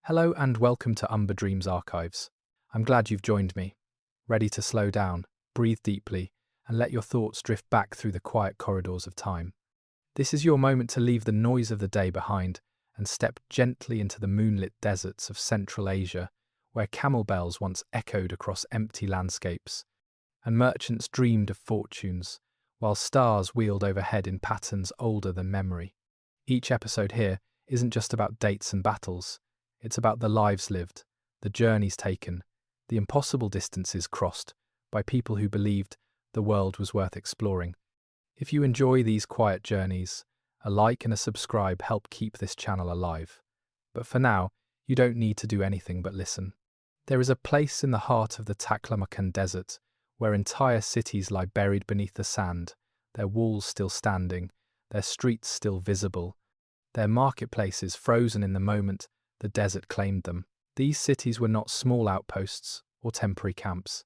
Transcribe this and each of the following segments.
Hello and welcome to Dreams Archives. I'm glad you've joined me, ready to slow down, breathe deeply, and let your thoughts drift back through the quiet corridors of time. This is your moment to leave the noise of the day behind and step gently into the moonlit deserts of Central Asia, where camel bells once echoed across empty landscapes, and merchants dreamed of fortunes, while stars wheeled overhead in patterns older than memory. Each episode here isn't just about dates and battles. It's about the lives lived, the journeys taken, the impossible distances crossed by people who believed the world was worth exploring. If you enjoy these quiet journeys, a like and a subscribe help keep this channel alive. But for now, you don't need to do anything but listen. There is a place in the heart of the Taklamakan Desert where entire cities lie buried beneath the sand, their walls still standing, their streets still visible, their marketplaces frozen in the moment the desert claimed them. These cities were not small outposts or temporary camps.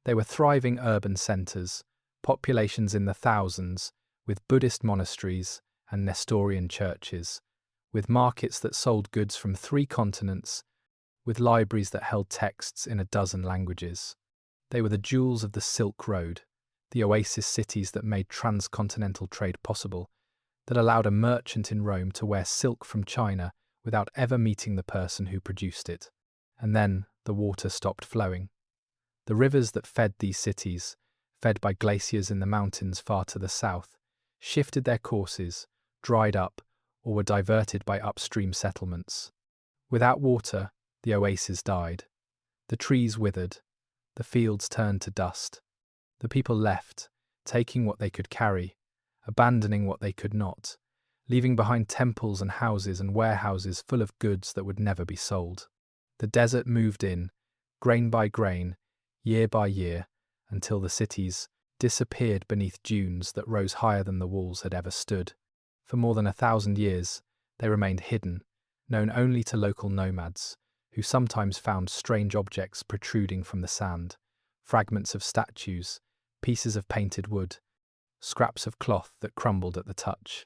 They were thriving urban centres, populations in the thousands, with Buddhist monasteries and Nestorian churches, with markets that sold goods from 3 continents, with libraries that held texts in a dozen languages. They were the jewels of the Silk Road, the oasis cities that made transcontinental trade possible, that allowed a merchant in Rome to wear silk from China without ever meeting the person who produced it. And then the water stopped flowing. The rivers that fed these cities, fed by glaciers in the mountains far to the south, shifted their courses, dried up, or were diverted by upstream settlements. Without water, the oases died. The trees withered. The fields turned to dust. The people left, taking what they could carry, abandoning what they could not, leaving behind temples and houses and warehouses full of goods that would never be sold. The desert moved in, grain by grain, year by year, until the cities disappeared beneath dunes that rose higher than the walls had ever stood. For more than 1,000 years, they remained hidden, known only to local nomads, who sometimes found strange objects protruding from the sand, fragments of statues, pieces of painted wood, scraps of cloth that crumbled at the touch.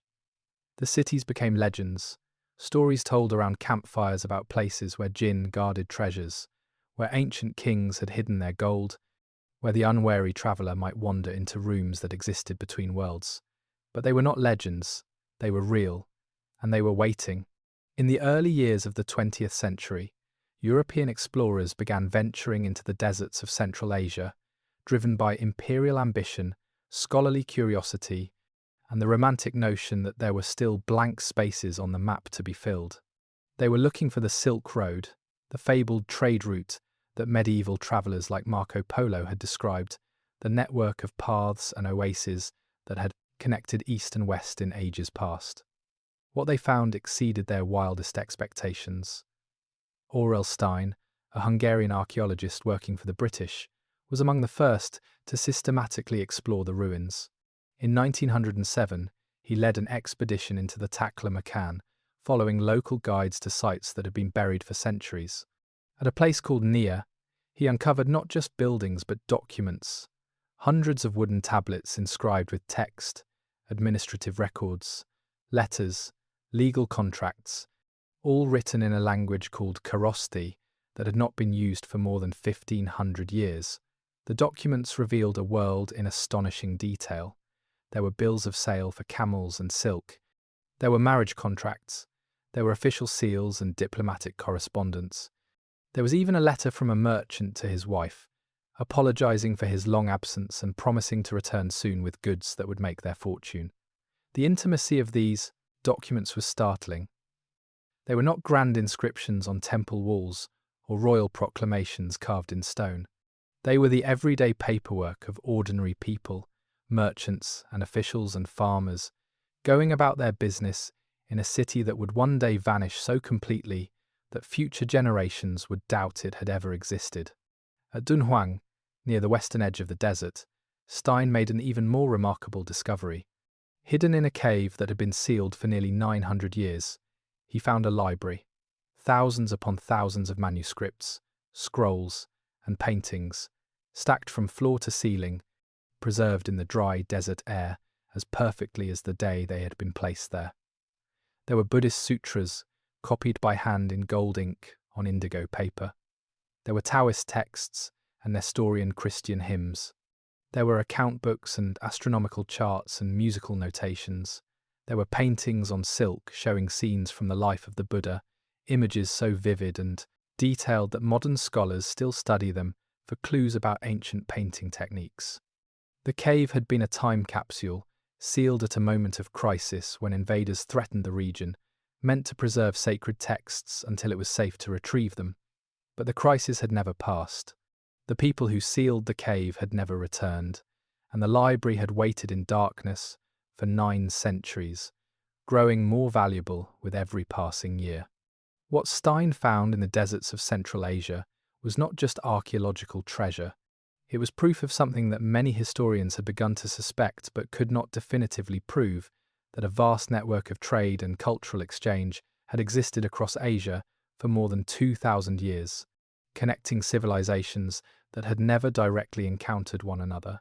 The cities became legends, stories told around campfires about places where jinn guarded treasures, where ancient kings had hidden their gold, where the unwary traveller might wander into rooms that existed between worlds. But they were not legends, they were real, and they were waiting. In the early years of the 20th century, European explorers began venturing into the deserts of Central Asia, driven by imperial ambition, scholarly curiosity, and the romantic notion that there were still blank spaces on the map to be filled. They were looking for the Silk Road, the fabled trade route that medieval travellers like Marco Polo had described, the network of paths and oases that had connected east and west in ages past. What they found exceeded their wildest expectations. Aurel Stein, a Hungarian archaeologist working for the British, was among the first to systematically explore the ruins. In 1907, he led an expedition into the Taklamakan, following local guides to sites that had been buried for centuries. At a place called Nia, he uncovered not just buildings but documents, hundreds of wooden tablets inscribed with text, administrative records, letters, legal contracts, all written in a language called Kharosti that had not been used for more than 1,500 years. The documents revealed a world in astonishing detail. There were bills of sale for camels and silk. There were marriage contracts. There were official seals and diplomatic correspondence. There was even a letter from a merchant to his wife, apologizing for his long absence and promising to return soon with goods that would make their fortune. The intimacy of these documents was startling. They were not grand inscriptions on temple walls or royal proclamations carved in stone. They were the everyday paperwork of ordinary people, merchants and officials and farmers, going about their business in a city that would one day vanish so completely that future generations would doubt it had ever existed. At Dunhuang, near the western edge of the desert, Stein made an even more remarkable discovery. Hidden in a cave that had been sealed for nearly 900 years, he found a library, thousands upon thousands of manuscripts, scrolls, and paintings, stacked from floor to ceiling, preserved in the dry desert air as perfectly as the day they had been placed there. There were Buddhist sutras, copied by hand in gold ink on indigo paper. There were Taoist texts and Nestorian Christian hymns. There were account books and astronomical charts and musical notations. There were paintings on silk showing scenes from the life of the Buddha, images so vivid and detailed that modern scholars still study them for clues about ancient painting techniques. The cave had been a time capsule, sealed at a moment of crisis when invaders threatened the region, meant to preserve sacred texts until it was safe to retrieve them. But the crisis had never passed. The people who sealed the cave had never returned, and the library had waited in darkness for 9 centuries, growing more valuable with every passing year. What Stein found in the deserts of Central Asia was not just archaeological treasure. It was proof of something that many historians had begun to suspect but could not definitively prove, that a vast network of trade and cultural exchange had existed across Asia for more than 2,000 years, connecting civilizations that had never directly encountered one another,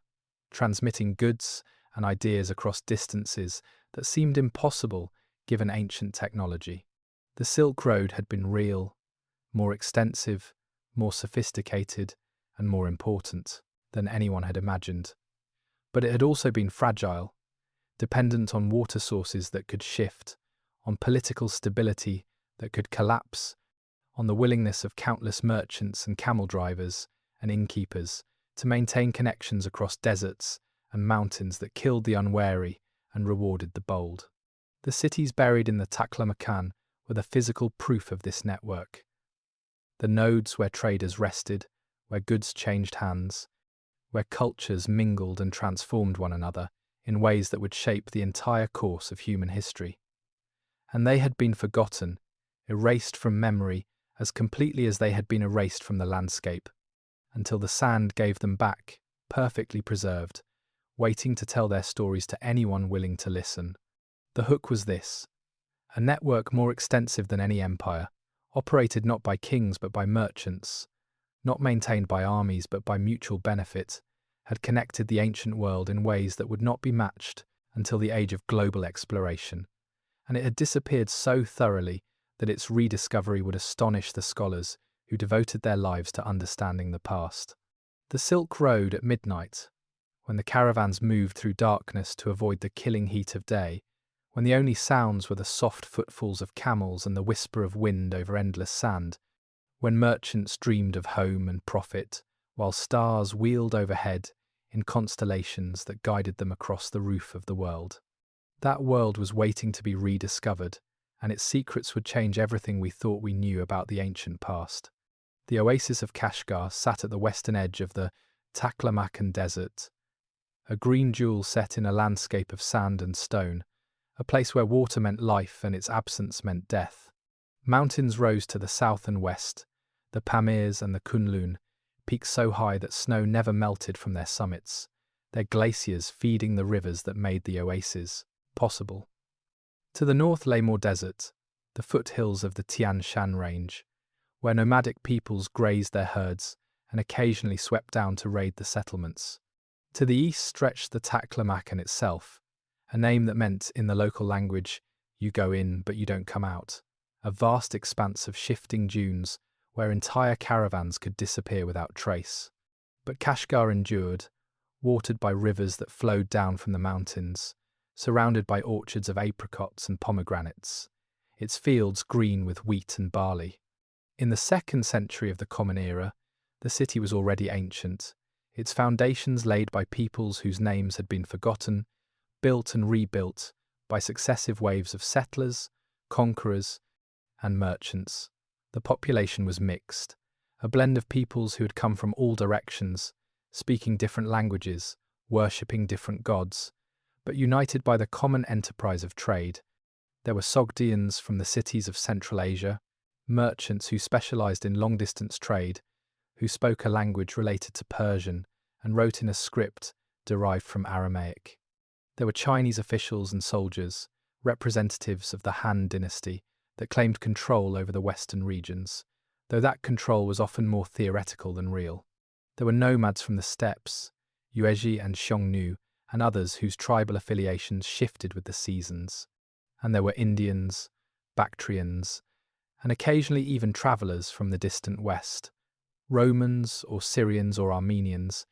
transmitting goods and ideas across distances that seemed impossible given ancient technology. The Silk Road had been real, more extensive, more sophisticated, and more important than anyone had imagined. But it had also been fragile, dependent on water sources that could shift, on political stability that could collapse, on the willingness of countless merchants and camel drivers and innkeepers to maintain connections across deserts and mountains that killed the unwary and rewarded the bold. The cities buried in the Taklamakan were the physical proof of this network. The nodes where traders rested, where goods changed hands, where cultures mingled and transformed one another in ways that would shape the entire course of human history. And they had been forgotten, erased from memory as completely as they had been erased from the landscape, until the sand gave them back, perfectly preserved, waiting to tell their stories to anyone willing to listen. The hook was this: a network more extensive than any empire, operated not by kings but by merchants, not maintained by armies but by mutual benefit, had connected the ancient world in ways that would not be matched until the age of global exploration, and it had disappeared so thoroughly that its rediscovery would astonish the scholars who devoted their lives to understanding the past. The Silk Road at midnight, when the caravans moved through darkness to avoid the killing heat of day, when the only sounds were the soft footfalls of camels and the whisper of wind over endless sand, when merchants dreamed of home and profit, while stars wheeled overhead in constellations that guided them across the roof of the world. That world was waiting to be rediscovered, and its secrets would change everything we thought we knew about the ancient past. The oasis of Kashgar sat at the western edge of the Taklamakan Desert, a green jewel set in a landscape of sand and stone, a place where water meant life and its absence meant death. Mountains rose to the south and west, the Pamirs and the Kunlun, peaks so high that snow never melted from their summits, their glaciers feeding the rivers that made the oases possible. To the north lay more desert, the foothills of the Tian Shan range, where nomadic peoples grazed their herds and occasionally swept down to raid the settlements. To the east stretched the Taklamakan itself, a name that meant, in the local language, you go in but you don't come out, a vast expanse of shifting dunes where entire caravans could disappear without trace. But Kashgar endured, watered by rivers that flowed down from the mountains, surrounded by orchards of apricots and pomegranates, its fields green with wheat and barley. In the 2nd century of the Common Era, the city was already ancient, its foundations laid by peoples whose names had been forgotten, built and rebuilt by successive waves of settlers, conquerors, and merchants. The population was mixed, a blend of peoples who had come from all directions, speaking different languages, worshipping different gods, but united by the common enterprise of trade. There were Sogdians from the cities of Central Asia, merchants who specialized in long-distance trade, who spoke a language related to Persian and wrote in a script derived from Aramaic. There were Chinese officials and soldiers, representatives of the Han dynasty, that claimed control over the western regions, though that control was often more theoretical than real. There were nomads from the steppes, Yuezhi and Xiongnu, and others whose tribal affiliations shifted with the seasons. And there were Indians, Bactrians, and occasionally even travellers from the distant west, Romans or Syrians or Armenians,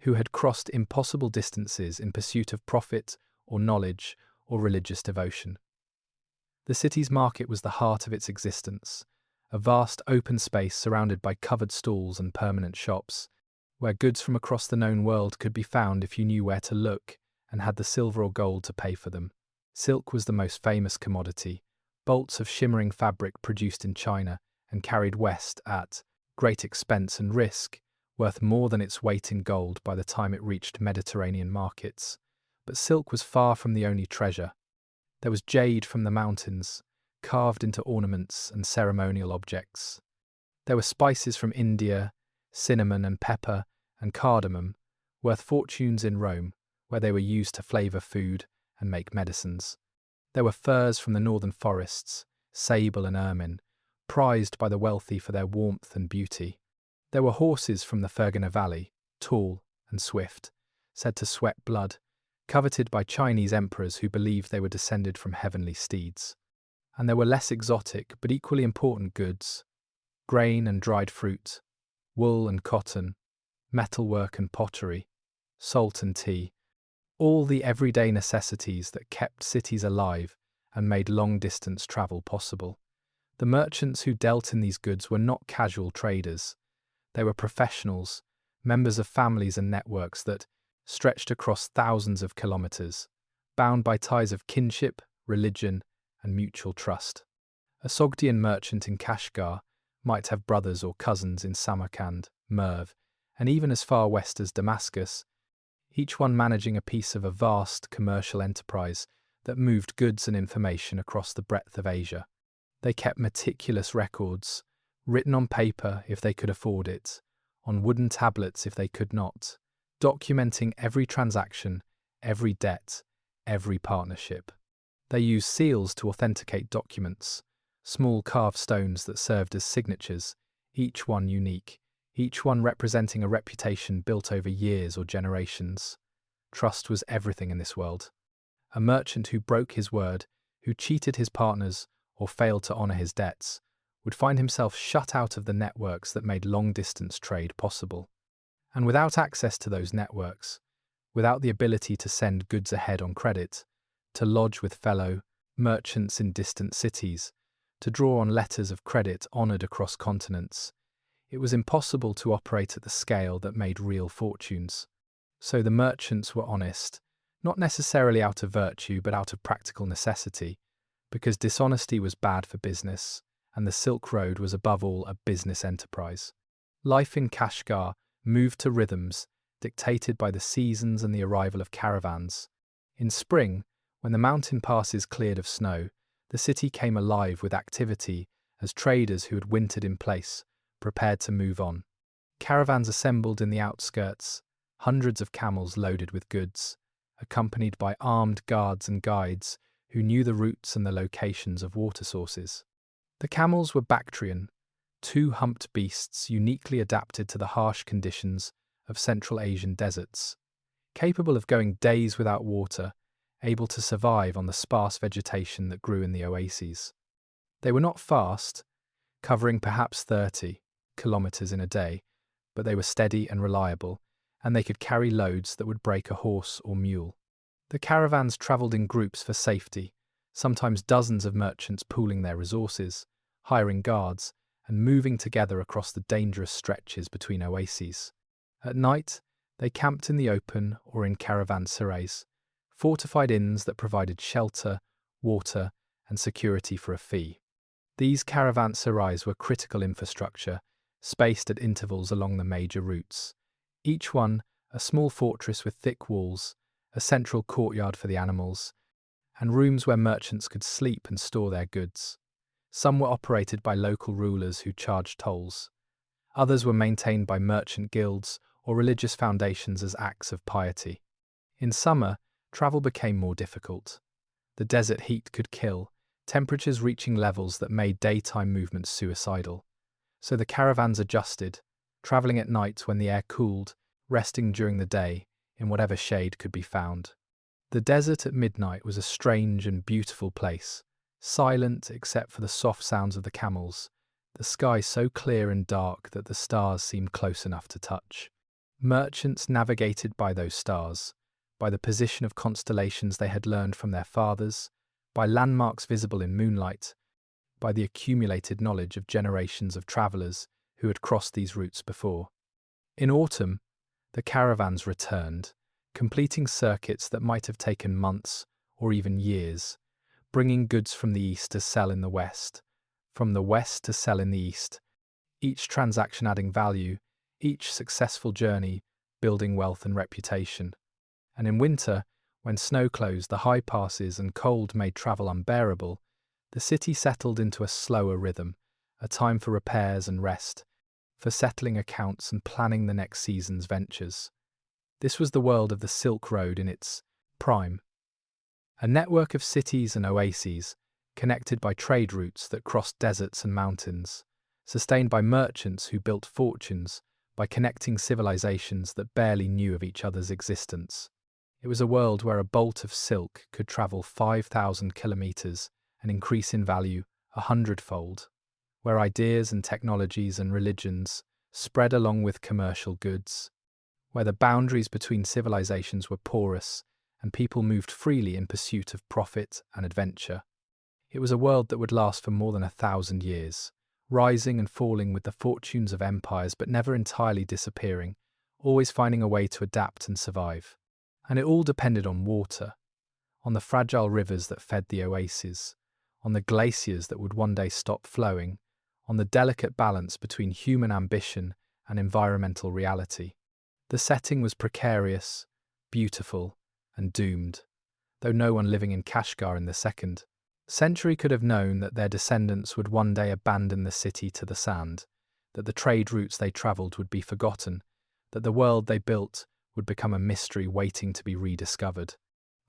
who had crossed impossible distances in pursuit of profit or knowledge or religious devotion. The city's market was the heart of its existence, a vast open space surrounded by covered stalls and permanent shops, where goods from across the known world could be found if you knew where to look and had the silver or gold to pay for them. Silk was the most famous commodity, bolts of shimmering fabric produced in China and carried west at great expense and risk, worth more than its weight in gold by the time it reached Mediterranean markets. But silk was far from the only treasure. There was jade from the mountains, carved into ornaments and ceremonial objects. There were spices from India, cinnamon and pepper and cardamom, worth fortunes in Rome, where they were used to flavour food and make medicines. There were furs from the northern forests, sable and ermine, prized by the wealthy for their warmth and beauty. There were horses from the Fergana Valley, tall and swift, said to sweat blood, coveted by Chinese emperors who believed they were descended from heavenly steeds. And there were less exotic but equally important goods, grain and dried fruit, wool and cotton, metalwork and pottery, salt and tea, all the everyday necessities that kept cities alive and made long-distance travel possible. The merchants who dealt in these goods were not casual traders. They were professionals, members of families and networks that stretched across thousands of kilometers, bound by ties of kinship, religion, and mutual trust. A Sogdian merchant in Kashgar might have brothers or cousins in Samarkand, Merv, and even as far west as Damascus, each one managing a piece of a vast commercial enterprise that moved goods and information across the breadth of Asia. They kept meticulous records, written on paper if they could afford it, on wooden tablets if they could not, documenting every transaction, every debt, every partnership. They used seals to authenticate documents, small carved stones that served as signatures, each one unique, each one representing a reputation built over years or generations. Trust was everything in this world. A merchant who broke his word, who cheated his partners, or failed to honour his debts, would find himself shut out of the networks that made long-distance trade possible. And without access to those networks, without the ability to send goods ahead on credit, to lodge with fellow merchants in distant cities, to draw on letters of credit honoured across continents, it was impossible to operate at the scale that made real fortunes. So the merchants were honest, not necessarily out of virtue but out of practical necessity, because dishonesty was bad for business, and the Silk Road was above all a business enterprise. Life in Kashgar moved to rhythms dictated by the seasons and the arrival of caravans. In spring, when the mountain passes cleared of snow, the city came alive with activity as traders who had wintered in place prepared to move on. Caravans assembled in the outskirts, hundreds of camels loaded with goods, accompanied by armed guards and guides who knew the routes and the locations of water sources. The camels were Bactrian, two humped beasts uniquely adapted to the harsh conditions of Central Asian deserts, capable of going days without water, able to survive on the sparse vegetation that grew in the oases. They were not fast, covering perhaps 30 kilometers in a day, but they were steady and reliable, and they could carry loads that would break a horse or mule. The caravans travelled in groups for safety, sometimes dozens of merchants pooling their resources, hiring guards, and moving together across the dangerous stretches between oases. At night, they camped in the open or in caravanserais, fortified inns that provided shelter, water, and security for a fee. These caravanserais were critical infrastructure, spaced at intervals along the major routes, each one a small fortress with thick walls, a central courtyard for the animals, and rooms where merchants could sleep and store their goods. Some were operated by local rulers who charged tolls. Others were maintained by merchant guilds or religious foundations as acts of piety. In summer, travel became more difficult. The desert heat could kill, temperatures reaching levels that made daytime movements suicidal. So the caravans adjusted, travelling at night when the air cooled, resting during the day in whatever shade could be found. The desert at midnight was a strange and beautiful place, silent except for the soft sounds of the camels, the sky so clear and dark that the stars seemed close enough to touch. Merchants navigated by those stars, by the position of constellations they had learned from their fathers, by landmarks visible in moonlight, by the accumulated knowledge of generations of travellers who had crossed these routes before. In autumn, the caravans returned, completing circuits that might have taken months or even years, bringing goods from the east to sell in the west, from the west to sell in the east, each transaction adding value, each successful journey building wealth and reputation. And in winter, when snow closed the high passes and cold made travel unbearable, the city settled into a slower rhythm, a time for repairs and rest, for settling accounts and planning the next season's ventures. This was the world of the Silk Road in its prime. A network of cities and oases, connected by trade routes that crossed deserts and mountains, sustained by merchants who built fortunes by connecting civilizations that barely knew of each other's existence. It was a world where a bolt of silk could travel 5,000 kilometers and increase in value 100-fold, where ideas and technologies and religions spread along with commercial goods, where the boundaries between civilizations were porous and people moved freely in pursuit of profit and adventure. It was a world that would last for more than 1,000 years, rising and falling with the fortunes of empires but never entirely disappearing, always finding a way to adapt and survive. And it all depended on water, on the fragile rivers that fed the oases, on the glaciers that would one day stop flowing, on the delicate balance between human ambition and environmental reality. The setting was precarious, beautiful, and doomed, though no one living in Kashgar in the second century could have known that their descendants would one day abandon the city to the sand, that the trade routes they travelled would be forgotten, that the world they built would become a mystery waiting to be rediscovered.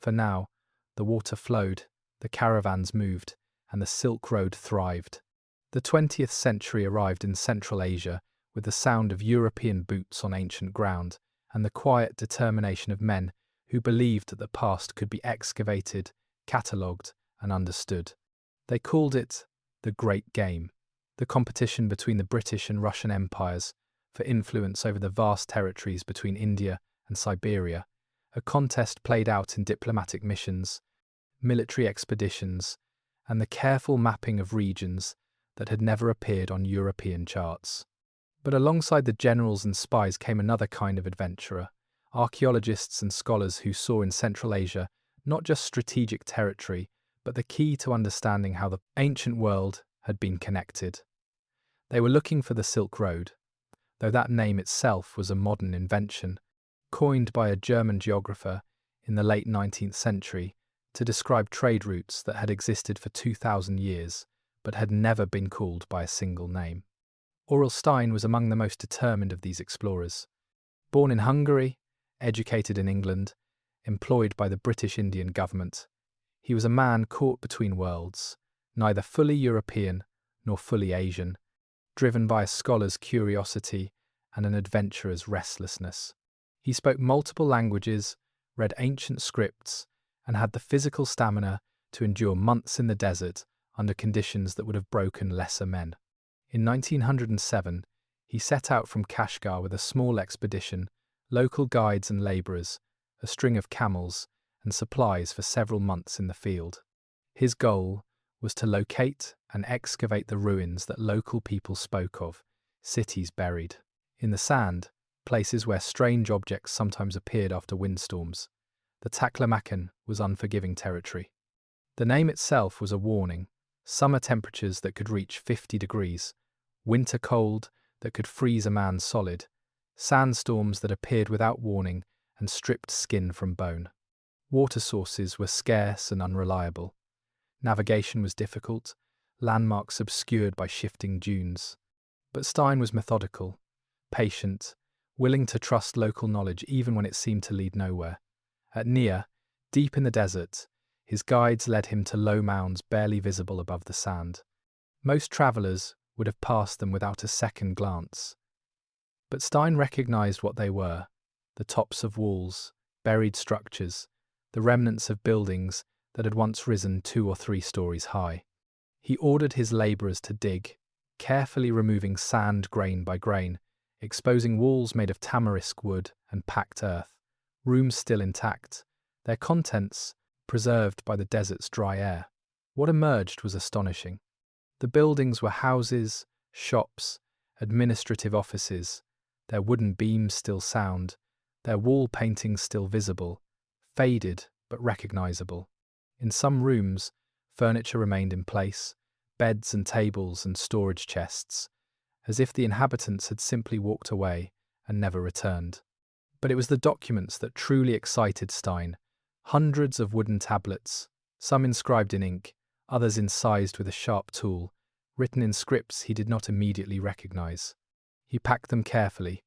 For now, the water flowed, the caravans moved, and the Silk Road thrived. The 20th century arrived in Central Asia with the sound of European boots on ancient ground and the quiet determination of men who believed that the past could be excavated, catalogued, and understood. They called it the Great Game, the competition between the British and Russian empires for influence over the vast territories between India and Siberia, a contest played out in diplomatic missions, military expeditions, and the careful mapping of regions that had never appeared on European charts. But alongside the generals and spies came another kind of adventurer, archaeologists and scholars who saw in Central Asia not just strategic territory, but the key to understanding how the ancient world had been connected. They were looking for the Silk Road, though that name itself was a modern invention, coined by a German geographer in the late 19th century to describe trade routes that had existed for 2,000 years but had never been called by a single name. Aurel Stein was among the most determined of these explorers. Born in Hungary, educated in England, employed by the British Indian government, he was a man caught between worlds, neither fully European nor fully Asian, driven by a scholar's curiosity and an adventurer's restlessness. He spoke multiple languages, read ancient scripts, and had the physical stamina to endure months in the desert under conditions that would have broken lesser men. In 1907, he set out from Kashgar with a small expedition, local guides and labourers, a string of camels, and supplies for several months in the field. His goal was to locate and excavate the ruins that local people spoke of, cities buried in the sand, places where strange objects sometimes appeared after windstorms. The Taklamakan was unforgiving territory. The name itself was a warning: summer temperatures that could reach 50 degrees, winter cold that could freeze a man solid, sandstorms that appeared without warning and stripped skin from bone. Water sources were scarce and unreliable. Navigation was difficult, landmarks obscured by shifting dunes. But Stein was methodical, patient, willing to trust local knowledge even when it seemed to lead nowhere. At Nia, deep in the desert, his guides led him to low mounds barely visible above the sand. Most travellers would have passed them without a second glance. But Stein recognized what they were: the tops of walls, buried structures, the remnants of buildings that had once risen 2 or 3 stories high. He ordered his labourers to dig, carefully removing sand grain by grain, exposing walls made of tamarisk wood and packed earth, rooms still intact, their contents preserved by the desert's dry air. What emerged was astonishing. The buildings were houses, shops, administrative offices, their wooden beams still sound, their wall paintings still visible, faded but recognizable. In some rooms, furniture remained in place, beds and tables and storage chests, as if the inhabitants had simply walked away and never returned. But it was the documents that truly excited Stein. Hundreds of wooden tablets, some inscribed in ink, others incised with a sharp tool, written in scripts he did not immediately recognize. He packed them carefully,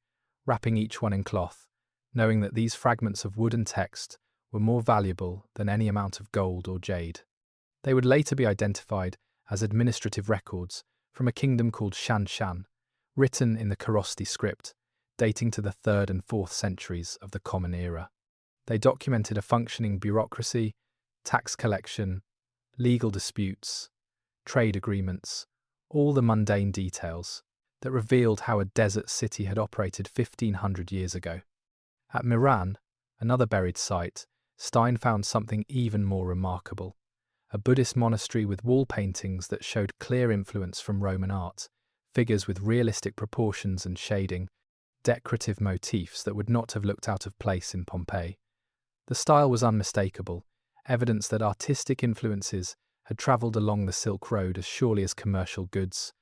wrapping each one in cloth, knowing that these fragments of wooden text were more valuable than any amount of gold or jade. They would later be identified as administrative records from a kingdom called Shan, written in the Kharosthi script, dating to the 3rd and 4th centuries of the Common Era. They documented a functioning bureaucracy, tax collection, legal disputes, trade agreements, all the mundane details that revealed how a desert city had operated 1500 years ago. At Miran, another buried site, Stein found something even more remarkable. A Buddhist monastery with wall paintings that showed clear influence from Roman art, figures with realistic proportions and shading, decorative motifs that would not have looked out of place in Pompeii. The style was unmistakable, evidence that artistic influences had travelled along the Silk Road as surely as commercial goods,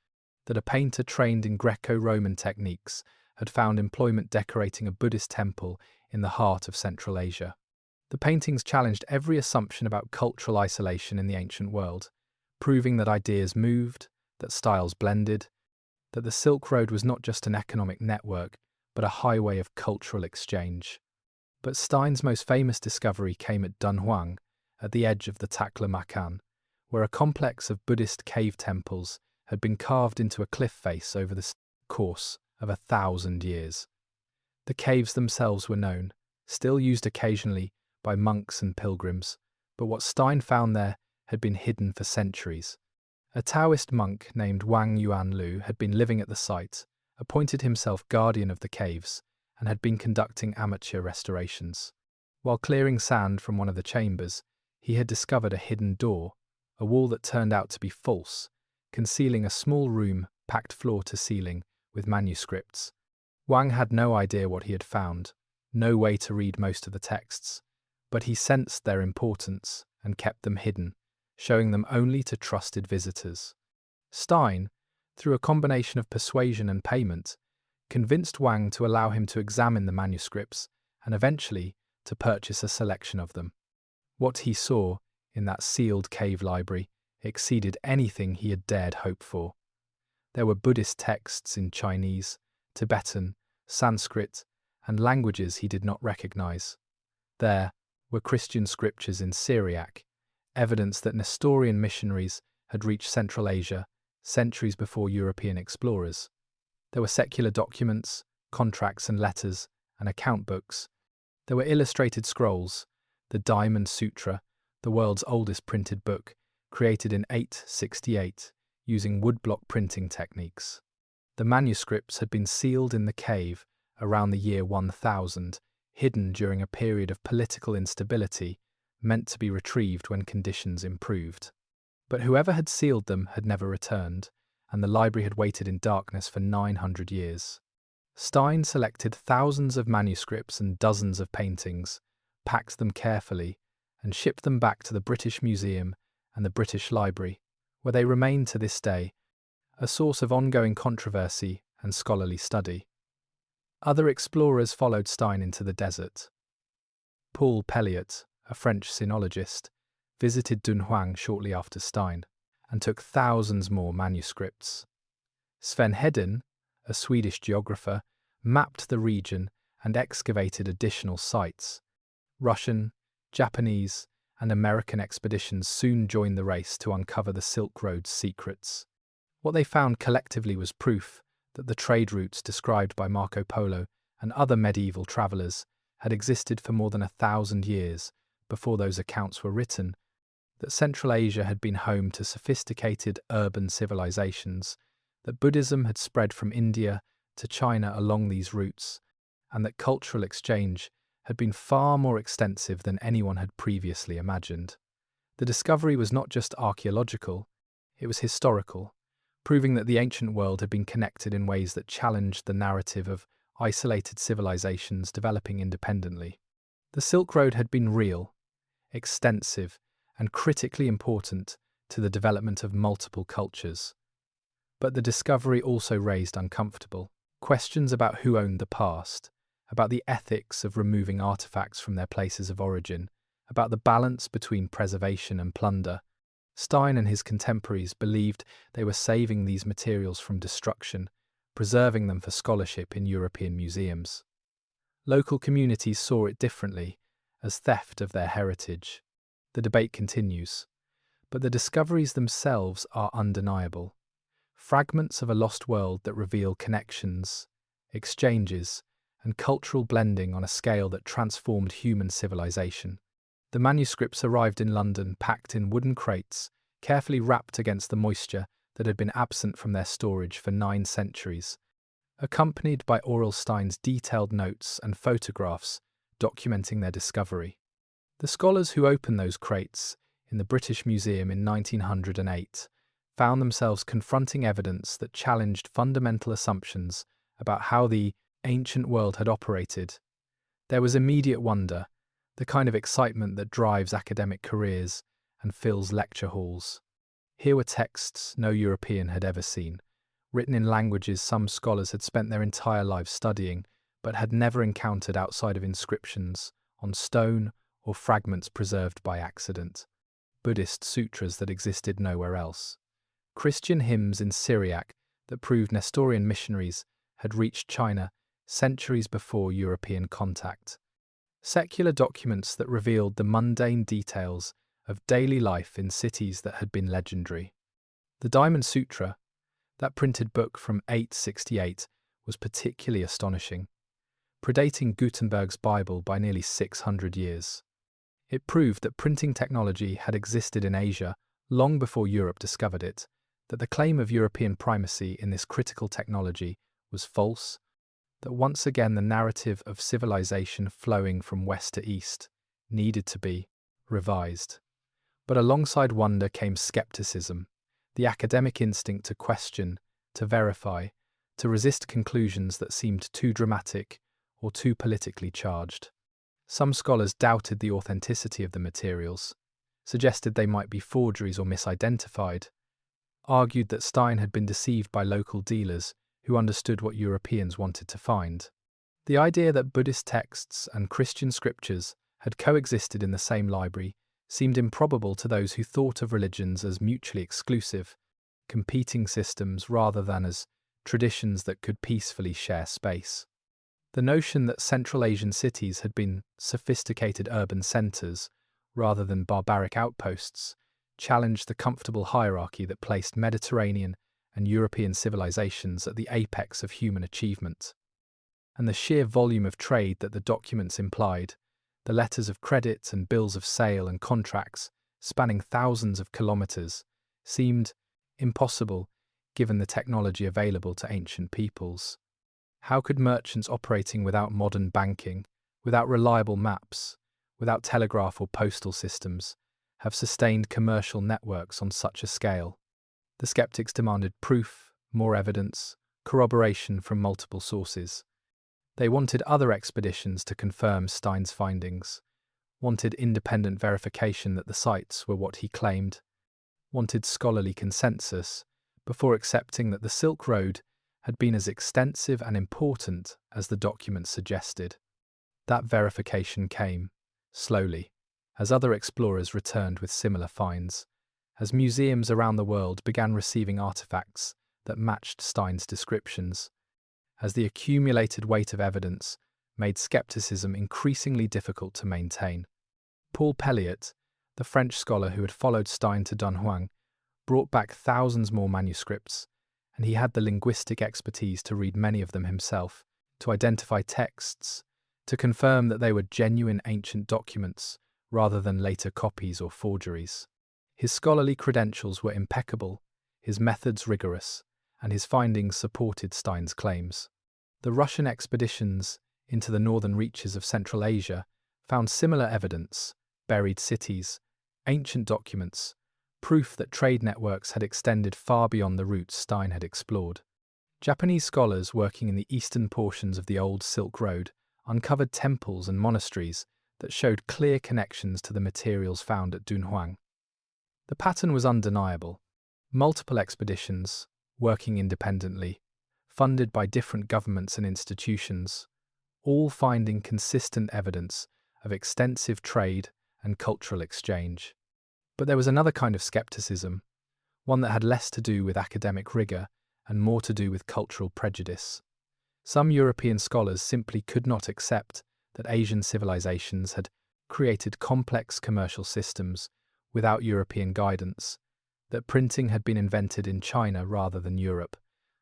that a painter trained in Greco-Roman techniques had found employment decorating a Buddhist temple in the heart of Central Asia. The paintings challenged every assumption about cultural isolation in the ancient world, proving that ideas moved, that styles blended, that the Silk Road was not just an economic network, but a highway of cultural exchange. But Stein's most famous discovery came at Dunhuang, at the edge of the Taklamakan, where a complex of Buddhist cave temples had been carved into a cliff face over the course of 1,000 years. The caves themselves were known, still used occasionally by monks and pilgrims, but what Stein found there had been hidden for centuries. A Taoist monk named Wang Yuanlu had been living at the site, appointed himself guardian of the caves, and had been conducting amateur restorations. While clearing sand from one of the chambers, he had discovered a hidden door, a wall that turned out to be false, concealing a small room packed floor to ceiling with manuscripts. Wang had no idea what he had found, no way to read most of the texts, but he sensed their importance and kept them hidden, showing them only to trusted visitors. Stein, through a combination of persuasion and payment, convinced Wang to allow him to examine the manuscripts and eventually to purchase a selection of them. What he saw in that sealed cave library exceeded anything he had dared hope for. There were Buddhist texts in Chinese, Tibetan, Sanskrit, and languages he did not recognize. There were Christian scriptures in Syriac, evidence that Nestorian missionaries had reached Central Asia centuries before European explorers. There were secular documents, contracts and letters, and account books. There were illustrated scrolls, the Diamond Sutra, the world's oldest printed book, created in 868 using woodblock printing techniques. The manuscripts had been sealed in the cave around the year 1000, hidden during a period of political instability, meant to be retrieved when conditions improved. But whoever had sealed them had never returned, and the library had waited in darkness for 900 years. Stein selected thousands of manuscripts and dozens of paintings, packed them carefully, and shipped them back to the British Museum and the British Library, where they remain to this day, a source of ongoing controversy and scholarly study. Other explorers followed Stein into the desert. Paul Pelliot, a French sinologist, visited Dunhuang shortly after Stein and took thousands more manuscripts. Sven Hedin, a Swedish geographer, mapped the region and excavated additional sites. Russian, Japanese, and American expeditions soon joined the race to uncover the Silk Road's secrets. What they found collectively was proof that the trade routes described by Marco Polo and other medieval travellers had existed for more than 1,000 years before those accounts were written, that Central Asia had been home to sophisticated urban civilizations, that Buddhism had spread from India to China along these routes, and that cultural exchange had been far more extensive than anyone had previously imagined. The discovery was not just archaeological, it was historical, proving that the ancient world had been connected in ways that challenged the narrative of isolated civilizations developing independently. The Silk Road had been real, extensive, and critically important to the development of multiple cultures. But the discovery also raised uncomfortable questions about who owned the past, about the ethics of removing artifacts from their places of origin, about the balance between preservation and plunder. Stein and his contemporaries believed they were saving these materials from destruction, preserving them for scholarship in European museums. Local communities saw it differently, as theft of their heritage. The debate continues, but the discoveries themselves are undeniable. Fragments of a lost world that reveal connections, exchanges, and cultural blending on a scale that transformed human civilization. The manuscripts arrived in London packed in wooden crates, carefully wrapped against the moisture that had been absent from their storage for 9 centuries, accompanied by Aurel Stein's detailed notes and photographs documenting their discovery. The scholars who opened those crates in the British Museum in 1908 found themselves confronting evidence that challenged fundamental assumptions about how the ancient world had operated. There was immediate wonder, the kind of excitement that drives academic careers and fills lecture halls. Here were texts no European had ever seen, written in languages some scholars had spent their entire lives studying, but had never encountered outside of inscriptions on stone or fragments preserved by accident. Buddhist sutras that existed nowhere else. Christian hymns in Syriac that proved Nestorian missionaries had reached China centuries before European contact. Secular documents that revealed the mundane details of daily life in cities that had been legendary. The Diamond Sutra, that printed book from 868, was particularly astonishing, predating Gutenberg's Bible by nearly 600 years. It proved that printing technology had existed in Asia long before Europe discovered it, that the claim of European primacy in this critical technology was false, that once again the narrative of civilization flowing from west to east needed to be revised. But alongside wonder came skepticism, the academic instinct to question, to verify, to resist conclusions that seemed too dramatic or too politically charged. Some scholars doubted the authenticity of the materials, suggested they might be forgeries or misidentified, argued that Stein had been deceived by local dealers who understood what Europeans wanted to find. The idea that Buddhist texts and Christian scriptures had coexisted in the same library seemed improbable to those who thought of religions as mutually exclusive, competing systems rather than as traditions that could peacefully share space. The notion that Central Asian cities had been sophisticated urban centres rather than barbaric outposts challenged the comfortable hierarchy that placed Mediterranean and European civilizations at the apex of human achievement. And the sheer volume of trade that the documents implied, the letters of credit and bills of sale and contracts spanning thousands of kilometres, seemed impossible given the technology available to ancient peoples. How could merchants operating without modern banking, without reliable maps, without telegraph or postal systems, have sustained commercial networks on such a scale? The skeptics demanded proof, more evidence, corroboration from multiple sources. They wanted other expeditions to confirm Stein's findings, wanted independent verification that the sites were what he claimed, wanted scholarly consensus before accepting that the Silk Road had been as extensive and important as the documents suggested. That verification came, slowly, as other explorers returned with similar finds, as museums around the world began receiving artifacts that matched Stein's descriptions, as the accumulated weight of evidence made skepticism increasingly difficult to maintain. Paul Pelliot, the French scholar who had followed Stein to Dunhuang, brought back thousands more manuscripts, and he had the linguistic expertise to read many of them himself, to identify texts, to confirm that they were genuine ancient documents rather than later copies or forgeries. His scholarly credentials were impeccable, his methods rigorous, and his findings supported Stein's claims. The Russian expeditions into the northern reaches of Central Asia found similar evidence: buried cities, ancient documents, proof that trade networks had extended far beyond the routes Stein had explored. Japanese scholars working in the eastern portions of the old Silk Road uncovered temples and monasteries that showed clear connections to the materials found at Dunhuang. The pattern was undeniable. Multiple expeditions, working independently, funded by different governments and institutions, all finding consistent evidence of extensive trade and cultural exchange. But there was another kind of skepticism, one that had less to do with academic rigor and more to do with cultural prejudice. Some European scholars simply could not accept that Asian civilizations had created complex commercial systems without European guidance, that printing had been invented in China rather than Europe,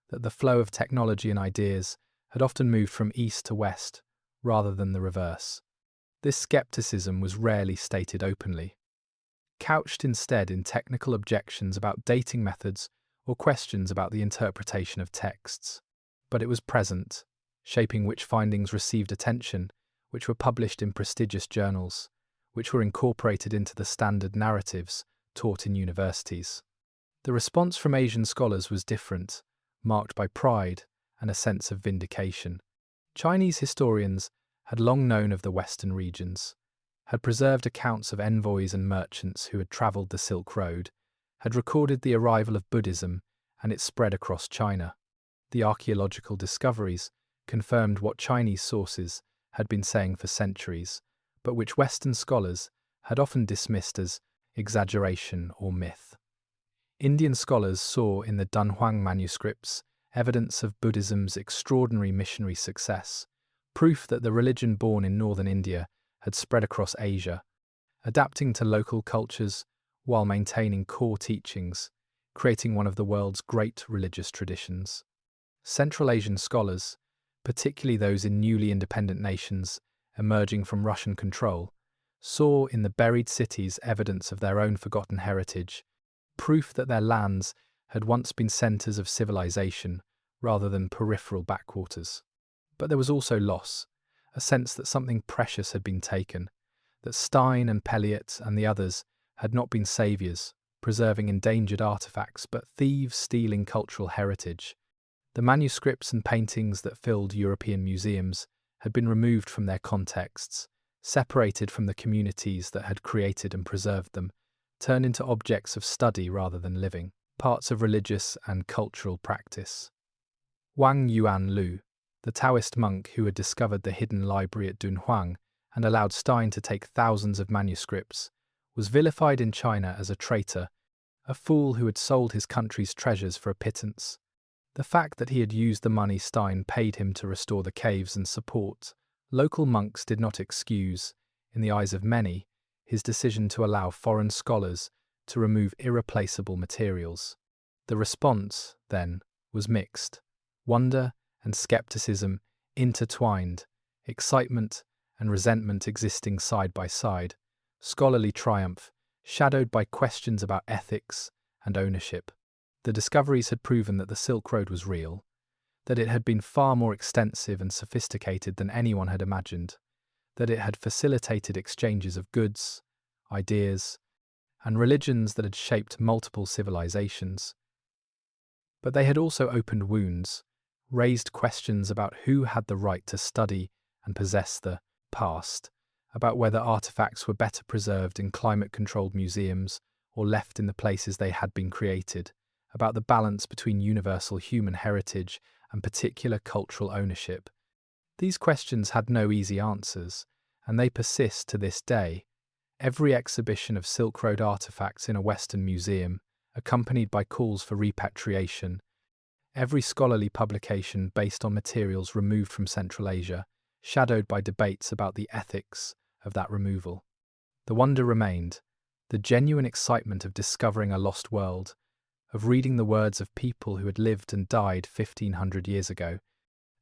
that the flow of technology and ideas had often moved from east to west rather than the reverse. This skepticism was rarely stated openly, couched instead in technical objections about dating methods or questions about the interpretation of texts. But it was present, shaping which findings received attention, which were published in prestigious journals, which were incorporated into the standard narratives taught in universities. The response from Asian scholars was different, marked by pride and a sense of vindication. Chinese historians had long known of the Western regions, had preserved accounts of envoys and merchants who had travelled the Silk Road, had recorded the arrival of Buddhism and its spread across China. The archaeological discoveries confirmed what Chinese sources had been saying for centuries, but which Western scholars had often dismissed as exaggeration or myth. Indian scholars saw in the Dunhuang manuscripts evidence of Buddhism's extraordinary missionary success, proof that the religion born in northern India had spread across Asia, adapting to local cultures while maintaining core teachings, creating one of the world's great religious traditions. Central Asian scholars, particularly those in newly independent nations emerging from Russian control, saw in the buried cities evidence of their own forgotten heritage, proof that their lands had once been centres of civilization rather than peripheral backwaters. But there was also loss, a sense that something precious had been taken, that Stein and Pelliot and the others had not been saviours, preserving endangered artefacts, but thieves stealing cultural heritage. The manuscripts and paintings that filled European museums had been removed from their contexts, separated from the communities that had created and preserved them, turned into objects of study rather than living, parts of religious and cultural practice. Wang Yuanlu, the Taoist monk who had discovered the hidden library at Dunhuang and allowed Stein to take thousands of manuscripts, was vilified in China as a traitor, a fool who had sold his country's treasures for a pittance. The fact that he had used the money Stein paid him to restore the caves and support local monks did not excuse, in the eyes of many, his decision to allow foreign scholars to remove irreplaceable materials. The response, then, was mixed: wonder and skepticism intertwined, excitement and resentment existing side by side, scholarly triumph shadowed by questions about ethics and ownership. The discoveries had proven that the Silk Road was real, that it had been far more extensive and sophisticated than anyone had imagined, that it had facilitated exchanges of goods, ideas, and religions that had shaped multiple civilizations. But they had also opened wounds, raised questions about who had the right to study and possess the past, about whether artifacts were better preserved in climate-controlled museums or left in the places they had been created, about the balance between universal human heritage and particular cultural ownership. These questions had no easy answers, and they persist to this day. Every exhibition of Silk Road artifacts in a Western museum, accompanied by calls for repatriation, every scholarly publication based on materials removed from Central Asia, shadowed by debates about the ethics of that removal. The wonder remained, the genuine excitement of discovering a lost world, of reading the words of people who had lived and died 1,500 years ago,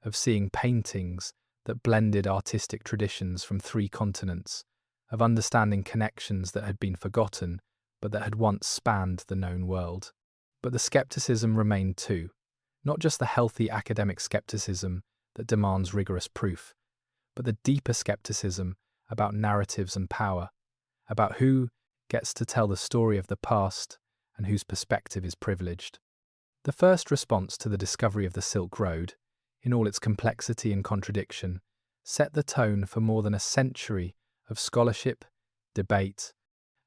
of seeing paintings that blended artistic traditions from 3 continents, of understanding connections that had been forgotten but that had once spanned the known world. But the skepticism remained too, not just the healthy academic skepticism that demands rigorous proof, but the deeper skepticism about narratives and power, about who gets to tell the story of the past and whose perspective is privileged. The first response to the discovery of the Silk Road, in all its complexity and contradiction, set the tone for more than a century of scholarship, debate,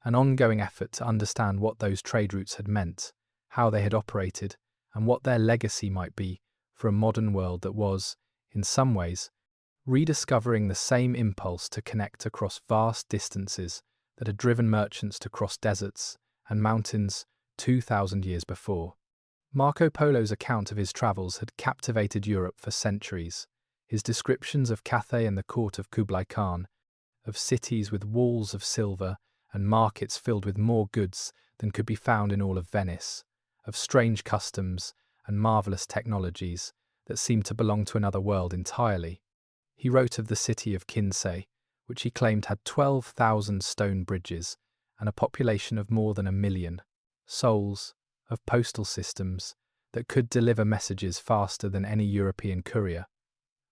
and ongoing effort to understand what those trade routes had meant, how they had operated, and what their legacy might be for a modern world that was, in some ways, rediscovering the same impulse to connect across vast distances that had driven merchants to cross deserts and mountains 2,000 years before. Marco Polo's account of his travels had captivated Europe for centuries. His descriptions of Cathay and the court of Kublai Khan, of cities with walls of silver and markets filled with more goods than could be found in all of Venice, of strange customs and marvellous technologies that seemed to belong to another world entirely. He wrote of the city of Kinsay, which he claimed had 12,000 stone bridges and a population of more than 1 million, souls, of postal systems that could deliver messages faster than any European courier,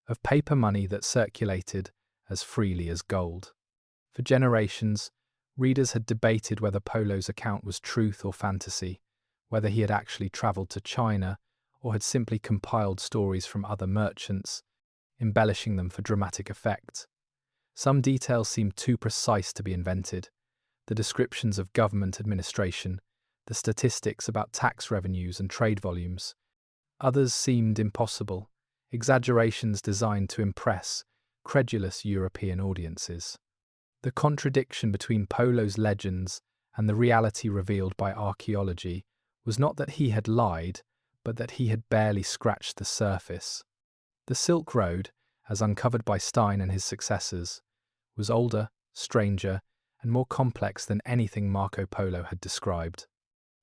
of paper money that circulated as freely as gold. For generations, readers had debated whether Polo's account was truth or fantasy, whether he had actually travelled to China or had simply compiled stories from other merchants, embellishing them for dramatic effect. Some details seemed too precise to be invented. The descriptions of government administration, the statistics about tax revenues and trade volumes. Others seemed impossible, exaggerations designed to impress credulous European audiences. The contradiction between Polo's legends and the reality revealed by archaeology was not that he had lied, but that he had barely scratched the surface. The Silk Road, as uncovered by Stein and his successors, was older, stranger, and more complex than anything Marco Polo had described.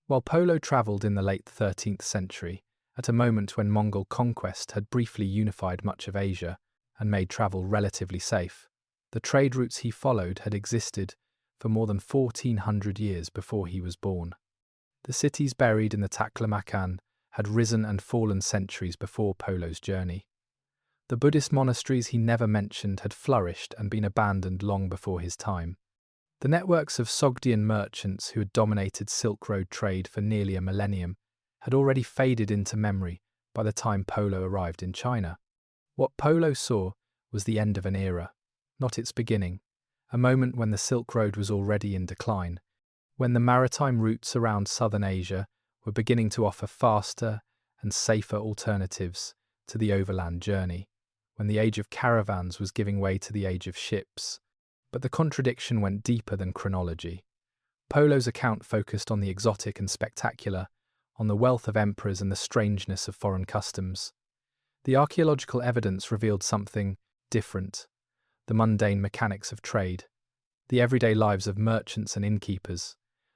While Polo travelled in the late 13th century, at a moment when Mongol conquest had briefly unified much of Asia and made travel relatively safe, the trade routes he followed had existed for more than 1,400 years before he was born. The cities buried in the Taklamakan had risen and fallen centuries before Polo's journey. The Buddhist monasteries he never mentioned had flourished and been abandoned long before his time. The networks of Sogdian merchants who had dominated Silk Road trade for nearly a millennium had already faded into memory by the time Polo arrived in China. What Polo saw was the end of an era, not its beginning, a moment when the Silk Road was already in decline, when the maritime routes around southern Asia were beginning to offer faster and safer alternatives to the overland journey, when the age of caravans was giving way to the age of ships. But the contradiction went deeper than chronology. Polo's account focused on the exotic and spectacular, on the wealth of emperors and the strangeness of foreign customs. The archaeological evidence revealed something different: the mundane mechanics of trade, the everyday lives of merchants and innkeepers,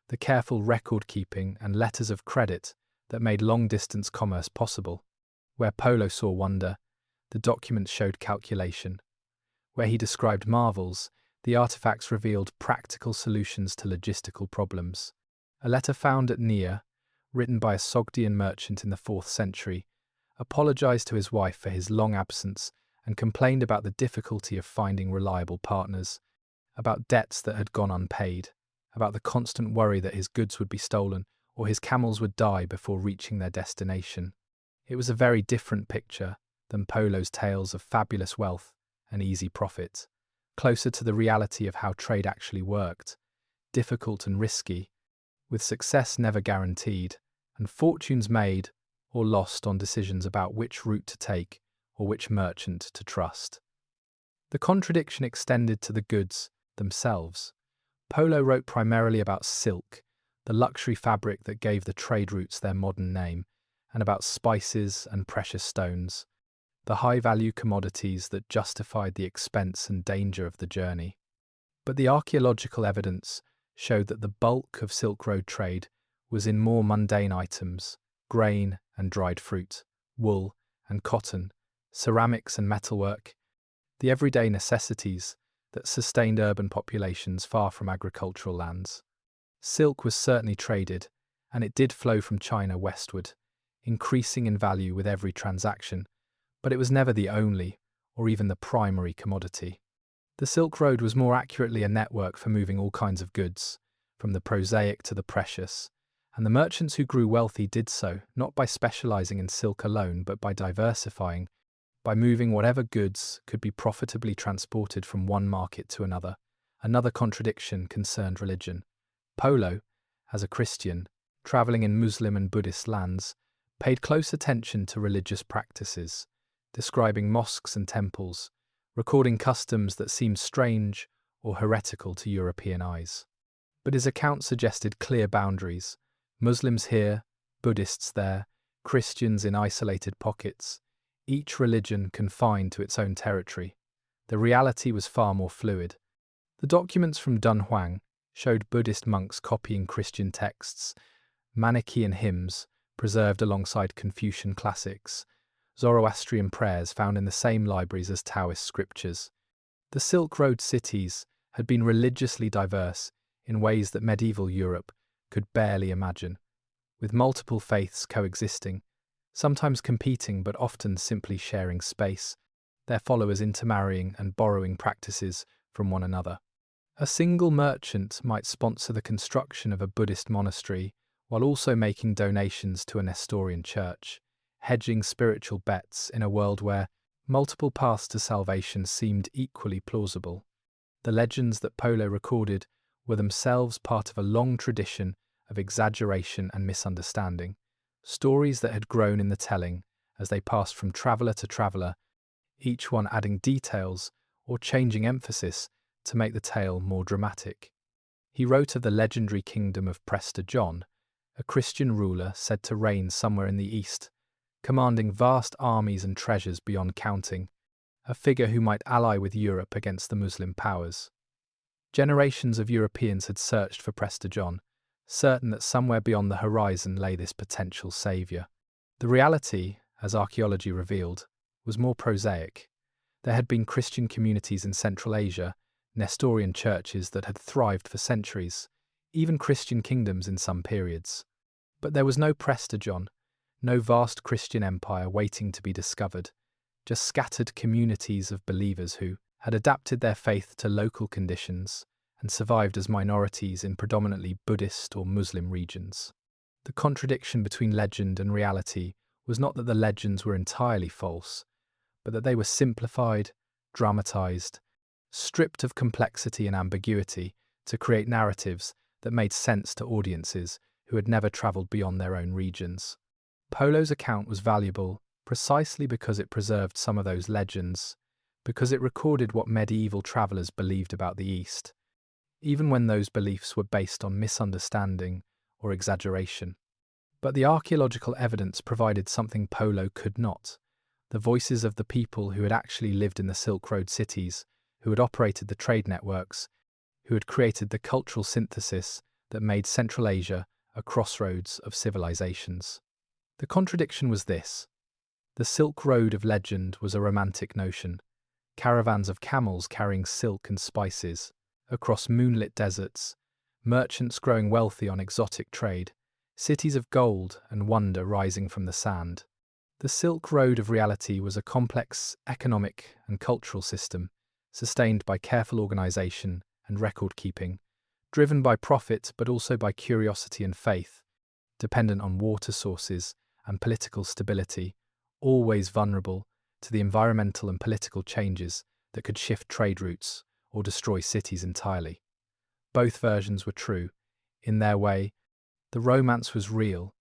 the careful record-keeping and letters of credit that made long-distance commerce possible. Where Polo saw wonder, the documents showed calculation. Where he described marvels, the artifacts revealed practical solutions to logistical problems. A letter found at Nia, written by a Sogdian merchant in the 4th century, apologized to his wife for his long absence and complained about the difficulty of finding reliable partners, about debts that had gone unpaid, about the constant worry that his goods would be stolen or his camels would die before reaching their destination. It was a very different picture than Polo's tales of fabulous wealth and easy profit, closer to the reality of how trade actually worked, difficult and risky, with success never guaranteed, and fortunes made or lost on decisions about which route to take or which merchant to trust. The contradiction extended to the goods themselves. Polo wrote primarily about silk, the luxury fabric that gave the trade routes their modern name, and about spices and precious stones, the high-value commodities that justified the expense and danger of the journey. But the archaeological evidence showed that the bulk of Silk Road trade was in more mundane items: grain and dried fruit, wool and cotton, ceramics and metalwork, the everyday necessities that sustained urban populations far from agricultural lands. Silk was certainly traded, and it did flow from China westward, increasing in value with every transaction, but it was never the only, or even the primary commodity. The Silk Road was more accurately a network for moving all kinds of goods, from the prosaic to the precious, and the merchants who grew wealthy did so not by specializing in silk alone, but by diversifying, by moving whatever goods could be profitably transported from one market to another. Another contradiction concerned religion. Polo, as a Christian, traveling in Muslim and Buddhist lands, paid close attention to religious practices, describing mosques and temples, recording customs that seemed strange or heretical to European eyes. But his account suggested clear boundaries: Muslims here, Buddhists there, Christians in isolated pockets, each religion confined to its own territory. The reality was far more fluid. The documents from Dunhuang showed Buddhist monks copying Christian texts, Manichaean hymns preserved alongside Confucian classics, Zoroastrian prayers found in the same libraries as Taoist scriptures. The Silk Road cities had been religiously diverse in ways that medieval Europe could barely imagine, with multiple faiths coexisting, sometimes competing but often simply sharing space, their followers intermarrying and borrowing practices from one another. A single merchant might sponsor the construction of a Buddhist monastery while also making donations to a Nestorian church, hedging spiritual bets in a world where multiple paths to salvation seemed equally plausible. The legends that Polo recorded were themselves part of a long tradition of exaggeration and misunderstanding, stories that had grown in the telling as they passed from traveller to traveller, each one adding details or changing emphasis to make the tale more dramatic. He wrote of the legendary kingdom of Prester John, a Christian ruler said to reign somewhere in the east, commanding vast armies and treasures beyond counting, a figure who might ally with Europe against the Muslim powers. Generations of Europeans had searched for Prester John, certain that somewhere beyond the horizon lay this potential saviour. The reality, as archaeology revealed, was more prosaic. There had been Christian communities in Central Asia, Nestorian churches that had thrived for centuries, even Christian kingdoms in some periods. But there was no Prester John, no vast Christian empire waiting to be discovered, just scattered communities of believers who had adapted their faith to local conditions and survived as minorities in predominantly Buddhist or Muslim regions. The contradiction between legend and reality was not that the legends were entirely false, but that they were simplified, dramatized, stripped of complexity and ambiguity to create narratives that made sense to audiences who had never traveled beyond their own regions. Polo's account was valuable precisely because it preserved some of those legends, because it recorded what medieval travelers believed about the East, even when those beliefs were based on misunderstanding or exaggeration. But the archaeological evidence provided something Polo could not: the voices of the people who had actually lived in the Silk Road cities, who had operated the trade networks, who had created the cultural synthesis that made Central Asia a crossroads of civilizations. The contradiction was this: the Silk Road of legend was a romantic notion, caravans of camels carrying silk and spices across moonlit deserts, merchants growing wealthy on exotic trade, cities of gold and wonder rising from the sand. The Silk Road of reality was a complex economic and cultural system, sustained by careful organization and record-keeping, driven by profit but also by curiosity and faith, dependent on water sources and political stability, always vulnerable to the environmental and political changes that could shift trade routes or destroy cities entirely. Both versions were true. In their way, the romance was real,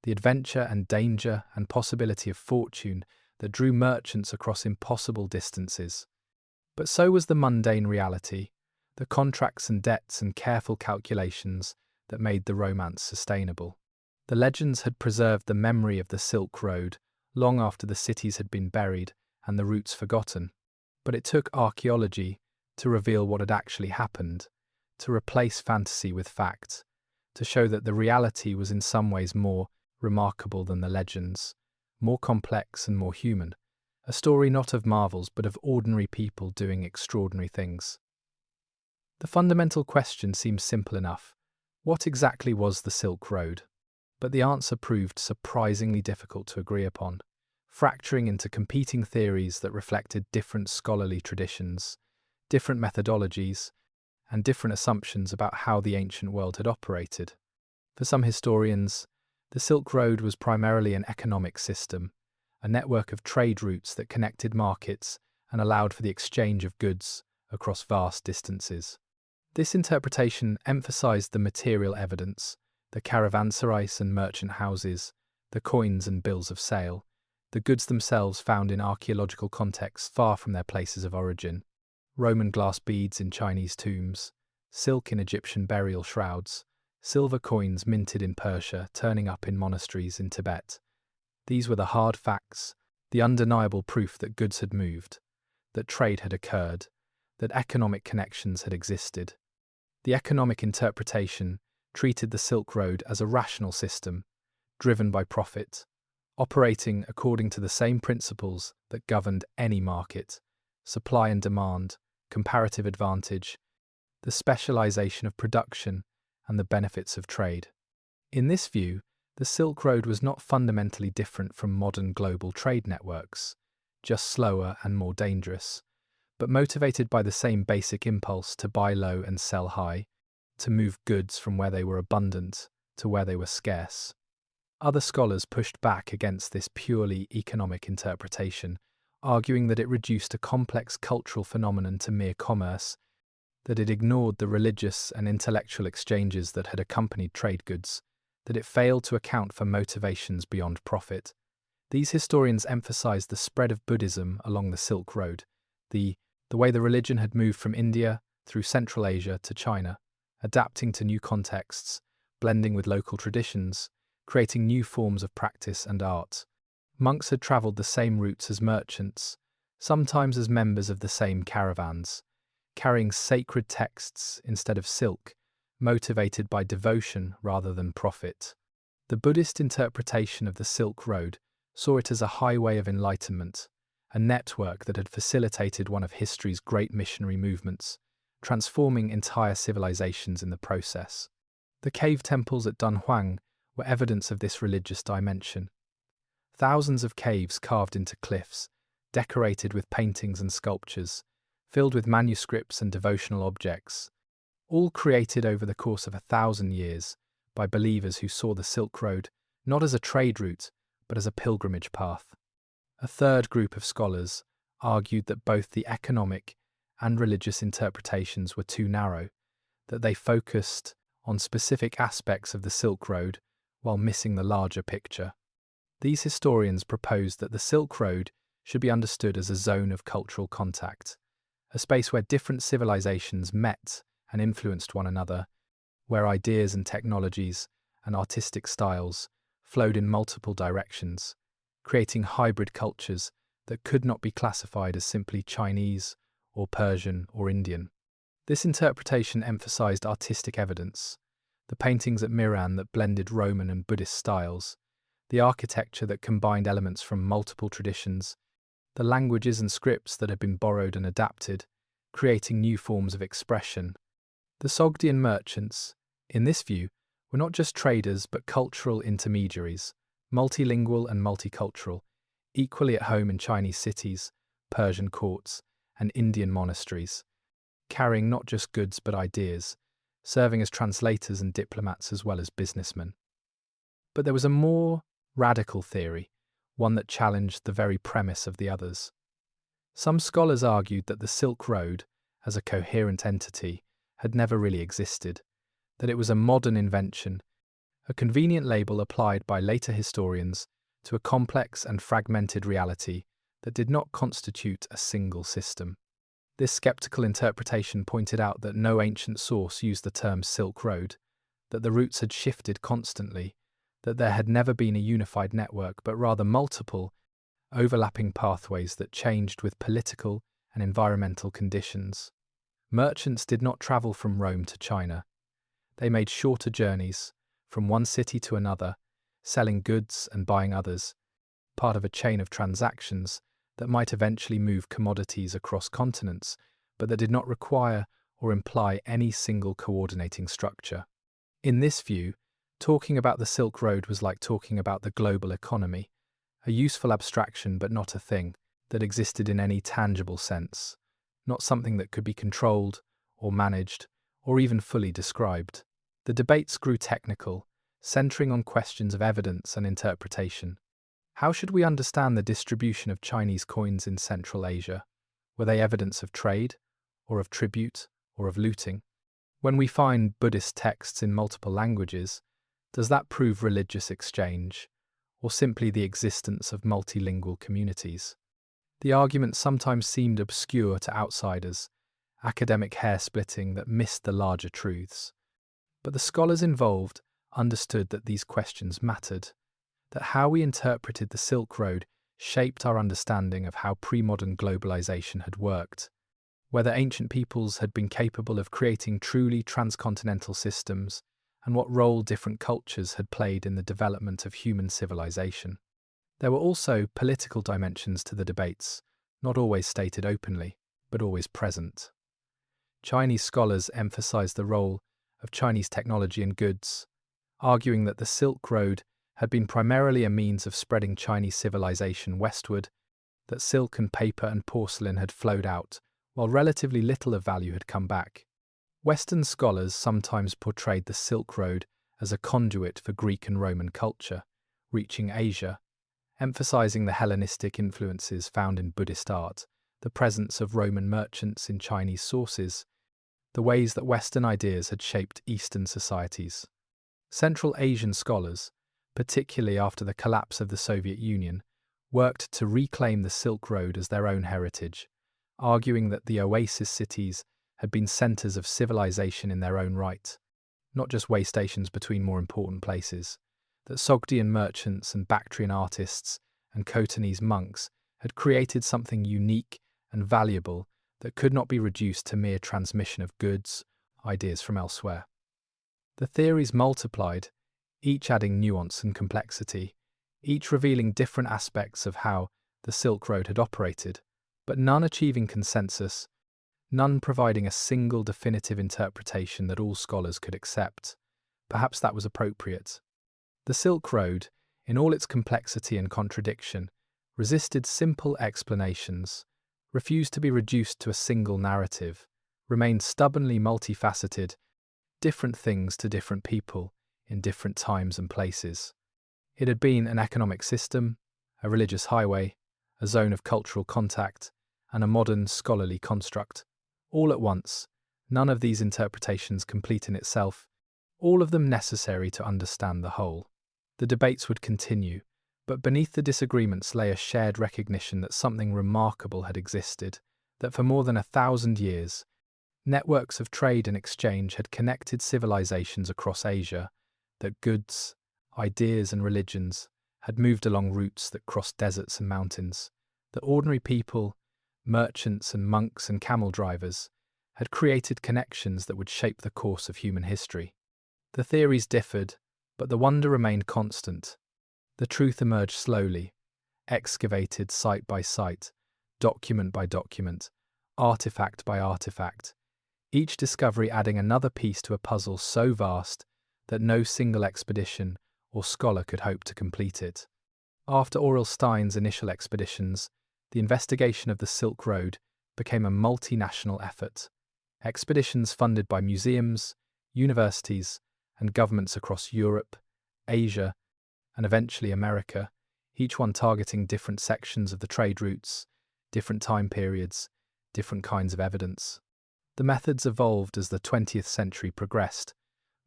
the adventure and danger and possibility of fortune that drew merchants across impossible distances. But so was the mundane reality, the contracts and debts and careful calculations that made the romance sustainable. The legends had preserved the memory of the Silk Road long after the cities had been buried and the routes forgotten. But it took archaeology to reveal what had actually happened, to replace fantasy with fact, to show that the reality was in some ways more remarkable than the legends, more complex and more human, a story not of marvels but of ordinary people doing extraordinary things. The fundamental question seems simple enough: What exactly was the Silk Road? But the answer proved surprisingly difficult to agree upon, fracturing into competing theories that reflected different scholarly traditions, different methodologies, and different assumptions about how the ancient world had operated. For some historians, the Silk Road was primarily an economic system, a network of trade routes that connected markets and allowed for the exchange of goods across vast distances. This interpretation emphasized the material evidence, the caravanserais and merchant houses, the coins and bills of sale, the goods themselves found in archaeological contexts far from their places of origin, Roman glass beads in Chinese tombs, silk in Egyptian burial shrouds, silver coins minted in Persia turning up in monasteries in Tibet. These were the hard facts, the undeniable proof that goods had moved, that trade had occurred, that economic connections had existed. The economic interpretation treated the Silk Road as a rational system, driven by profit, operating according to the same principles that governed any market: supply and demand, comparative advantage, the specialization of production, and the benefits of trade. In this view, the Silk Road was not fundamentally different from modern global trade networks, just slower and more dangerous, but motivated by the same basic impulse to buy low and sell high, to move goods from where they were abundant to where they were scarce. Other scholars pushed back against this purely economic interpretation, arguing that it reduced a complex cultural phenomenon to mere commerce, that it ignored the religious and intellectual exchanges that had accompanied trade goods, that it failed to account for motivations beyond profit. These historians emphasized the spread of Buddhism along the Silk Road, the way the religion had moved from India through Central Asia to China, adapting to new contexts, blending with local traditions, creating new forms of practice and art. Monks had travelled the same routes as merchants, sometimes as members of the same caravans, carrying sacred texts instead of silk, motivated by devotion rather than profit. The Buddhist interpretation of the Silk Road saw it as a highway of enlightenment, a network that had facilitated one of history's great missionary movements, transforming entire civilizations in the process. The cave temples at Dunhuang were evidence of this religious dimension. Thousands of caves carved into cliffs, decorated with paintings and sculptures, filled with manuscripts and devotional objects, all created over the course of 1,000 years by believers who saw the Silk Road not as a trade route, but as a pilgrimage path. A third group of scholars argued that both the economic and religious interpretations were too narrow, that they focused on specific aspects of the Silk Road while missing the larger picture. These historians proposed that the Silk Road should be understood as a zone of cultural contact, a space where different civilizations met and influenced one another, where ideas and technologies and artistic styles flowed in multiple directions, creating hybrid cultures that could not be classified as simply Chinese or Persian or Indian. This interpretation emphasized artistic evidence, the paintings at Miran that blended Roman and Buddhist styles, the architecture that combined elements from multiple traditions, the languages and scripts that had been borrowed and adapted, creating new forms of expression. The Sogdian merchants, in this view, were not just traders but cultural intermediaries, multilingual and multicultural, equally at home in Chinese cities, Persian courts, and Indian monasteries, carrying not just goods but ideas, serving as translators and diplomats as well as businessmen. But there was a more radical theory, one that challenged the very premise of the others. Some scholars argued that the Silk Road, as a coherent entity, had never really existed, that it was a modern invention, a convenient label applied by later historians to a complex and fragmented reality that did not constitute a single system. This skeptical interpretation pointed out that no ancient source used the term Silk Road, that the routes had shifted constantly, that there had never been a unified network but rather multiple, overlapping pathways that changed with political and environmental conditions. Merchants did not travel from Rome to China. They made shorter journeys, from one city to another, selling goods and buying others, part of a chain of transactions that might eventually move commodities across continents, but that did not require or imply any single coordinating structure. In this view, talking about the Silk Road was like talking about the global economy, a useful abstraction but not a thing that existed in any tangible sense, not something that could be controlled or managed or even fully described. The debates grew technical, centering on questions of evidence and interpretation. How should we understand the distribution of Chinese coins in Central Asia? Were they evidence of trade, or of tribute, or of looting? When we find Buddhist texts in multiple languages, does that prove religious exchange, or simply the existence of multilingual communities? The argument sometimes seemed obscure to outsiders, academic hair-splitting that missed the larger truths. But the scholars involved understood that these questions mattered, that how we interpreted the Silk Road shaped our understanding of how pre-modern globalization had worked, whether ancient peoples had been capable of creating truly transcontinental systems, and what role different cultures had played in the development of human civilization. There were also political dimensions to the debates, not always stated openly, but always present. Chinese scholars emphasized the role of Chinese technology and goods, arguing that the Silk Road had been primarily a means of spreading Chinese civilization westward, that silk and paper and porcelain had flowed out, while relatively little of value had come back. Western scholars sometimes portrayed the Silk Road as a conduit for Greek and Roman culture, reaching Asia, emphasizing the Hellenistic influences found in Buddhist art, the presence of Roman merchants in Chinese sources, the ways that Western ideas had shaped Eastern societies. Central Asian scholars, particularly after the collapse of the Soviet Union, worked to reclaim the Silk Road as their own heritage, arguing that the oasis cities had been centers of civilization in their own right, not just way stations between more important places, that Sogdian merchants and Bactrian artists and Khotanese monks had created something unique and valuable that could not be reduced to mere transmission of goods, ideas from elsewhere. The theories multiplied, each adding nuance and complexity, each revealing different aspects of how the Silk Road had operated, but none achieving consensus, none providing a single definitive interpretation that all scholars could accept. Perhaps that was appropriate. The Silk Road, in all its complexity and contradiction, resisted simple explanations, refused to be reduced to a single narrative, remained stubbornly multifaceted, different things to different people, in different times and places. It had been an economic system, a religious highway, a zone of cultural contact, and a modern scholarly construct. All at once, none of these interpretations complete in itself, all of them necessary to understand the whole. The debates would continue, but beneath the disagreements lay a shared recognition that something remarkable had existed, that for more than 1,000 years, networks of trade and exchange had connected civilizations across Asia, that goods, ideas and religions had moved along routes that crossed deserts and mountains, that ordinary people, merchants and monks and camel drivers, had created connections that would shape the course of human history. The theories differed, but the wonder remained constant. The truth emerged slowly, excavated site by site, document by document, artifact by artifact, each discovery adding another piece to a puzzle so vast that no single expedition or scholar could hope to complete it. After Aurel Stein's initial expeditions, the investigation of the Silk Road became a multinational effort. Expeditions funded by museums, universities, and governments across Europe, Asia, and eventually America, each one targeting different sections of the trade routes, different time periods, different kinds of evidence. The methods evolved as the 20th century progressed,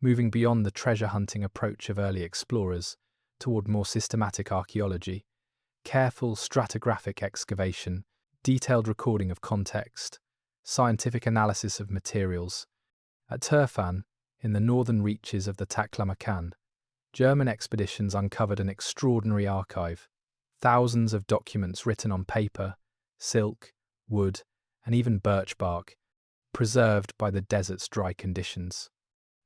moving beyond the treasure-hunting approach of early explorers toward more systematic archaeology, careful stratigraphic excavation, detailed recording of context, scientific analysis of materials. At Turfan, in the northern reaches of the Taklamakan, German expeditions uncovered an extraordinary archive, thousands of documents written on paper, silk, wood, and even birch bark, preserved by the desert's dry conditions.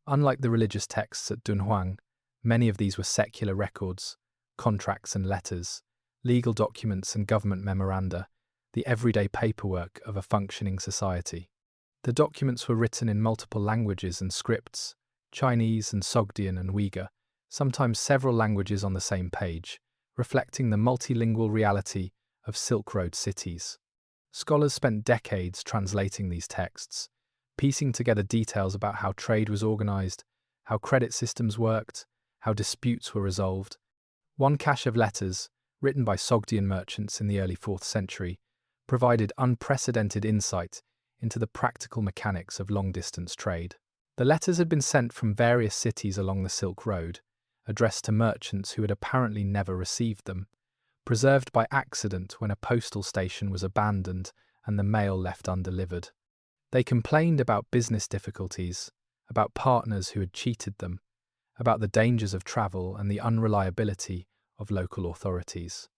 Unlike the religious texts at Dunhuang, many of these were secular records, contracts and letters, legal documents and government memoranda, the everyday paperwork of a functioning society. The documents were written in multiple languages and scripts, Chinese and Sogdian and Uyghur, sometimes several languages on the same page, reflecting the multilingual reality of Silk Road cities. Scholars spent decades translating these texts, piecing together details about how trade was organized, how credit systems worked, how disputes were resolved. One cache of letters, written by Sogdian merchants in the early 4th century, provided unprecedented insight into the practical mechanics of long-distance trade. The letters had been sent from various cities along the Silk Road, addressed to merchants who had apparently never received them, preserved by accident when a postal station was abandoned and the mail left undelivered. They complained about business difficulties, about partners who had cheated them, about the dangers of travel and the unreliability of local authorities.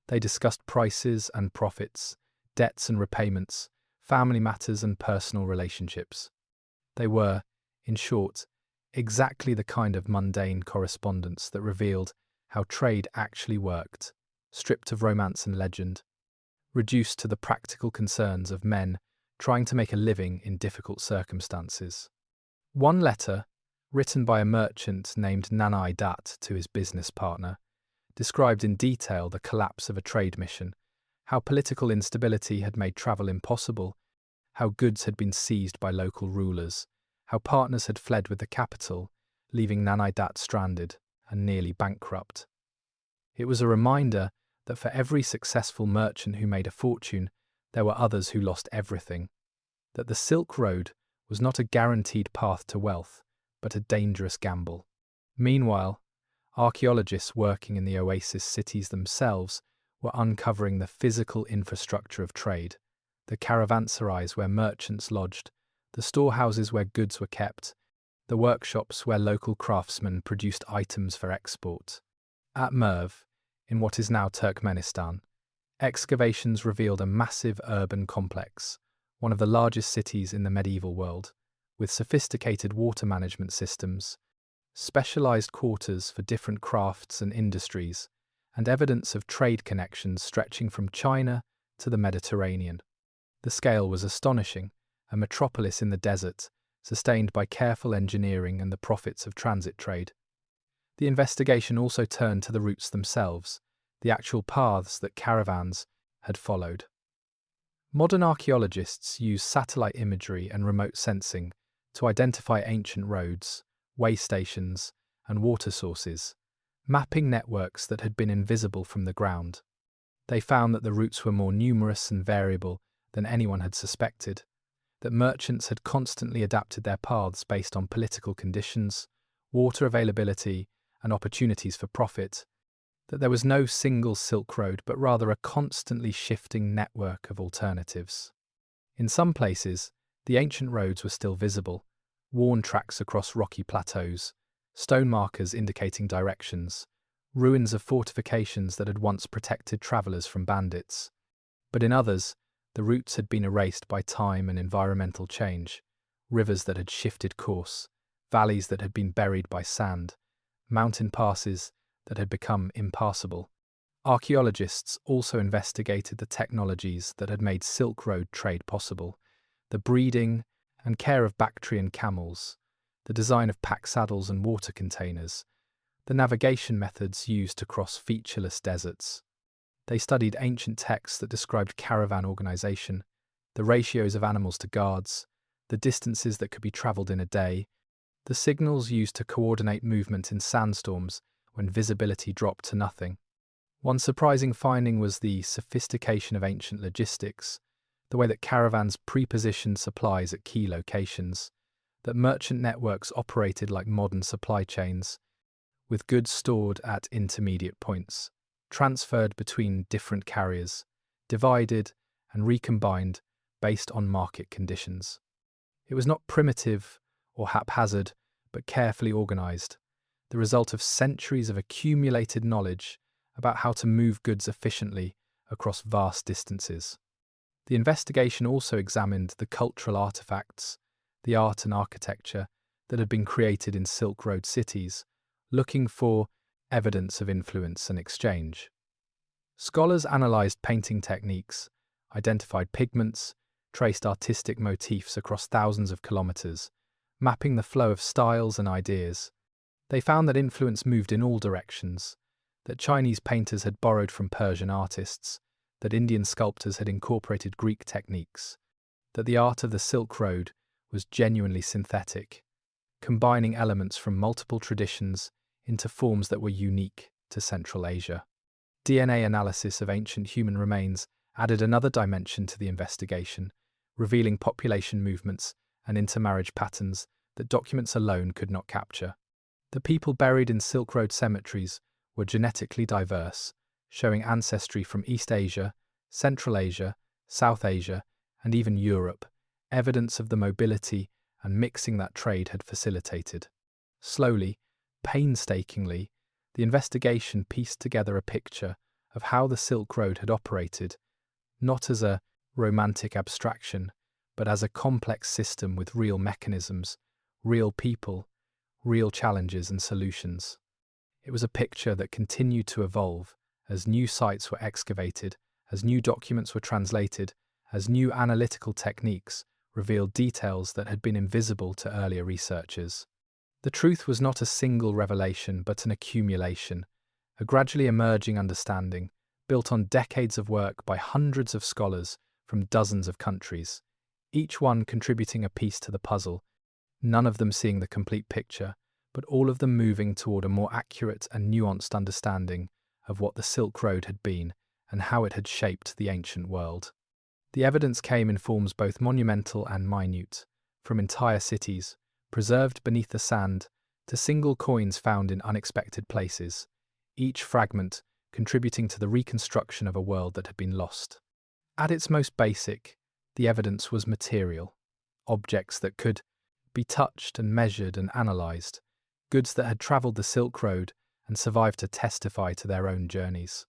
They discussed prices and profits, debts and repayments, family matters and personal relationships. They were, in short, exactly the kind of mundane correspondence that revealed how trade actually worked, stripped of romance and legend, reduced to the practical concerns of men trying to make a living in difficult circumstances. One letter, written by a merchant named Nanai Dat to his business partner, described in detail the collapse of a trade mission, how political instability had made travel impossible, how goods had been seized by local rulers, how partners had fled with the capital, leaving Nanai Dat stranded and nearly bankrupt. It was a reminder that for every successful merchant who made a fortune, there were others who lost everything, that the Silk Road was not a guaranteed path to wealth, but a dangerous gamble. Meanwhile, archaeologists working in the oasis cities themselves were uncovering the physical infrastructure of trade, the caravanserais where merchants lodged, the storehouses where goods were kept, the workshops where local craftsmen produced items for export. At Merv, in what is now Turkmenistan, excavations revealed a massive urban complex, one of the largest cities in the medieval world, with sophisticated water management systems, specialized quarters for different crafts and industries, and evidence of trade connections stretching from China to the Mediterranean. The scale was astonishing, a metropolis in the desert, sustained by careful engineering and the profits of transit trade. The investigation also turned to the routes themselves, the actual paths that caravans had followed. Modern archaeologists use satellite imagery and remote sensing to identify ancient roads, way stations, and water sources, mapping networks that had been invisible from the ground. They found that the routes were more numerous and variable than anyone had suspected, that merchants had constantly adapted their paths based on political conditions, water availability, and opportunities for profit, that there was no single Silk Road but rather a constantly shifting network of alternatives. In some places, the ancient roads were still visible, worn tracks across rocky plateaus, stone markers indicating directions, ruins of fortifications that had once protected travellers from bandits. But in others, the routes had been erased by time and environmental change, rivers that had shifted course, valleys that had been buried by sand, mountain passes that had become impassable. Archaeologists also investigated the technologies that had made Silk Road trade possible, the breeding and care of Bactrian camels, the design of pack saddles and water containers, the navigation methods used to cross featureless deserts. They studied ancient texts that described caravan organization, the ratios of animals to guards, the distances that could be traveled in a day, the signals used to coordinate movement in sandstorms when visibility dropped to nothing. One surprising finding was the sophistication of ancient logistics, the way that caravans pre-positioned supplies at key locations, that merchant networks operated like modern supply chains, with goods stored at intermediate points, transferred between different carriers, divided and recombined based on market conditions. It was not primitive or haphazard, but carefully organized, the result of centuries of accumulated knowledge about how to move goods efficiently across vast distances. The investigation also examined the cultural artifacts, the art and architecture that had been created in Silk Road cities, looking for evidence of influence and exchange. Scholars analysed painting techniques, identified pigments, traced artistic motifs across thousands of kilometres, mapping the flow of styles and ideas. They found that influence moved in all directions, that Chinese painters had borrowed from Persian artists, that Indian sculptors had incorporated Greek techniques, that the art of the Silk Road was genuinely synthetic, combining elements from multiple traditions into forms that were unique to Central Asia. DNA analysis of ancient human remains added another dimension to the investigation, revealing population movements and intermarriage patterns that documents alone could not capture. The people buried in Silk Road cemeteries were genetically diverse, showing ancestry from East Asia, Central Asia, South Asia, and even Europe, evidence of the mobility and mixing that trade had facilitated. Slowly, painstakingly, the investigation pieced together a picture of how the Silk Road had operated, not as a romantic abstraction, but as a complex system with real mechanisms, real people, real challenges and solutions. It was a picture that continued to evolve as new sites were excavated, as new documents were translated, as new analytical techniques revealed details that had been invisible to earlier researchers. The truth was not a single revelation, but an accumulation, a gradually emerging understanding, built on decades of work by hundreds of scholars from dozens of countries, each one contributing a piece to the puzzle, none of them seeing the complete picture, but all of them moving toward a more accurate and nuanced understanding of what the Silk Road had been and how it had shaped the ancient world. The evidence came in forms both monumental and minute, from entire cities, preserved beneath the sand, to single coins found in unexpected places, each fragment contributing to the reconstruction of a world that had been lost. At its most basic, the evidence was material, objects that could be touched and measured and analysed, goods that had travelled the Silk Road and survived to testify to their own journeys.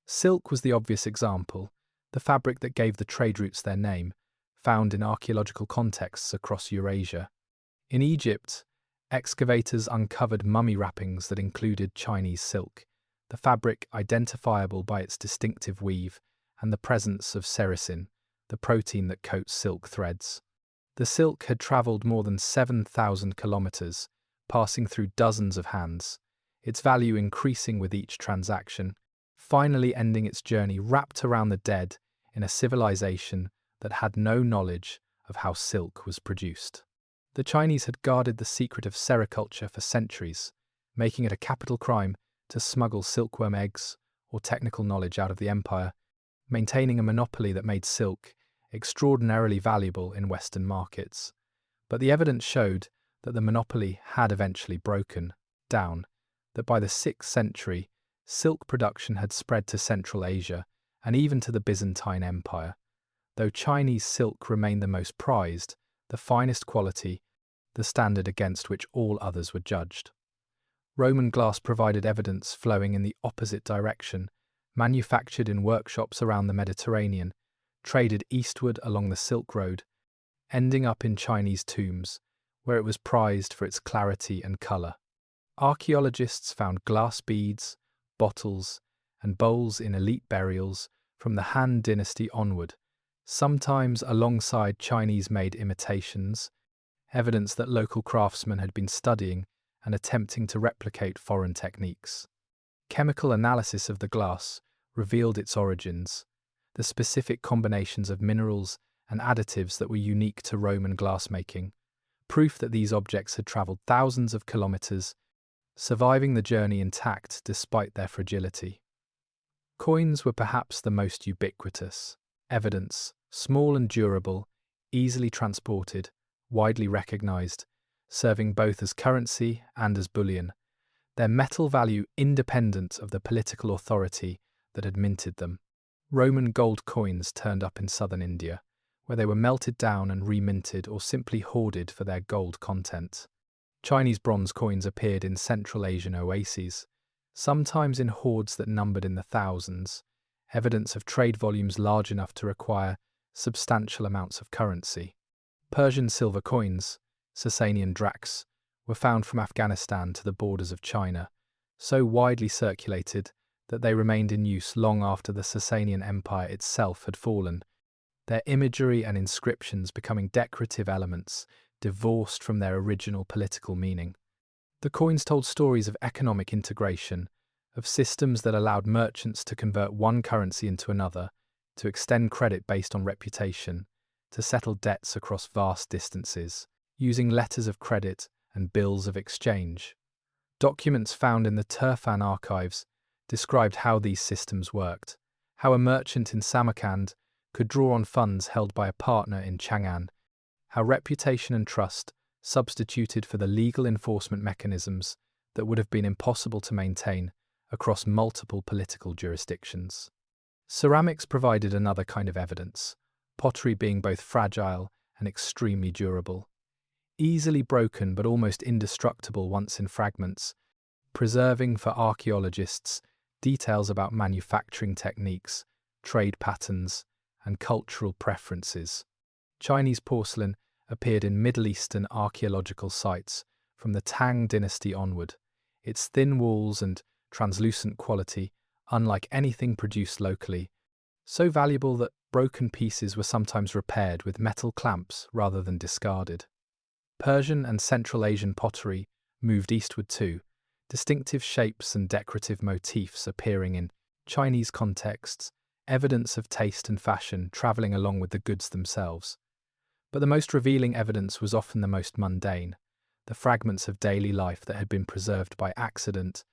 Silk was the obvious example, the fabric that gave the trade routes their name, found in archaeological contexts across Eurasia. In Egypt, excavators uncovered mummy wrappings that included Chinese silk, the fabric identifiable by its distinctive weave and the presence of sericin, the protein that coats silk threads. The silk had travelled more than 7,000 kilometres, passing through dozens of hands, its value increasing with each transaction, finally ending its journey wrapped around the dead in a civilization that had no knowledge of how silk was produced. The Chinese had guarded the secret of sericulture for centuries, making it a capital crime to smuggle silkworm eggs or technical knowledge out of the empire, maintaining a monopoly that made silk extraordinarily valuable in Western markets. But the evidence showed that the monopoly had eventually broken down, that by the 6th century, silk production had spread to Central Asia and even to the Byzantine Empire. Though Chinese silk remained the most prized, the finest quality, the standard against which all others were judged. Roman glass provided evidence flowing in the opposite direction, manufactured in workshops around the Mediterranean, traded eastward along the Silk Road, ending up in Chinese tombs, where it was prized for its clarity and colour. Archaeologists found glass beads, bottles, and bowls in elite burials from the Han Dynasty onward, sometimes alongside Chinese-made imitations, evidence that local craftsmen had been studying and attempting to replicate foreign techniques. Chemical analysis of the glass revealed its origins, the specific combinations of minerals and additives that were unique to Roman glassmaking, proof that these objects had travelled thousands of kilometres, surviving the journey intact despite their fragility. Coins were perhaps the most ubiquitous, evidence, small and durable, easily transported, widely recognised, serving both as currency and as bullion, their metal value independent of the political authority that had minted them. Roman gold coins turned up in southern India, where they were melted down and reminted or simply hoarded for their gold content. Chinese bronze coins appeared in Central Asian oases, sometimes in hoards that numbered in the thousands, evidence of trade volumes large enough to require substantial amounts of currency. Persian silver coins, Sasanian drachms, were found from Afghanistan to the borders of China, so widely circulated that they remained in use long after the Sasanian Empire itself had fallen, their imagery and inscriptions becoming decorative elements divorced from their original political meaning. The coins told stories of economic integration, of systems that allowed merchants to convert one currency into another, to extend credit based on reputation, to settle debts across vast distances, using letters of credit and bills of exchange. Documents found in the Turfan archives described how these systems worked, how a merchant in Samarkand could draw on funds held by a partner in Chang'an, how reputation and trust substituted for the legal enforcement mechanisms that would have been impossible to maintain across multiple political jurisdictions. Ceramics provided another kind of evidence, pottery being both fragile and extremely durable. Easily broken but almost indestructible once in fragments, preserving for archaeologists details about manufacturing techniques, trade patterns, and cultural preferences. Chinese porcelain appeared in Middle Eastern archaeological sites from the Tang dynasty onward, its thin walls and translucent quality unlike anything produced locally, so valuable that broken pieces were sometimes repaired with metal clamps rather than discarded. Persian and Central Asian pottery moved eastward too, distinctive shapes and decorative motifs appearing in Chinese contexts, evidence of taste and fashion travelling along with the goods themselves. But the most revealing evidence was often the most mundane, the fragments of daily life that had been preserved by accident,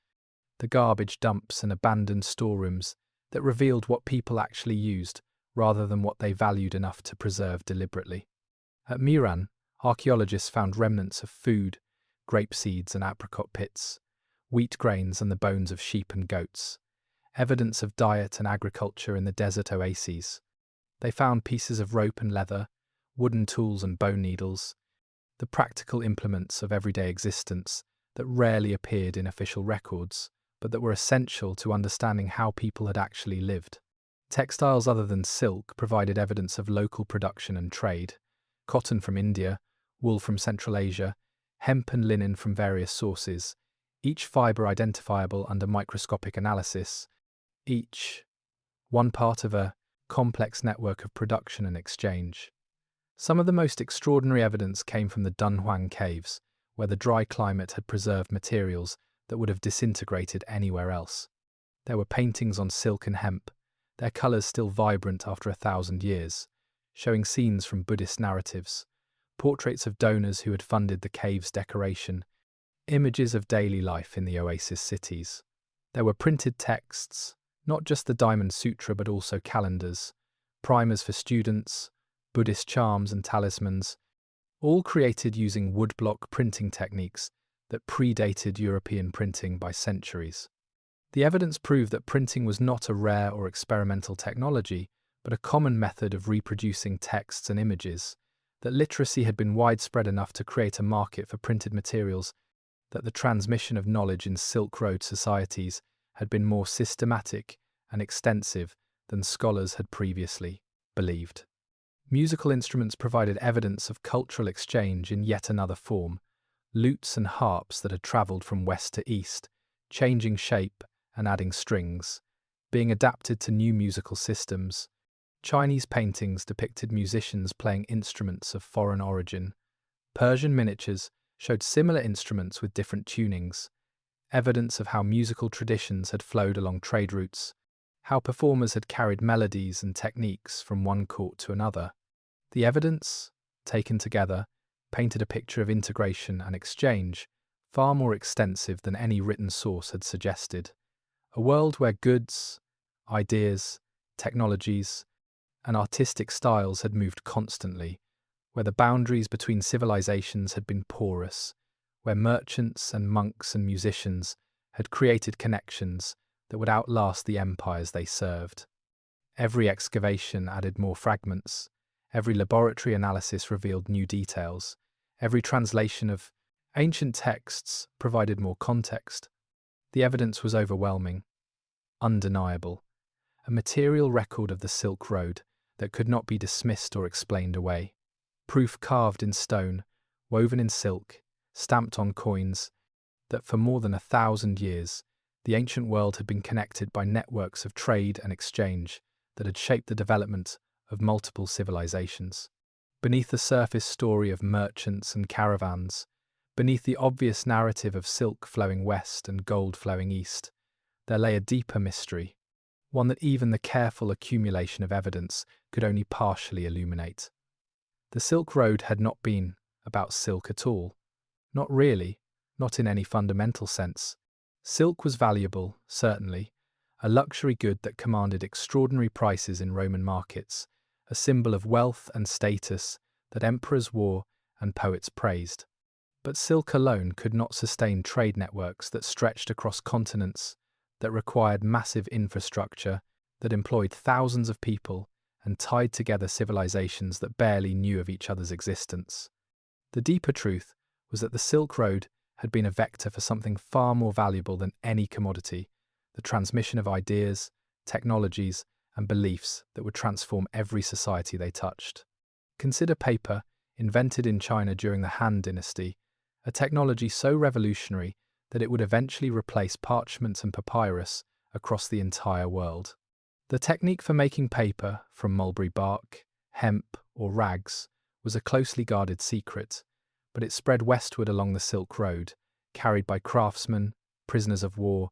the garbage dumps and abandoned storerooms that revealed what people actually used rather than what they valued enough to preserve deliberately. At Miran, archaeologists found remnants of food, grape seeds and apricot pits, wheat grains and the bones of sheep and goats, evidence of diet and agriculture in the desert oases. They found pieces of rope and leather, wooden tools and bone needles, the practical implements of everyday existence that rarely appeared in official records, but that were essential to understanding how people had actually lived. Textiles other than silk provided evidence of local production and trade. Cotton from India, wool from Central Asia, hemp and linen from various sources, each fibre identifiable under microscopic analysis, each one part of a complex network of production and exchange. Some of the most extraordinary evidence came from the Dunhuang caves, where the dry climate had preserved materials that would have disintegrated anywhere else. There were paintings on silk and hemp, their colours still vibrant after 1,000 years, showing scenes from Buddhist narratives, portraits of donors who had funded the cave's decoration, images of daily life in the oasis cities. There were printed texts, not just the Diamond Sutra but also calendars, primers for students, Buddhist charms and talismans, all created using woodblock printing techniques that predated European printing by centuries. The evidence proved that printing was not a rare or experimental technology, but a common method of reproducing texts and images, that literacy had been widespread enough to create a market for printed materials, that the transmission of knowledge in Silk Road societies had been more systematic and extensive than scholars had previously believed. Musical instruments provided evidence of cultural exchange in yet another form, lutes and harps that had travelled from west to east, changing shape and adding strings, being adapted to new musical systems. Chinese paintings depicted musicians playing instruments of foreign origin. Persian miniatures showed similar instruments with different tunings, evidence of how musical traditions had flowed along trade routes, how performers had carried melodies and techniques from one court to another. The evidence, taken together, painted a picture of integration and exchange far more extensive than any written source had suggested. A world where goods, ideas, technologies, and artistic styles had moved constantly, where the boundaries between civilizations had been porous, where merchants and monks and musicians had created connections that would outlast the empires they served. Every excavation added more fragments, every laboratory analysis revealed new details, every translation of ancient texts provided more context. The evidence was overwhelming, undeniable, a material record of the Silk Road that could not be dismissed or explained away. Proof carved in stone, woven in silk, stamped on coins, that for more than 1,000 years the ancient world had been connected by networks of trade and exchange that had shaped the development of multiple civilizations. Beneath the surface story of merchants and caravans, beneath the obvious narrative of silk flowing west and gold flowing east, there lay a deeper mystery, one that even the careful accumulation of evidence could only partially illuminate. The Silk Road had not been about silk at all. Not really, not in any fundamental sense. Silk was valuable, certainly, a luxury good that commanded extraordinary prices in Roman markets, a symbol of wealth and status that emperors wore and poets praised. But silk alone could not sustain trade networks that stretched across continents, that required massive infrastructure, that employed thousands of people and tied together civilizations that barely knew of each other's existence. The deeper truth was that the Silk Road had been a vector for something far more valuable than any commodity, the transmission of ideas, technologies, and beliefs that would transform every society they touched. Consider paper, invented in China during the Han Dynasty, a technology so revolutionary that it would eventually replace parchment and papyrus across the entire world. The technique for making paper from mulberry bark, hemp, or rags was a closely guarded secret, but it spread westward along the Silk Road, carried by craftsmen, prisoners of war,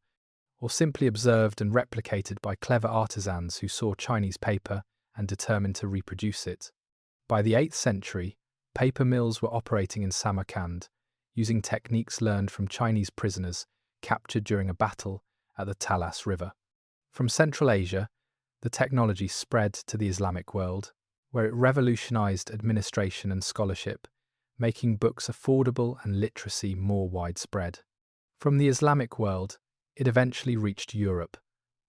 or simply observed and replicated by clever artisans who saw Chinese paper and determined to reproduce it. By the 8th century, paper mills were operating in Samarkand, using techniques learned from Chinese prisoners captured during a battle at the Talas River. From Central Asia, the technology spread to the Islamic world, where it revolutionized administration and scholarship, making books affordable and literacy more widespread. From the Islamic world, it eventually reached Europe,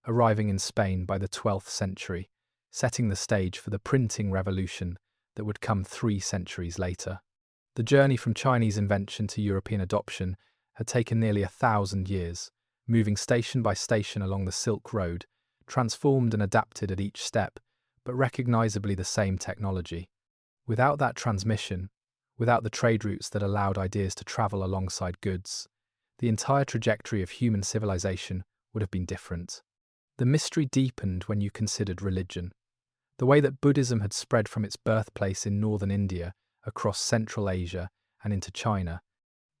arriving in Spain by the 12th century, setting the stage for the printing revolution that would come 3 centuries later. The journey from Chinese invention to European adoption had taken nearly 1,000 years, moving station by station along the Silk Road, transformed and adapted at each step, but recognizably the same technology. Without that transmission, without the trade routes that allowed ideas to travel alongside goods, the entire trajectory of human civilization would have been different. The mystery deepened when you considered religion. The way that Buddhism had spread from its birthplace in northern India across Central Asia and into China,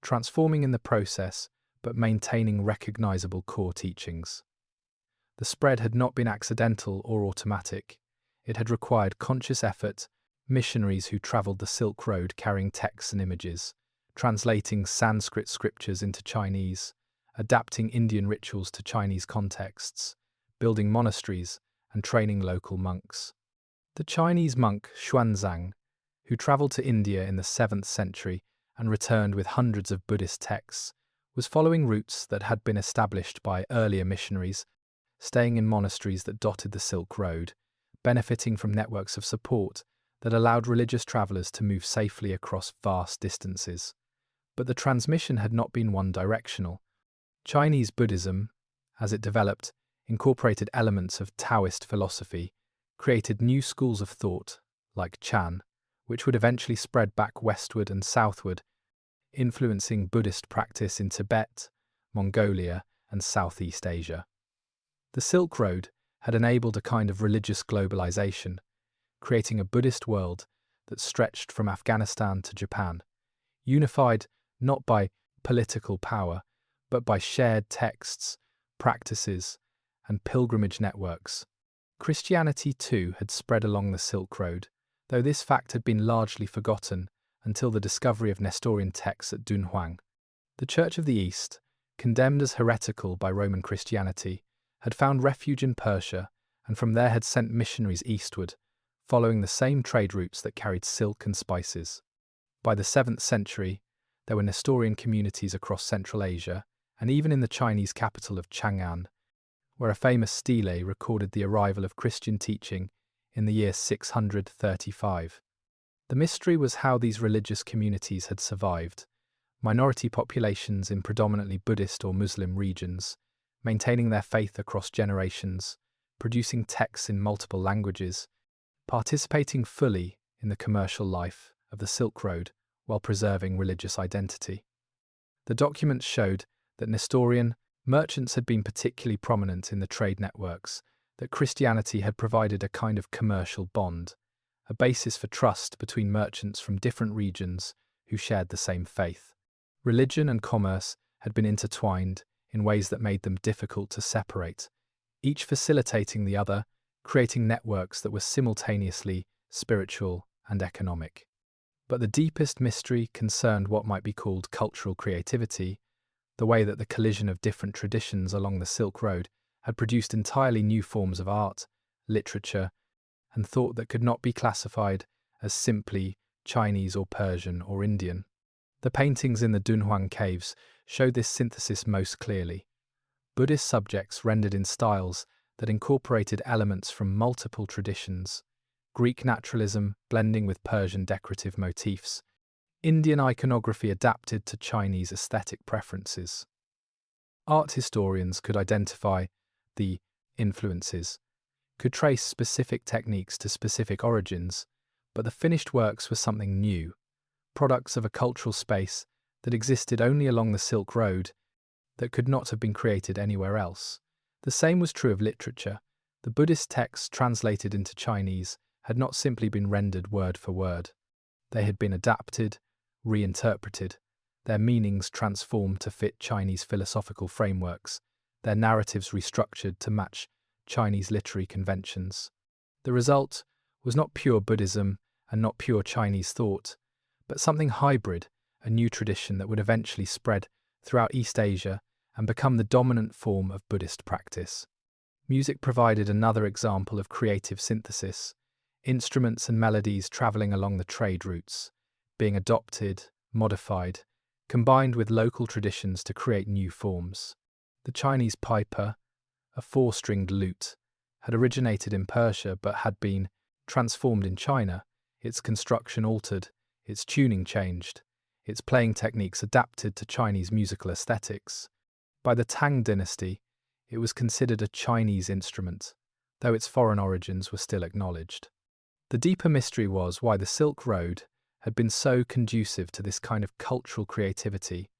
transforming in the process but maintaining recognizable core teachings. The spread had not been accidental or automatic. It had required conscious effort, missionaries who travelled the Silk Road carrying texts and images, translating Sanskrit scriptures into Chinese, adapting Indian rituals to Chinese contexts, building monasteries, and training local monks. The Chinese monk Zhang, who travelled to India in the 7th century and returned with hundreds of Buddhist texts, was following routes that had been established by earlier missionaries, staying in monasteries that dotted the Silk Road, benefiting from networks of support that allowed religious travellers to move safely across vast distances. But the transmission had not been one-directional. Chinese Buddhism, as it developed, incorporated elements of Taoist philosophy, created new schools of thought, like Qian, which would eventually spread back westward and southward, influencing Buddhist practice in Tibet, Mongolia, and Southeast Asia. The Silk Road had enabled a kind of religious globalization, creating a Buddhist world that stretched from Afghanistan to Japan, unified not by political power, but by shared texts, practices, and pilgrimage networks. Christianity, too, had spread along the Silk Road, though this fact had been largely forgotten until the discovery of Nestorian texts at Dunhuang. The Church of the East, condemned as heretical by Roman Christianity, had found refuge in Persia and from there had sent missionaries eastward, following the same trade routes that carried silk and spices. By the 7th century, there were Nestorian communities across Central Asia, and even in the Chinese capital of Chang'an, where a famous stele recorded the arrival of Christian teaching in the year 635. The mystery was how these religious communities had survived, minority populations in predominantly Buddhist or Muslim regions, maintaining their faith across generations, producing texts in multiple languages, participating fully in the commercial life of the Silk Road while preserving religious identity. The documents showed that Nestorian merchants had been particularly prominent in the trade networks, that Christianity had provided a kind of commercial bond, a basis for trust between merchants from different regions who shared the same faith. Religion and commerce had been intertwined in ways that made them difficult to separate, each facilitating the other, creating networks that were simultaneously spiritual and economic. But the deepest mystery concerned what might be called cultural creativity, the way that the collision of different traditions along the Silk Road had produced entirely new forms of art, literature, and thought that could not be classified as simply Chinese or Persian or Indian. The paintings in the Dunhuang caves show this synthesis most clearly. Buddhist subjects rendered in styles that incorporated elements from multiple traditions, Greek naturalism blending with Persian decorative motifs, Indian iconography adapted to Chinese aesthetic preferences. Art historians could identify the influences, could trace specific techniques to specific origins, but the finished works were something new, products of a cultural space that existed only along the Silk Road, that could not have been created anywhere else. The same was true of literature. The Buddhist texts translated into Chinese had not simply been rendered word for word. They had been adapted, reinterpreted, their meanings transformed to fit Chinese philosophical frameworks, their narratives restructured to match Chinese literary conventions. The result was not pure Buddhism and not pure Chinese thought, but something hybrid, a new tradition that would eventually spread throughout East Asia and become the dominant form of Buddhist practice. Music provided another example of creative synthesis, instruments and melodies travelling along the trade routes, being adopted, modified, combined with local traditions to create new forms. The Chinese piper, a four-stringed lute, had originated in Persia but had been transformed in China, its construction altered, its tuning changed, its playing techniques adapted to Chinese musical aesthetics. By the Tang dynasty, it was considered a Chinese instrument, though its foreign origins were still acknowledged. The deeper mystery was why the Silk Road had been so conducive to this kind of cultural creativity,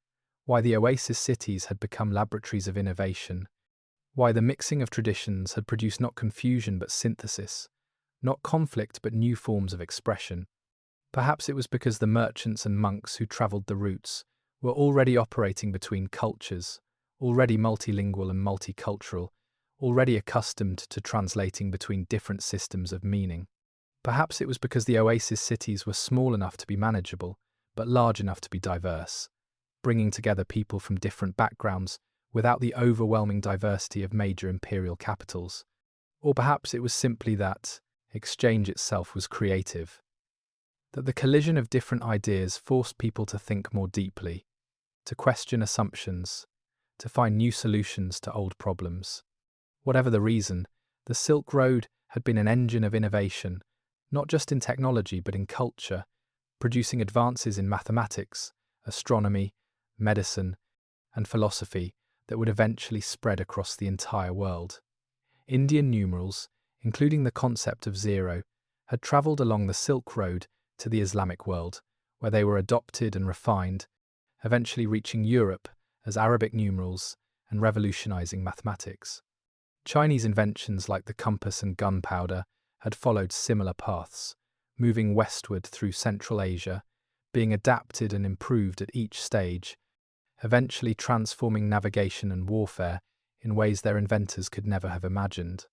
why the oasis cities had become laboratories of innovation, why the mixing of traditions had produced not confusion but synthesis, not conflict but new forms of expression. Perhaps it was because the merchants and monks who travelled the routes were already operating between cultures, already multilingual and multicultural, already accustomed to translating between different systems of meaning. Perhaps it was because the oasis cities were small enough to be manageable, but large enough to be diverse, bringing together people from different backgrounds without the overwhelming diversity of major imperial capitals. Or perhaps it was simply that exchange itself was creative, that the collision of different ideas forced people to think more deeply, to question assumptions, to find new solutions to old problems. Whatever the reason, the Silk Road had been an engine of innovation, not just in technology but in culture, producing advances in mathematics, astronomy, medicine, and philosophy that would eventually spread across the entire world. Indian numerals, including the concept of zero, had travelled along the Silk Road to the Islamic world, where they were adopted and refined, eventually reaching Europe as Arabic numerals and revolutionizing mathematics. Chinese inventions like the compass and gunpowder had followed similar paths, moving westward through Central Asia, being adapted and improved at each stage, eventually transforming navigation and warfare in ways their inventors could never have imagined.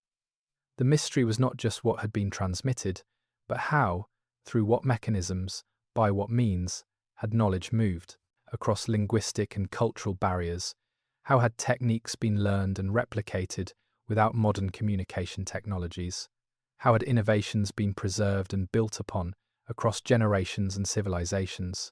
The mystery was not just what had been transmitted, but how, through what mechanisms, by what means, had knowledge moved across linguistic and cultural barriers. How had techniques been learned and replicated without modern communication technologies? How had innovations been preserved and built upon across generations and civilizations?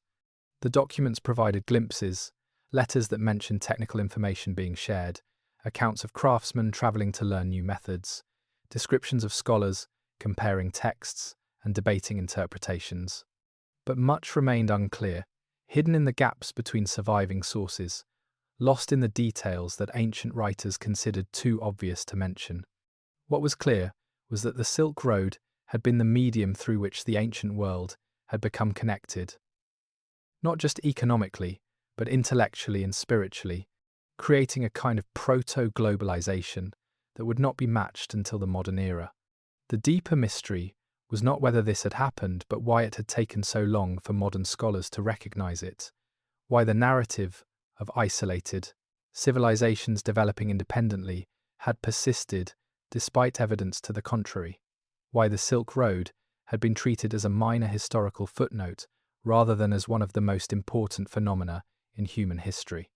The documents provided glimpses, letters that mentioned technical information being shared, accounts of craftsmen travelling to learn new methods, descriptions of scholars comparing texts and debating interpretations. But much remained unclear, hidden in the gaps between surviving sources, lost in the details that ancient writers considered too obvious to mention. What was clear was that the Silk Road had been the medium through which the ancient world had become connected, not just economically, but intellectually and spiritually, creating a kind of proto-globalization that would not be matched until the modern era. The deeper mystery was not whether this had happened, but why it had taken so long for modern scholars to recognize it, why the narrative of isolated civilizations developing independently had persisted despite evidence to the contrary, why the Silk Road had been treated as a minor historical footnote rather than as one of the most important phenomena in human history.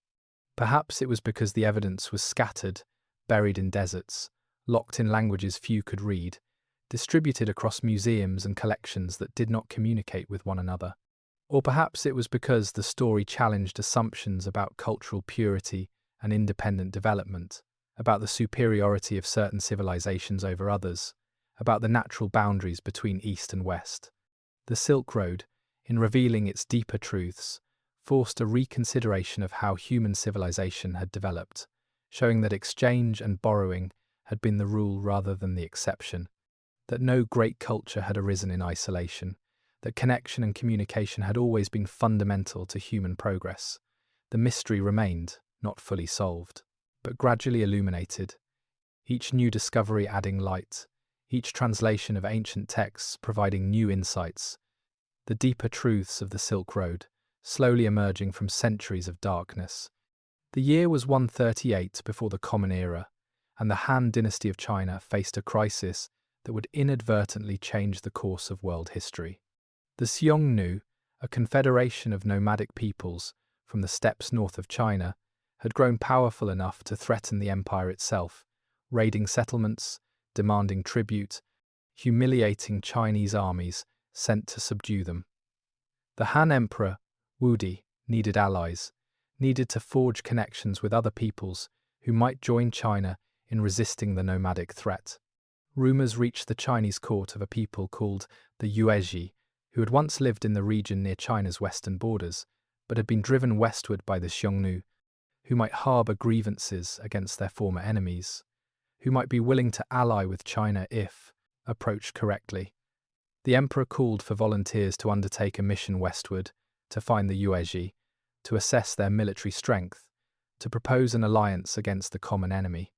Perhaps it was because the evidence was scattered, buried in deserts, locked in languages few could read, distributed across museums and collections that did not communicate with one another. Or perhaps it was because the story challenged assumptions about cultural purity and independent development, about the superiority of certain civilizations over others, about the natural boundaries between East and West. The Silk Road, in revealing its deeper truths, forced a reconsideration of how human civilization had developed, showing that exchange and borrowing had been the rule rather than the exception, that no great culture had arisen in isolation, that connection and communication had always been fundamental to human progress. The mystery remained, not fully solved, but gradually illuminated, each new discovery adding light, each translation of ancient texts providing new insights, the deeper truths of the Silk Road, slowly emerging from centuries of darkness. The year was 138 before the Common Era, and the Han dynasty of China faced a crisis that would inadvertently change the course of world history. The Xiongnu, a confederation of nomadic peoples from the steppes north of China, had grown powerful enough to threaten the empire itself, raiding settlements, demanding tribute, humiliating Chinese armies sent to subdue them. The Han Emperor, Wudi, needed allies, needed to forge connections with other peoples who might join China in resisting the nomadic threat. Rumors reached the Chinese court of a people called the Yuezhi, who had once lived in the region near China's western borders, but had been driven westward by the Xiongnu, who might harbour grievances against their former enemies, who might be willing to ally with China if approached correctly. The emperor called for volunteers to undertake a mission westward, to find the Yuezhi, to assess their military strength, to propose an alliance against the common enemy.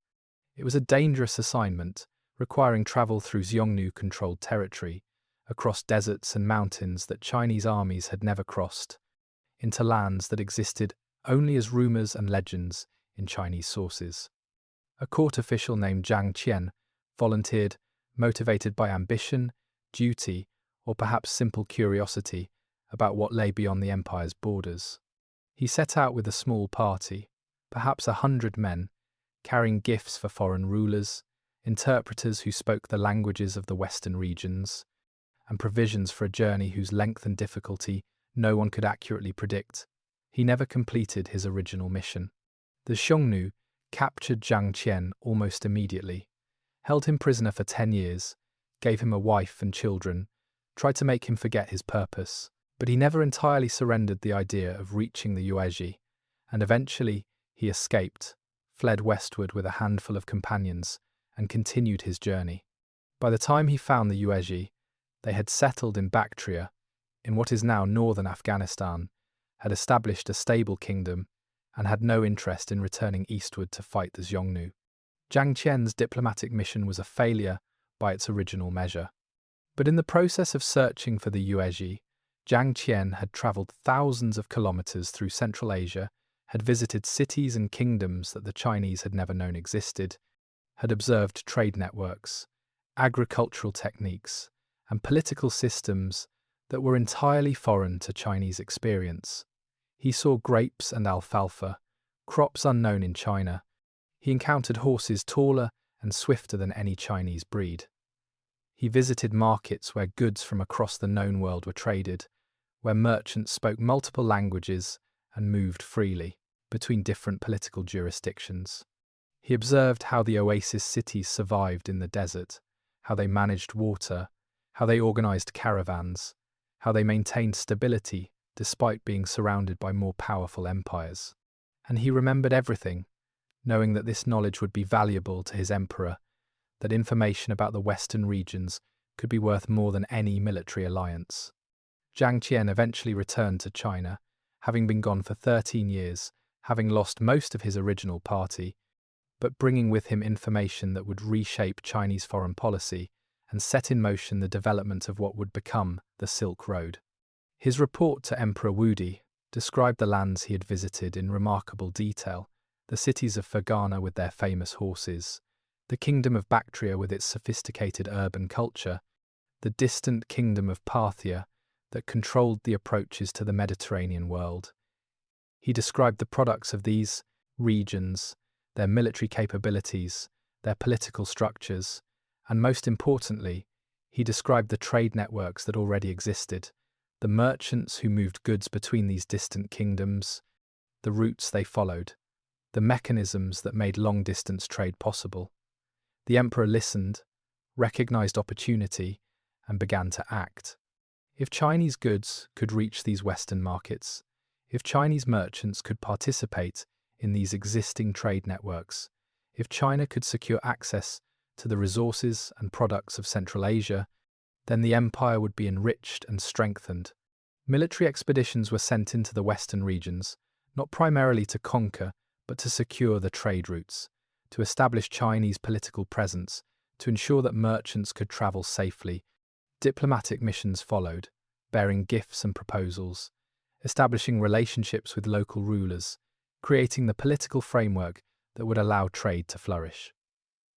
It was a dangerous assignment, requiring travel through Xiongnu-controlled territory, across deserts and mountains that Chinese armies had never crossed, into lands that existed only as rumors and legends in Chinese sources. A court official named Zhang volunteered, motivated by ambition, duty, or perhaps simple curiosity about what lay beyond the empire's borders. He set out with a small party, perhaps 100 men, carrying gifts for foreign rulers, interpreters who spoke the languages of the western regions, and provisions for a journey whose length and difficulty no one could accurately predict. He never completed his original mission. The Xiongnu captured Zhang almost immediately, held him prisoner for 10 years, gave him a wife and children, tried to make him forget his purpose, but he never entirely surrendered the idea of reaching the Yuezhi, and eventually he escaped, fled westward with a handful of companions, and continued his journey. By the time he found the Yuezhi, they had settled in Bactria, in what is now northern Afghanistan, had established a stable kingdom, and had no interest in returning eastward to fight the Xiongnu. Zhang Qian's diplomatic mission was a failure by its original measure. But in the process of searching for the Yuezhi, Zhang Qian had travelled thousands of kilometres through Central Asia, had visited cities and kingdoms that the Chinese had never known existed, had observed trade networks, agricultural techniques, and political systems that were entirely foreign to Chinese experience. He saw grapes and alfalfa, crops unknown in China. He encountered horses taller and swifter than any Chinese breed. He visited markets where goods from across the known world were traded, where merchants spoke multiple languages and moved freely between different political jurisdictions. He observed how the oasis cities survived in the desert, how they managed water, how they organized caravans, how they maintained stability despite being surrounded by more powerful empires. And he remembered everything, knowing that this knowledge would be valuable to his emperor, that information about the western regions could be worth more than any military alliance. Zhang Qian eventually returned to China, having been gone for 13 years, having lost most of his original party, but bringing with him information that would reshape Chinese foreign policy and set in motion the development of what would become the Silk Road. His report to Emperor Wudi described the lands he had visited in remarkable detail: the cities of Fergana with their famous horses, the kingdom of Bactria with its sophisticated urban culture, the distant kingdom of Parthia that controlled the approaches to the Mediterranean world. He described the products of these regions, their military capabilities, their political structures, and most importantly, he described the trade networks that already existed, the merchants who moved goods between these distant kingdoms, the routes they followed, the mechanisms that made long-distance trade possible. The emperor listened, recognized opportunity, and began to act. If Chinese goods could reach these Western markets, if Chinese merchants could participate in these existing trade networks, if China could secure access to the resources and products of Central Asia, then the empire would be enriched and strengthened. Military expeditions were sent into the Western regions, not primarily to conquer, but to secure the trade routes, to establish Chinese political presence, to ensure that merchants could travel safely. Diplomatic missions followed, bearing gifts and proposals, establishing relationships with local rulers, creating the political framework that would allow trade to flourish.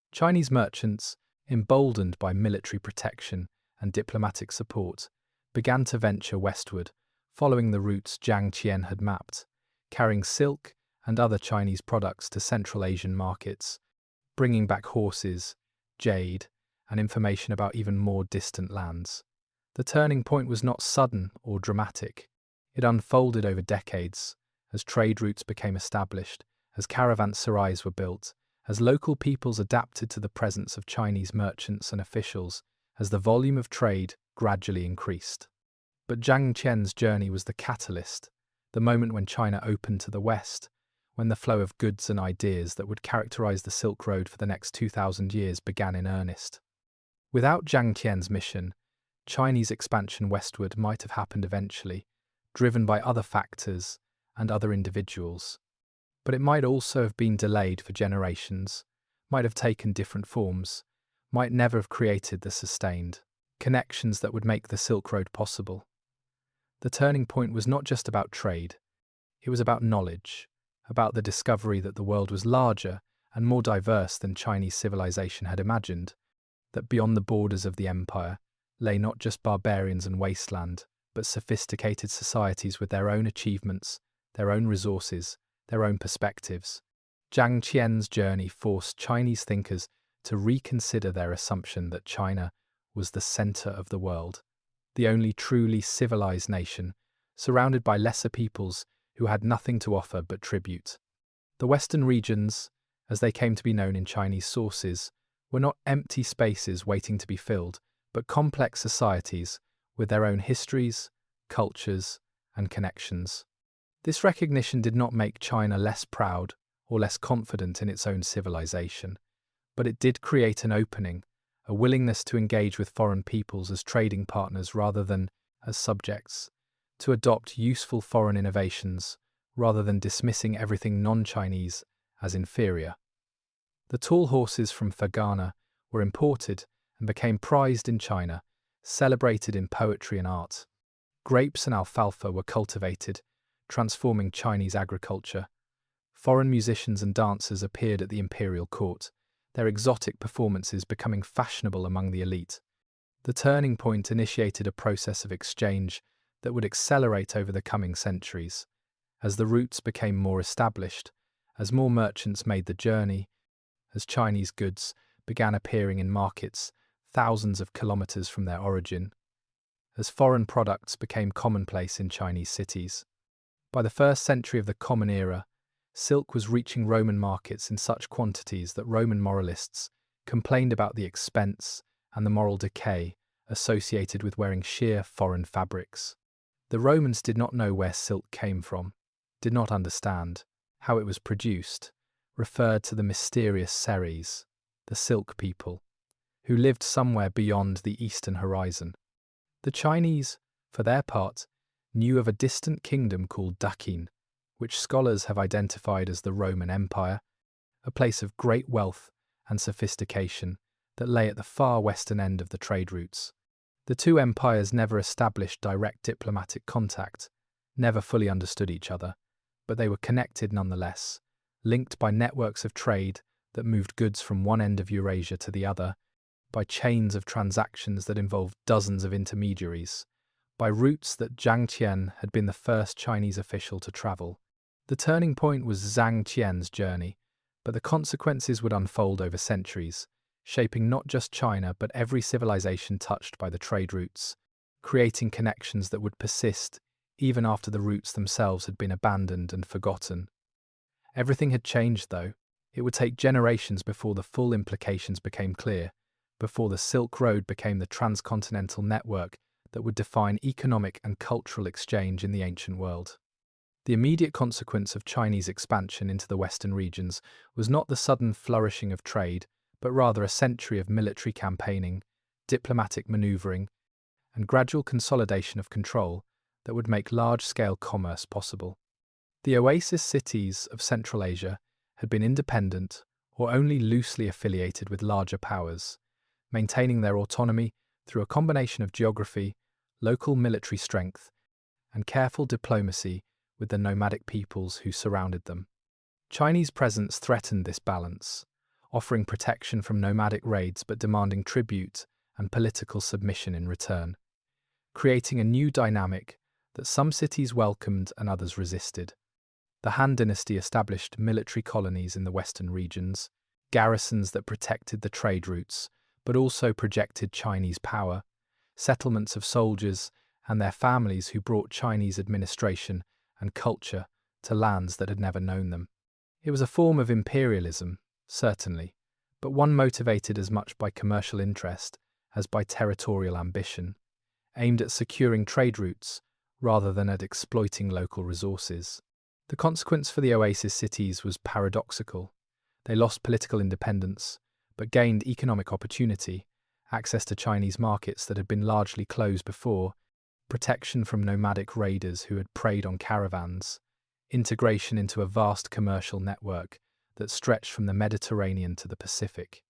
Chinese merchants, emboldened by military protection and diplomatic support, began to venture westward, following the routes Qian had mapped, carrying silk and other Chinese products to Central Asian markets, bringing back horses, jade, and information about even more distant lands. The turning point was not sudden or dramatic. It unfolded over decades, as trade routes became established, as caravanserais were built, as local peoples adapted to the presence of Chinese merchants and officials, as the volume of trade gradually increased. But Zhang Qian's journey was the catalyst, the moment when China opened to the West, when the flow of goods and ideas that would characterize the Silk Road for the next 2,000 years began in earnest. Without Zhang Qian's mission, Chinese expansion westward might have happened eventually, driven by other factors and other individuals. But it might also have been delayed for generations, might have taken different forms, might never have created the sustained connections that would make the Silk Road possible. The turning point was not just about trade, it was about knowledge, about the discovery that the world was larger and more diverse than Chinese civilization had imagined, that beyond the borders of the empire lay not just barbarians and wasteland, but sophisticated societies with their own achievements, their own resources, their own perspectives. Zhang Qian's journey forced Chinese thinkers to reconsider their assumption that China was the center of the world, the only truly civilized nation, surrounded by lesser peoples who had nothing to offer but tribute. The Western regions, as they came to be known in Chinese sources, were not empty spaces waiting to be filled, but complex societies with their own histories, cultures, and connections. This recognition did not make China less proud or less confident in its own civilization, but it did create an opening, a willingness to engage with foreign peoples as trading partners rather than as subjects, to adopt useful foreign innovations rather than dismissing everything non-Chinese as inferior. The tall horses from Fergana were imported and became prized in China, celebrated in poetry and art. Grapes and alfalfa were cultivated, transforming Chinese agriculture. Foreign musicians and dancers appeared at the imperial court, their exotic performances becoming fashionable among the elite. The turning point initiated a process of exchange that would accelerate over the coming centuries. As the routes became more established, as more merchants made the journey, as Chinese goods began appearing in markets thousands of kilometers from their origin, as foreign products became commonplace in Chinese cities. By the 1st century of the Common Era, silk was reaching Roman markets in such quantities that Roman moralists complained about the expense and the moral decay associated with wearing sheer foreign fabrics. The Romans did not know where silk came from, did not understand how it was produced, referred to the mysterious Ceres, the silk people, who lived somewhere beyond the eastern horizon. The Chinese, for their part, knew of a distant kingdom called Dunhuang, which scholars have identified as the Roman Empire, a place of great wealth and sophistication that lay at the far western end of the trade routes. The two empires never established direct diplomatic contact, never fully understood each other, but they were connected nonetheless, linked by networks of trade that moved goods from one end of Eurasia to the other, by chains of transactions that involved dozens of intermediaries, by routes that Qian had been the first Chinese official to travel. The turning point was Qian's journey, but the consequences would unfold over centuries, shaping not just China but every civilization touched by the trade routes, creating connections that would persist even after the routes themselves had been abandoned and forgotten. Everything had changed, though. It would take generations before the full implications became clear, before the Silk Road became the transcontinental network that would define economic and cultural exchange in the ancient world. The immediate consequence of Chinese expansion into the western regions was not the sudden flourishing of trade, but rather a century of military campaigning, diplomatic maneuvering, and gradual consolidation of control that would make large-scale commerce possible. The oasis cities of Central Asia had been independent or only loosely affiliated with larger powers, maintaining their autonomy through a combination of geography, local military strength, and careful diplomacy with the nomadic peoples who surrounded them. Chinese presence threatened this balance, offering protection from nomadic raids but demanding tribute and political submission in return, creating a new dynamic that some cities welcomed and others resisted. The Han dynasty established military colonies in the western regions, garrisons that protected the trade routes, but also projected Chinese power, settlements of soldiers and their families who brought Chinese administration and culture to lands that had never known them. It was a form of imperialism, certainly, but one motivated as much by commercial interest as by territorial ambition, aimed at securing trade routes rather than at exploiting local resources. The consequence for the oasis cities was paradoxical. They lost political independence, but gained economic opportunity, access to Chinese markets that had been largely closed before, protection from nomadic raiders who had preyed on caravans, integration into a vast commercial network that stretched from the Mediterranean to the Pacific.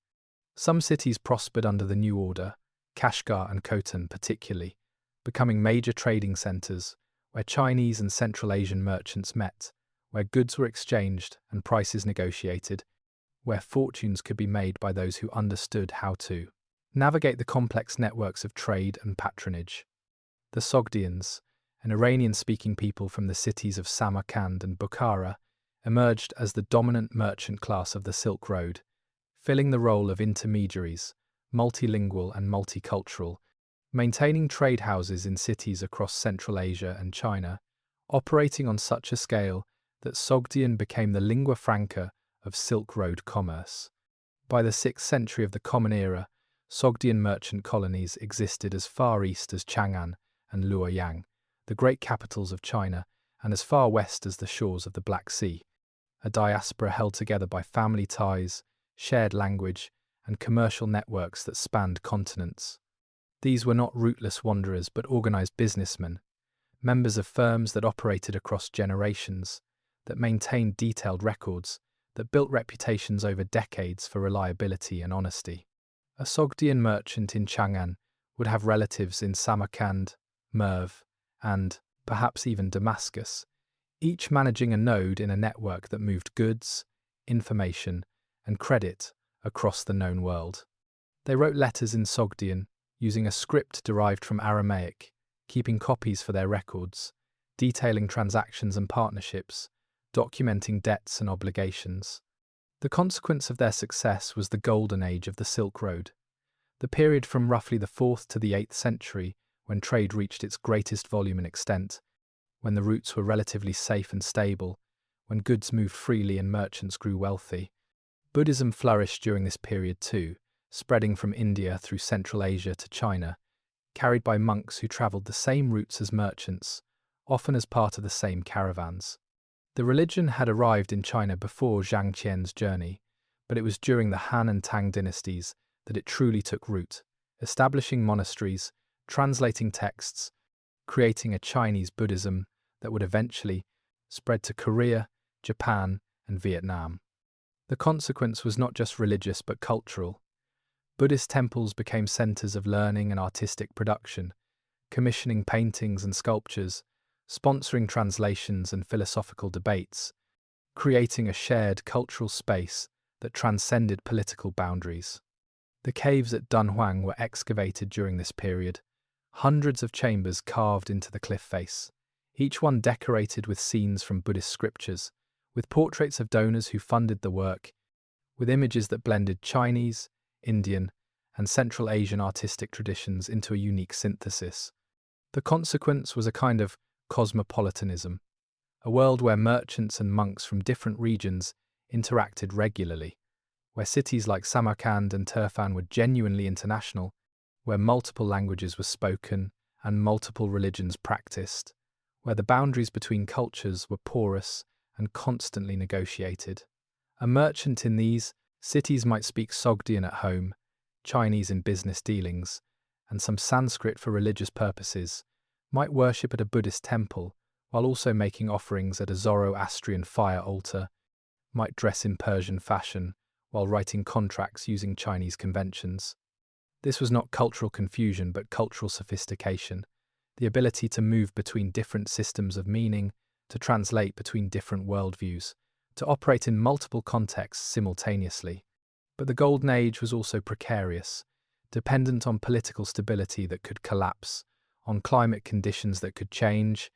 Some cities prospered under the new order, Kashgar and Khotan particularly, becoming major trading centres where Chinese and Central Asian merchants met, where goods were exchanged and prices negotiated, where fortunes could be made by those who understood how to navigate the complex networks of trade and patronage. The Sogdians, an Iranian-speaking people from the cities of Samarkand and Bukhara, emerged as the dominant merchant class of the Silk Road, filling the role of intermediaries, multilingual and multicultural, maintaining trade houses in cities across Central Asia and China, operating on such a scale that Sogdian became the lingua franca of Silk Road commerce. By the 6th century of the Common Era, Sogdian merchant colonies existed as far east as Chang'an and Luoyang, the great capitals of China, and as far west as the shores of the Black Sea, a diaspora held together by family ties, shared language, and commercial networks that spanned continents. These were not rootless wanderers but organized businessmen, members of firms that operated across generations, that maintained detailed records, that built reputations over decades for reliability and honesty. A Sogdian merchant in Chang'an would have relatives in Samarkand, Merv, and perhaps even Damascus, each managing a node in a network that moved goods, information, and credit across the known world. They wrote letters in Sogdian, using a script derived from Aramaic, keeping copies for their records, detailing transactions and partnerships, documenting debts and obligations. The consequence of their success was the Golden Age of the Silk Road, the period from roughly the 4th to the 8th century when trade reached its greatest volume and extent, when the routes were relatively safe and stable, when goods moved freely and merchants grew wealthy. Buddhism flourished during this period too, spreading from India through Central Asia to China, carried by monks who travelled the same routes as merchants, often as part of the same caravans. The religion had arrived in China before Zhang Qian's journey, but it was during the Han and Tang dynasties that it truly took root, establishing monasteries, translating texts, creating a Chinese Buddhism that would eventually spread to Korea, Japan, and Vietnam. The consequence was not just religious but cultural. Buddhist temples became centers of learning and artistic production, commissioning paintings and sculptures, sponsoring translations and philosophical debates, creating a shared cultural space that transcended political boundaries. The caves at Dunhuang were excavated during this period, hundreds of chambers carved into the cliff face, each one decorated with scenes from Buddhist scriptures, with portraits of donors who funded the work, with images that blended Chinese, Indian, and Central Asian artistic traditions into a unique synthesis. The consequence was a kind of cosmopolitanism, a world where merchants and monks from different regions interacted regularly, where cities like Samarkand and Turfan were genuinely international, where multiple languages were spoken and multiple religions practiced, where the boundaries between cultures were porous and constantly negotiated. A merchant in these cities might speak Sogdian at home, Chinese in business dealings, and some Sanskrit for religious purposes, might worship at a Buddhist temple while also making offerings at a Zoroastrian fire altar, might dress in Persian fashion while writing contracts using Chinese conventions. This was not cultural confusion but cultural sophistication, the ability to move between different systems of meaning, to translate between different worldviews, to operate in multiple contexts simultaneously. But the Golden Age was also precarious, dependent on political stability that could collapse, on climate conditions that could change,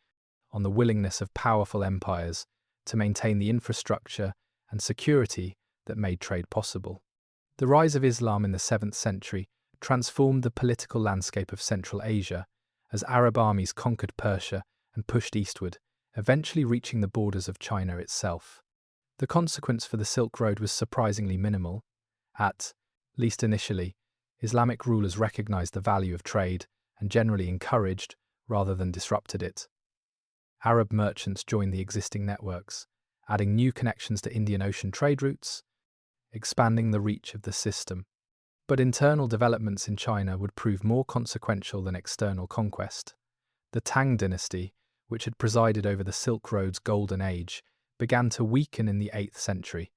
on the willingness of powerful empires to maintain the infrastructure and security that made trade possible. The rise of Islam in the 7th century transformed the political landscape of Central Asia as Arab armies conquered Persia and pushed eastward, eventually reaching the borders of China itself. The consequence for the Silk Road was surprisingly minimal. At least initially, Islamic rulers recognized the value of trade and generally encouraged, rather than disrupted it. Arab merchants joined the existing networks, adding new connections to Indian Ocean trade routes, expanding the reach of the system. But internal developments in China would prove more consequential than external conquest. The Tang dynasty, which had presided over the Silk Road's golden age, began to weaken in the 8th century.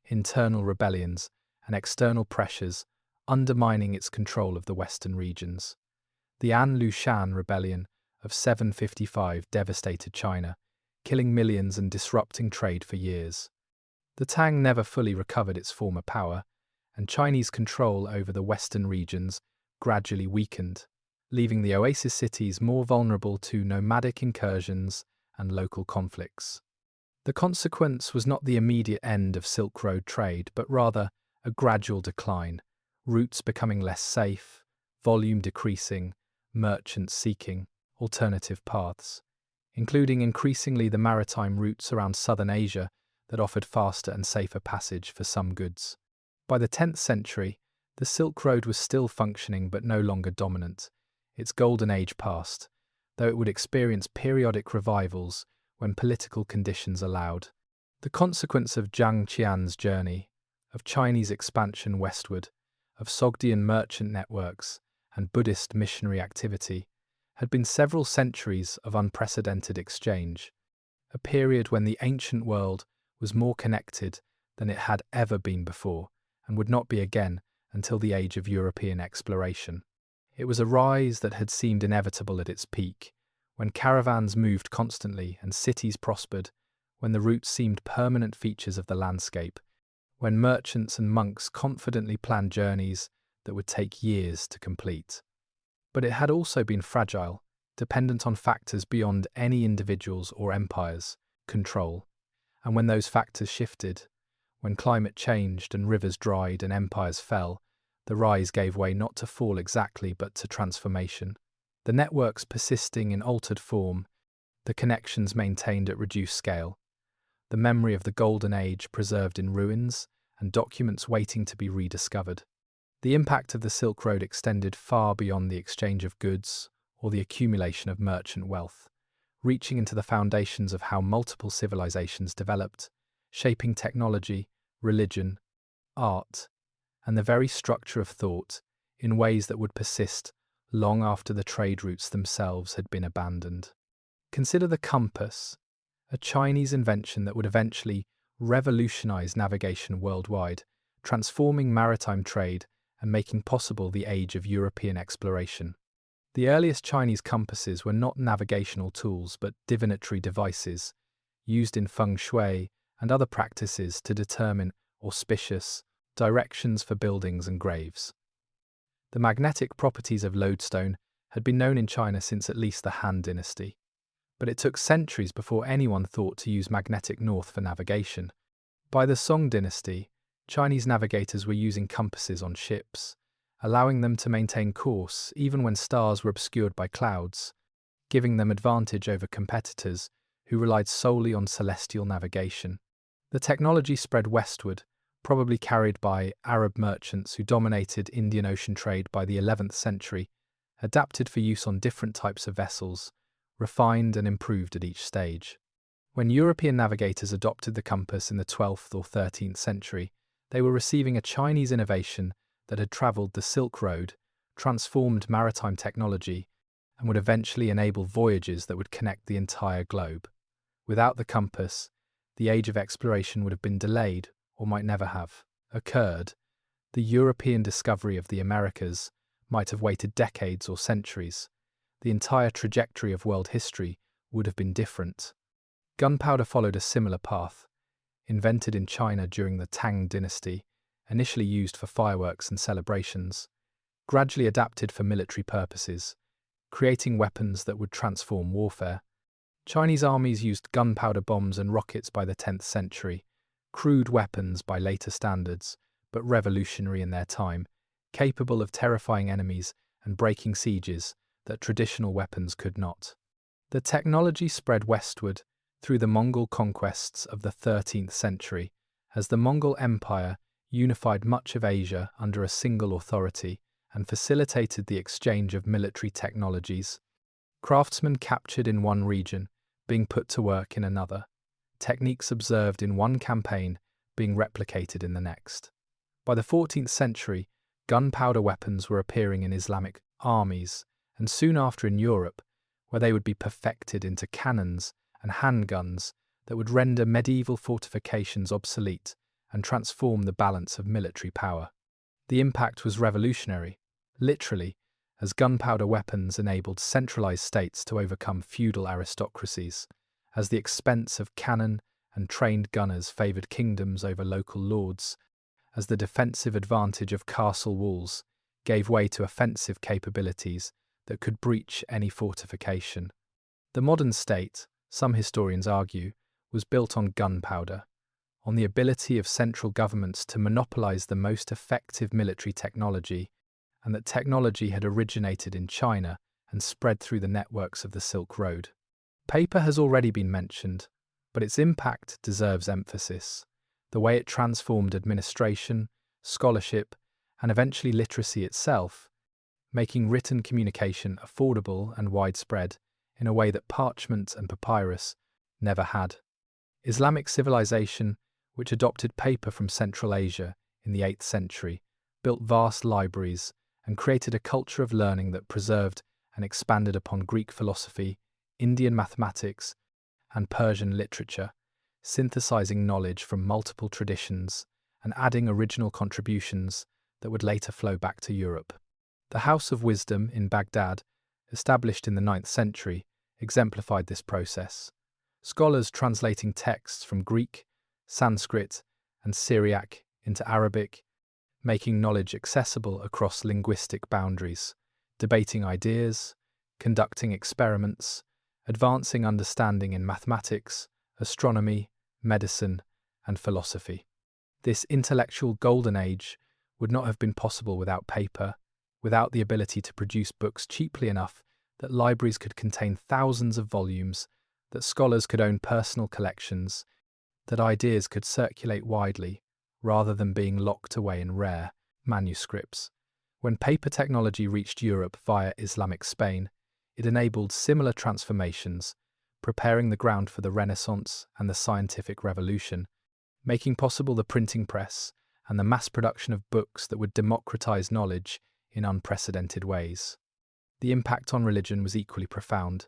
Internal rebellions and external pressures undermining its control of the western regions. The An Lushan rebellion of 755 devastated China, killing millions and disrupting trade for years. The Tang never fully recovered its former power, and Chinese control over the western regions gradually weakened, leaving the oasis cities more vulnerable to nomadic incursions and local conflicts. The consequence was not the immediate end of Silk Road trade, but rather a gradual decline, routes becoming less safe, volume decreasing, merchants seeking alternative paths, including increasingly the maritime routes around southern Asia that offered faster and safer passage for some goods. By the 10th century, the Silk Road was still functioning but no longer dominant. Its golden age passed, though it would experience periodic revivals when political conditions allowed. The consequence of Zhang Qian's journey, of Chinese expansion westward, of Sogdian merchant networks and Buddhist missionary activity, had been several centuries of unprecedented exchange, a period when the ancient world was more connected than it had ever been before, and would not be again until the age of European exploration. It was a rise that had seemed inevitable at its peak, when caravans moved constantly and cities prospered, when the routes seemed permanent features of the landscape, when merchants and monks confidently planned journeys that would take years to complete. But it had also been fragile, dependent on factors beyond any individual's or empire's control, and when those factors shifted, when climate changed and rivers dried and empires fell, the rise gave way not to fall exactly but to transformation. The networks persisting in altered form, the connections maintained at reduced scale, the memory of the Golden Age preserved in ruins and documents waiting to be rediscovered. The impact of the Silk Road extended far beyond the exchange of goods or the accumulation of merchant wealth, reaching into the foundations of how multiple civilizations developed, shaping technology, religion, art, and the very structure of thought in ways that would persist long after the trade routes themselves had been abandoned. Consider the compass, a Chinese invention that would eventually revolutionize navigation worldwide, transforming maritime trade and making possible the age of European exploration. The earliest Chinese compasses were not navigational tools but divinatory devices, used in feng shui and other practices to determine auspicious directions for buildings and graves. The magnetic properties of lodestone had been known in China since at least the Han Dynasty, but it took centuries before anyone thought to use magnetic north for navigation. By the Song Dynasty, Chinese navigators were using compasses on ships, allowing them to maintain course even when stars were obscured by clouds, giving them advantage over competitors who relied solely on celestial navigation. The technology spread westward, probably carried by Arab merchants who dominated Indian Ocean trade by the 11th century, adapted for use on different types of vessels, refined and improved at each stage. When European navigators adopted the compass in the 12th or 13th century, they were receiving a Chinese innovation that had travelled the Silk Road, transformed maritime technology, and would eventually enable voyages that would connect the entire globe. Without the compass, the age of exploration would have been delayed or might never have occurred. The European discovery of the Americas might have waited decades or centuries. The entire trajectory of world history would have been different. Gunpowder followed a similar path. Invented in China during the Tang Dynasty, initially used for fireworks and celebrations, gradually adapted for military purposes, creating weapons that would transform warfare. Chinese armies used gunpowder bombs and rockets by the 10th century, crude weapons by later standards, but revolutionary in their time, capable of terrifying enemies and breaking sieges that traditional weapons could not. The technology spread westward through the Mongol conquests of the 13th century, as the Mongol Empire unified much of Asia under a single authority and facilitated the exchange of military technologies. Craftsmen captured in one region being put to work in another, techniques observed in one campaign being replicated in the next. By the 14th century, gunpowder weapons were appearing in Islamic armies, and soon after in Europe, where they would be perfected into cannons and handguns that would render medieval fortifications obsolete and transform the balance of military power. The impact was revolutionary, literally, as gunpowder weapons enabled centralized states to overcome feudal aristocracies, as the expense of cannon and trained gunners favored kingdoms over local lords, as the defensive advantage of castle walls gave way to offensive capabilities that could breach any fortification. The modern state, some historians argue, was built on gunpowder, on the ability of central governments to monopolize the most effective military technology, and that technology had originated in China and spread through the networks of the Silk Road. Paper has already been mentioned, but its impact deserves emphasis. The way it transformed administration, scholarship, and eventually literacy itself, making written communication affordable and widespread in a way that parchment and papyrus never had. Islamic civilization, which adopted paper from Central Asia in the 8th century, built vast libraries and created a culture of learning that preserved and expanded upon Greek philosophy, Indian mathematics, and Persian literature, synthesizing knowledge from multiple traditions and adding original contributions that would later flow back to Europe. The House of Wisdom in Baghdad, established in the 9th century, exemplified this process. Scholars translating texts from Greek, Sanskrit, and Syriac into Arabic, making knowledge accessible across linguistic boundaries, debating ideas, conducting experiments, advancing understanding in mathematics, astronomy, medicine, and philosophy. This intellectual golden age would not have been possible without paper, without the ability to produce books cheaply enough that libraries could contain thousands of volumes, that scholars could own personal collections, that ideas could circulate widely, rather than being locked away in rare manuscripts. When paper technology reached Europe via Islamic Spain, it enabled similar transformations, preparing the ground for the Renaissance and the scientific revolution, making possible the printing press and the mass production of books that would democratize knowledge in unprecedented ways. The impact on religion was equally profound,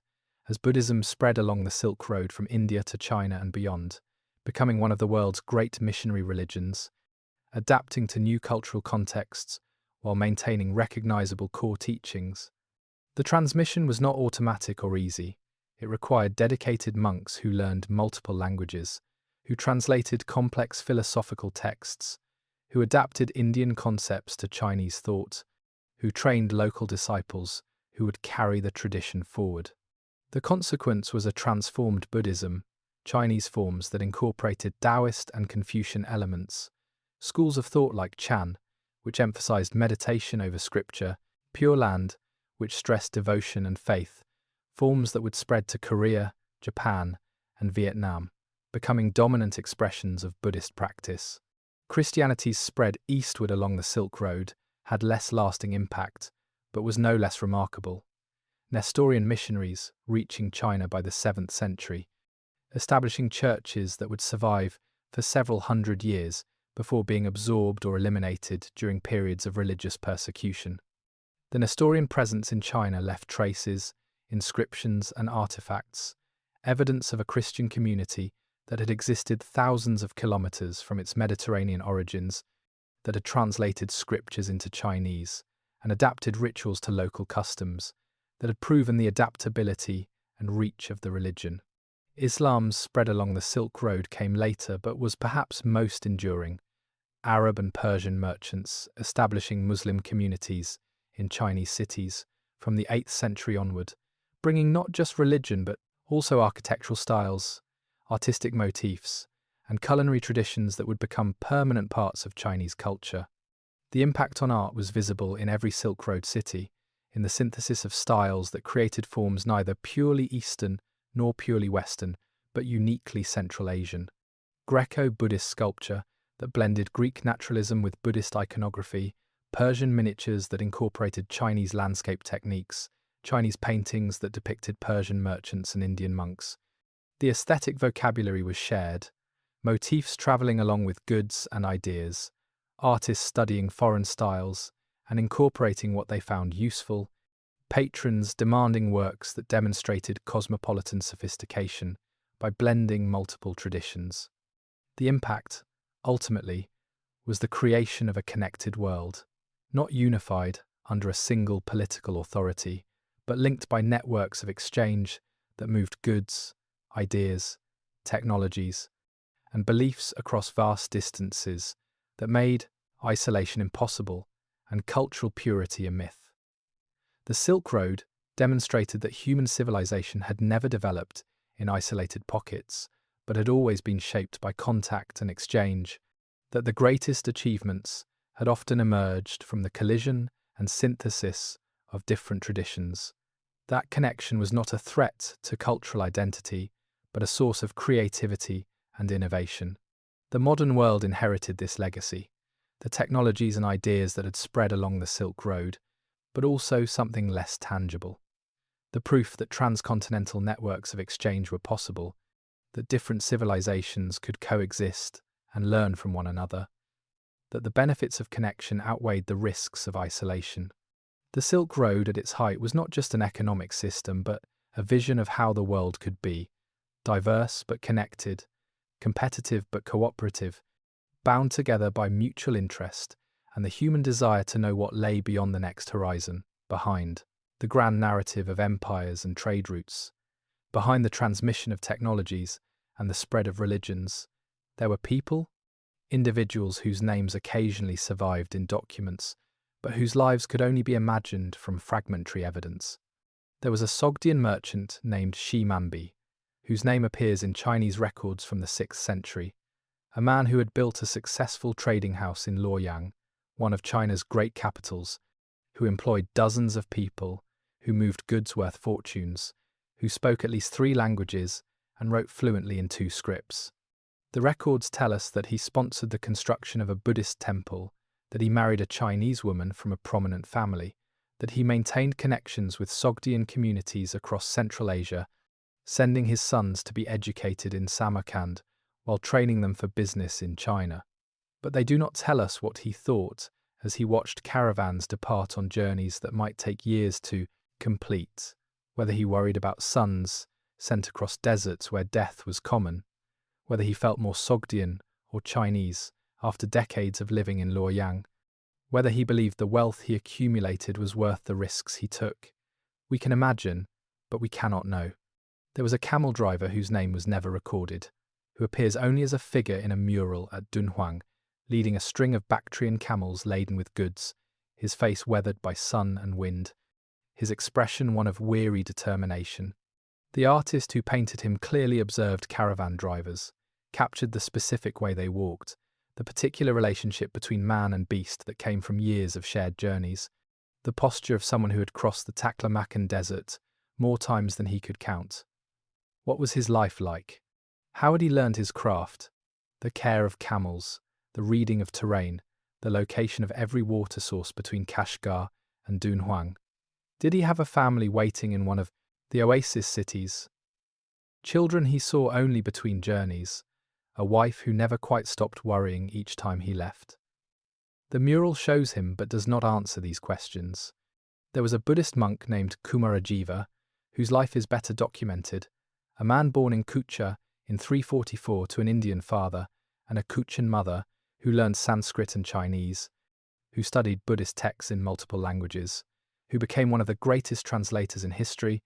as Buddhism spread along the Silk Road from India to China and beyond, becoming one of the world's great missionary religions. Adapting to new cultural contexts, while maintaining recognizable core teachings. The transmission was not automatic or easy. It required dedicated monks who learned multiple languages, who translated complex philosophical texts, who adapted Indian concepts to Chinese thought, who trained local disciples who would carry the tradition forward. The consequence was a transformed Buddhism, Chinese forms that incorporated Taoist and Confucian elements, schools of thought like Qian, which emphasized meditation over scripture, Pure Land, which stressed devotion and faith, forms that would spread to Korea, Japan, and Vietnam, becoming dominant expressions of Buddhist practice. Christianity's spread eastward along the Silk Road had less lasting impact, but was no less remarkable. Nestorian missionaries reaching China by the 7th century, establishing churches that would survive for several hundred years before being absorbed or eliminated during periods of religious persecution. The Nestorian presence in China left traces, inscriptions, and artifacts, evidence of a Christian community that had existed thousands of kilometers from its Mediterranean origins, that had translated scriptures into Chinese and adapted rituals to local customs, that had proven the adaptability and reach of the religion. Islam's spread along the Silk Road came later but was perhaps most enduring. Arab and Persian merchants establishing Muslim communities in Chinese cities from the 8th century onward, bringing not just religion but also architectural styles, artistic motifs, and culinary traditions that would become permanent parts of Chinese culture. The impact on art was visible in every Silk Road city, in the synthesis of styles that created forms neither purely Eastern nor purely Western, but uniquely Central Asian. Greco-Buddhist sculpture that blended Greek naturalism with Buddhist iconography, Persian miniatures that incorporated Chinese landscape techniques, Chinese paintings that depicted Persian merchants and Indian monks. The aesthetic vocabulary was shared, motifs travelling along with goods and ideas, artists studying foreign styles and incorporating what they found useful, patrons demanding works that demonstrated cosmopolitan sophistication by blending multiple traditions. The impact, ultimately, was the creation of a connected world, not unified under a single political authority, but linked by networks of exchange that moved goods, ideas, technologies, and beliefs across vast distances that made isolation impossible and cultural purity a myth. The Silk Road demonstrated that human civilization had never developed in isolated pockets, but had always been shaped by contact and exchange, that the greatest achievements had often emerged from the collision and synthesis of different traditions. That connection was not a threat to cultural identity, but a source of creativity and innovation. The modern world inherited this legacy, the technologies and ideas that had spread along the Silk Road, but also something less tangible. The proof that transcontinental networks of exchange were possible, that different civilizations could coexist and learn from one another, that the benefits of connection outweighed the risks of isolation. The Silk Road at its height was not just an economic system, but a vision of how the world could be, diverse but connected, competitive but cooperative, bound together by mutual interest and the human desire to know what lay beyond the next horizon, behind the grand narrative of empires and trade routes, behind the transmission of technologies and the spread of religions. There were people, individuals whose names occasionally survived in documents, but whose lives could only be imagined from fragmentary evidence. There was a Sogdian merchant named Shi Manbi, whose name appears in Chinese records from the 6th century, a man who had built a successful trading house in Luoyang, one of China's great capitals, who employed dozens of people, who moved goods worth fortunes, who spoke at least 3 languages and wrote fluently in 2 scripts. The records tell us that he sponsored the construction of a Buddhist temple, that he married a Chinese woman from a prominent family, that he maintained connections with Sogdian communities across Central Asia, sending his sons to be educated in Samarkand while training them for business in China. But they do not tell us what he thought as he watched caravans depart on journeys that might take years to complete, whether he worried about sons sent across deserts where death was common, whether he felt more Sogdian or Chinese after decades of living in Luoyang. Whether he believed the wealth he accumulated was worth the risks he took, we can imagine, but we cannot know. There was a camel driver whose name was never recorded, who appears only as a figure in a mural at Dunhuang, leading a string of Bactrian camels laden with goods, his face weathered by sun and wind, his expression one of weary determination. The artist who painted him clearly observed caravan drivers, captured the specific way they walked, the particular relationship between man and beast that came from years of shared journeys, the posture of someone who had crossed the Taklamakan desert more times than he could count. What was his life like? How had he learned his craft? The care of camels, the reading of terrain, the location of every water source between Kashgar and Dunhuang. Did he have a family waiting in one of the oasis cities? Children he saw only between journeys, a wife who never quite stopped worrying each time he left. The mural shows him but does not answer these questions. There was a Buddhist monk named Kumarajiva, whose life is better documented, a man born in Kucha in 344 to an Indian father and a Kuchan mother who learned Sanskrit and Chinese, who studied Buddhist texts in multiple languages, who became one of the greatest translators in history,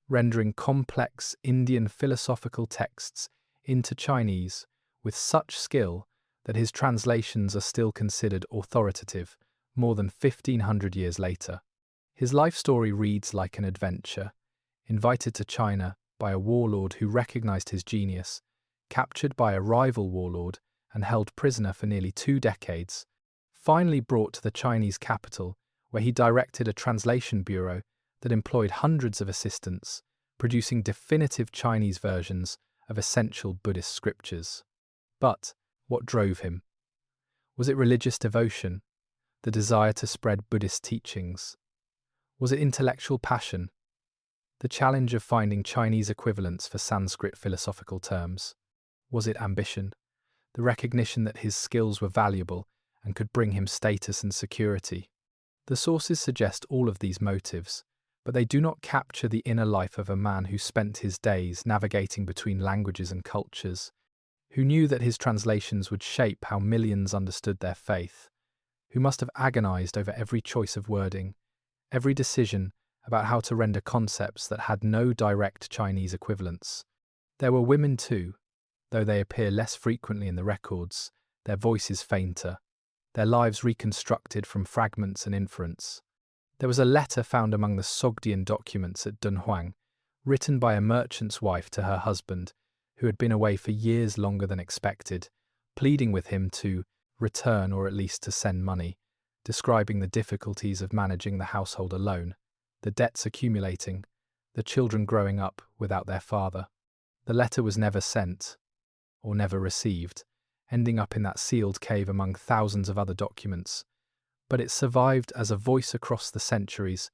rendering complex Indian philosophical texts into Chinese with such skill that his translations are still considered authoritative more than 1500 years later. His life story reads like an adventure, invited to China by a warlord who recognized his genius, captured by a rival warlord and held prisoner for nearly 2 decades, finally brought to the Chinese capital where he directed a translation bureau that employed hundreds of assistants, producing definitive Chinese versions of essential Buddhist scriptures. But what drove him? Was it religious devotion, the desire to spread Buddhist teachings? Was it intellectual passion, the challenge of finding Chinese equivalents for Sanskrit philosophical terms? Was it ambition, the recognition that his skills were valuable and could bring him status and security? The sources suggest all of these motives, but they do not capture the inner life of a man who spent his days navigating between languages and cultures, who knew that his translations would shape how millions understood their faith, who must have agonized over every choice of wording, every decision about how to render concepts that had no direct Chinese equivalents. There were women too, though they appear less frequently in the records, their voices fainter, their lives reconstructed from fragments and inference. There was a letter found among the Sogdian documents at Dunhuang, written by a merchant's wife to her husband, who had been away for years longer than expected, pleading with him to return or at least to send money, describing the difficulties of managing the household alone, the debts accumulating, the children growing up without their father. The letter was never sent, or never received, ending up in that sealed cave among thousands of other documents, but it survived as a voice across the centuries,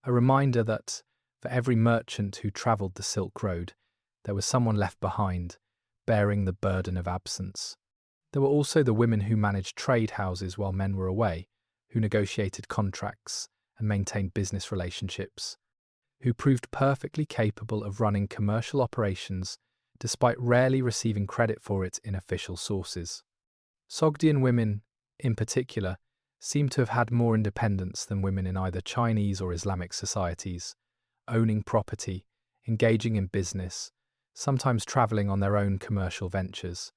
a reminder that, for every merchant who travelled the Silk Road, there was someone left behind, bearing the burden of absence. There were also the women who managed trade houses while men were away, who negotiated contracts and maintained business relationships, who proved perfectly capable of running commercial operations despite rarely receiving credit for it in official sources. Sogdian women, in particular, seem to have had more independence than women in either Chinese or Islamic societies, owning property, engaging in business, sometimes travelling on their own commercial ventures.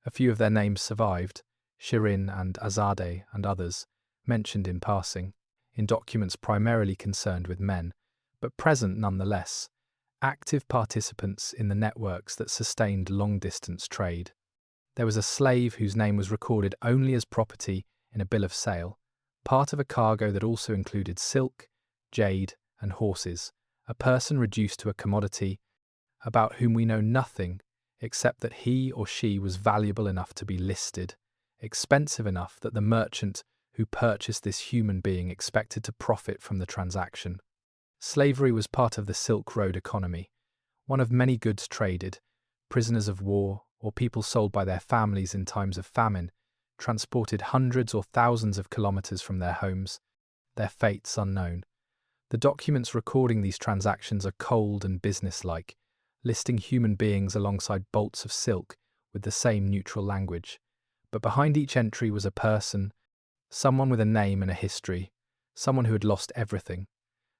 A few of their names survived, Shirin and Azadeh and others, mentioned in passing, in documents primarily concerned with men, but present nonetheless, active participants in the networks that sustained long-distance trade. There was a slave whose name was recorded only as property in a bill of sale, part of a cargo that also included silk, jade, and horses, a person reduced to a commodity, about whom we know nothing except that he or she was valuable enough to be listed, expensive enough that the merchant who purchased this human being expected to profit from the transaction. Slavery was part of the Silk Road economy, one of many goods traded, prisoners of war or people sold by their families in times of famine, transported hundreds or thousands of kilometers from their homes, their fates unknown. The documents recording these transactions are cold and businesslike, listing human beings alongside bolts of silk with the same neutral language. But behind each entry was a person, someone with a name and a history, someone who had lost everything.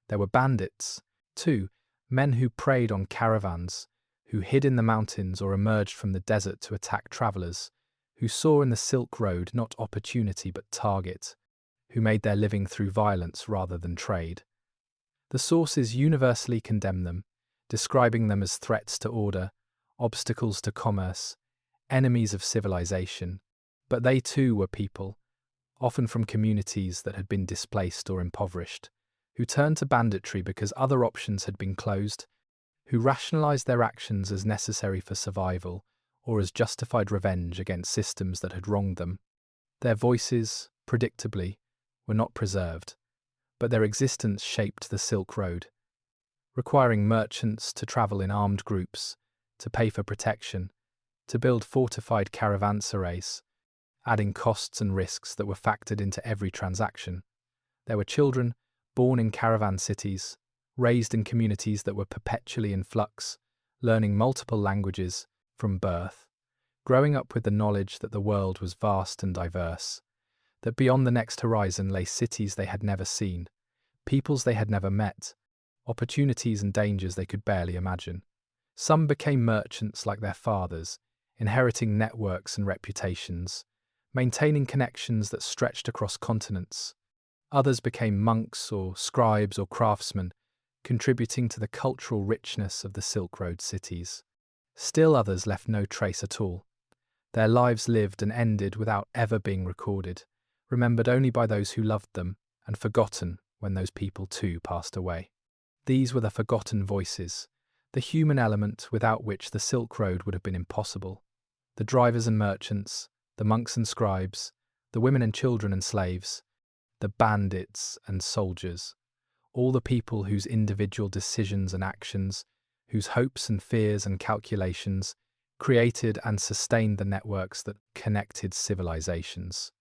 There were bandits, too, men who preyed on caravans, who hid in the mountains or emerged from the desert to attack travelers, who saw in the Silk Road not opportunity but target, who made their living through violence rather than trade. The sources universally condemn them, describing them as threats to order, obstacles to commerce, enemies of civilization. But they too were people, often from communities that had been displaced or impoverished, who turned to banditry because other options had been closed, who rationalized their actions as necessary for survival or as justified revenge against systems that had wronged them. Their voices, predictably, were not preserved, but their existence shaped the Silk Road, requiring merchants to travel in armed groups, to pay for protection, to build fortified caravanserais, adding costs and risks that were factored into every transaction. There were children born in caravan cities, raised in communities that were perpetually in flux, learning multiple languages from birth, growing up with the knowledge that the world was vast and diverse, that beyond the next horizon lay cities they had never seen, peoples they had never met, opportunities and dangers they could barely imagine. Some became merchants like their fathers, inheriting networks and reputations, maintaining connections that stretched across continents. Others became monks or scribes or craftsmen, contributing to the cultural richness of the Silk Road cities. Still others left no trace at all. Their lives lived and ended without ever being recorded, remembered only by those who loved them, and forgotten when those people too passed away. These were the forgotten voices, the human element without which the Silk Road would have been impossible. The drivers and merchants, the monks and scribes, the women and children and slaves, the bandits and soldiers, all the people whose individual decisions and actions, whose hopes and fears and calculations created and sustained the networks that connected civilizations.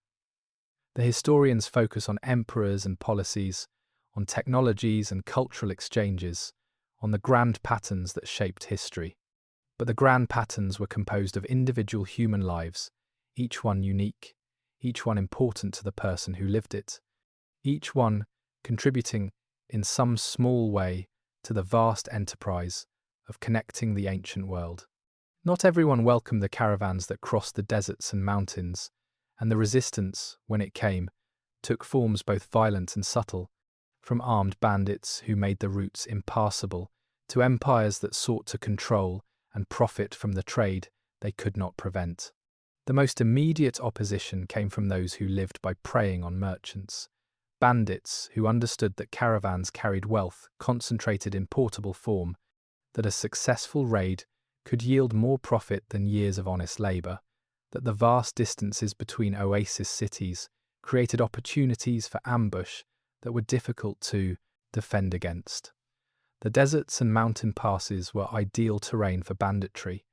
The historians focus on emperors and policies, on technologies and cultural exchanges, on the grand patterns that shaped history. But the grand patterns were composed of individual human lives, each one unique, each one important to the person who lived it, each one contributing in some small way to the vast enterprise of connecting the ancient world. Not everyone welcomed the caravans that crossed the deserts and mountains, and the resistance, when it came, took forms both violent and subtle, from armed bandits who made the routes impassable to empires that sought to control and profit from the trade they could not prevent. The most immediate opposition came from those who lived by preying on merchants, bandits who understood that caravans carried wealth concentrated in portable form, that a successful raid could yield more profit than years of honest labour, that the vast distances between oasis cities created opportunities for ambush that were difficult to defend against. The deserts and mountain passes were ideal terrain for banditry,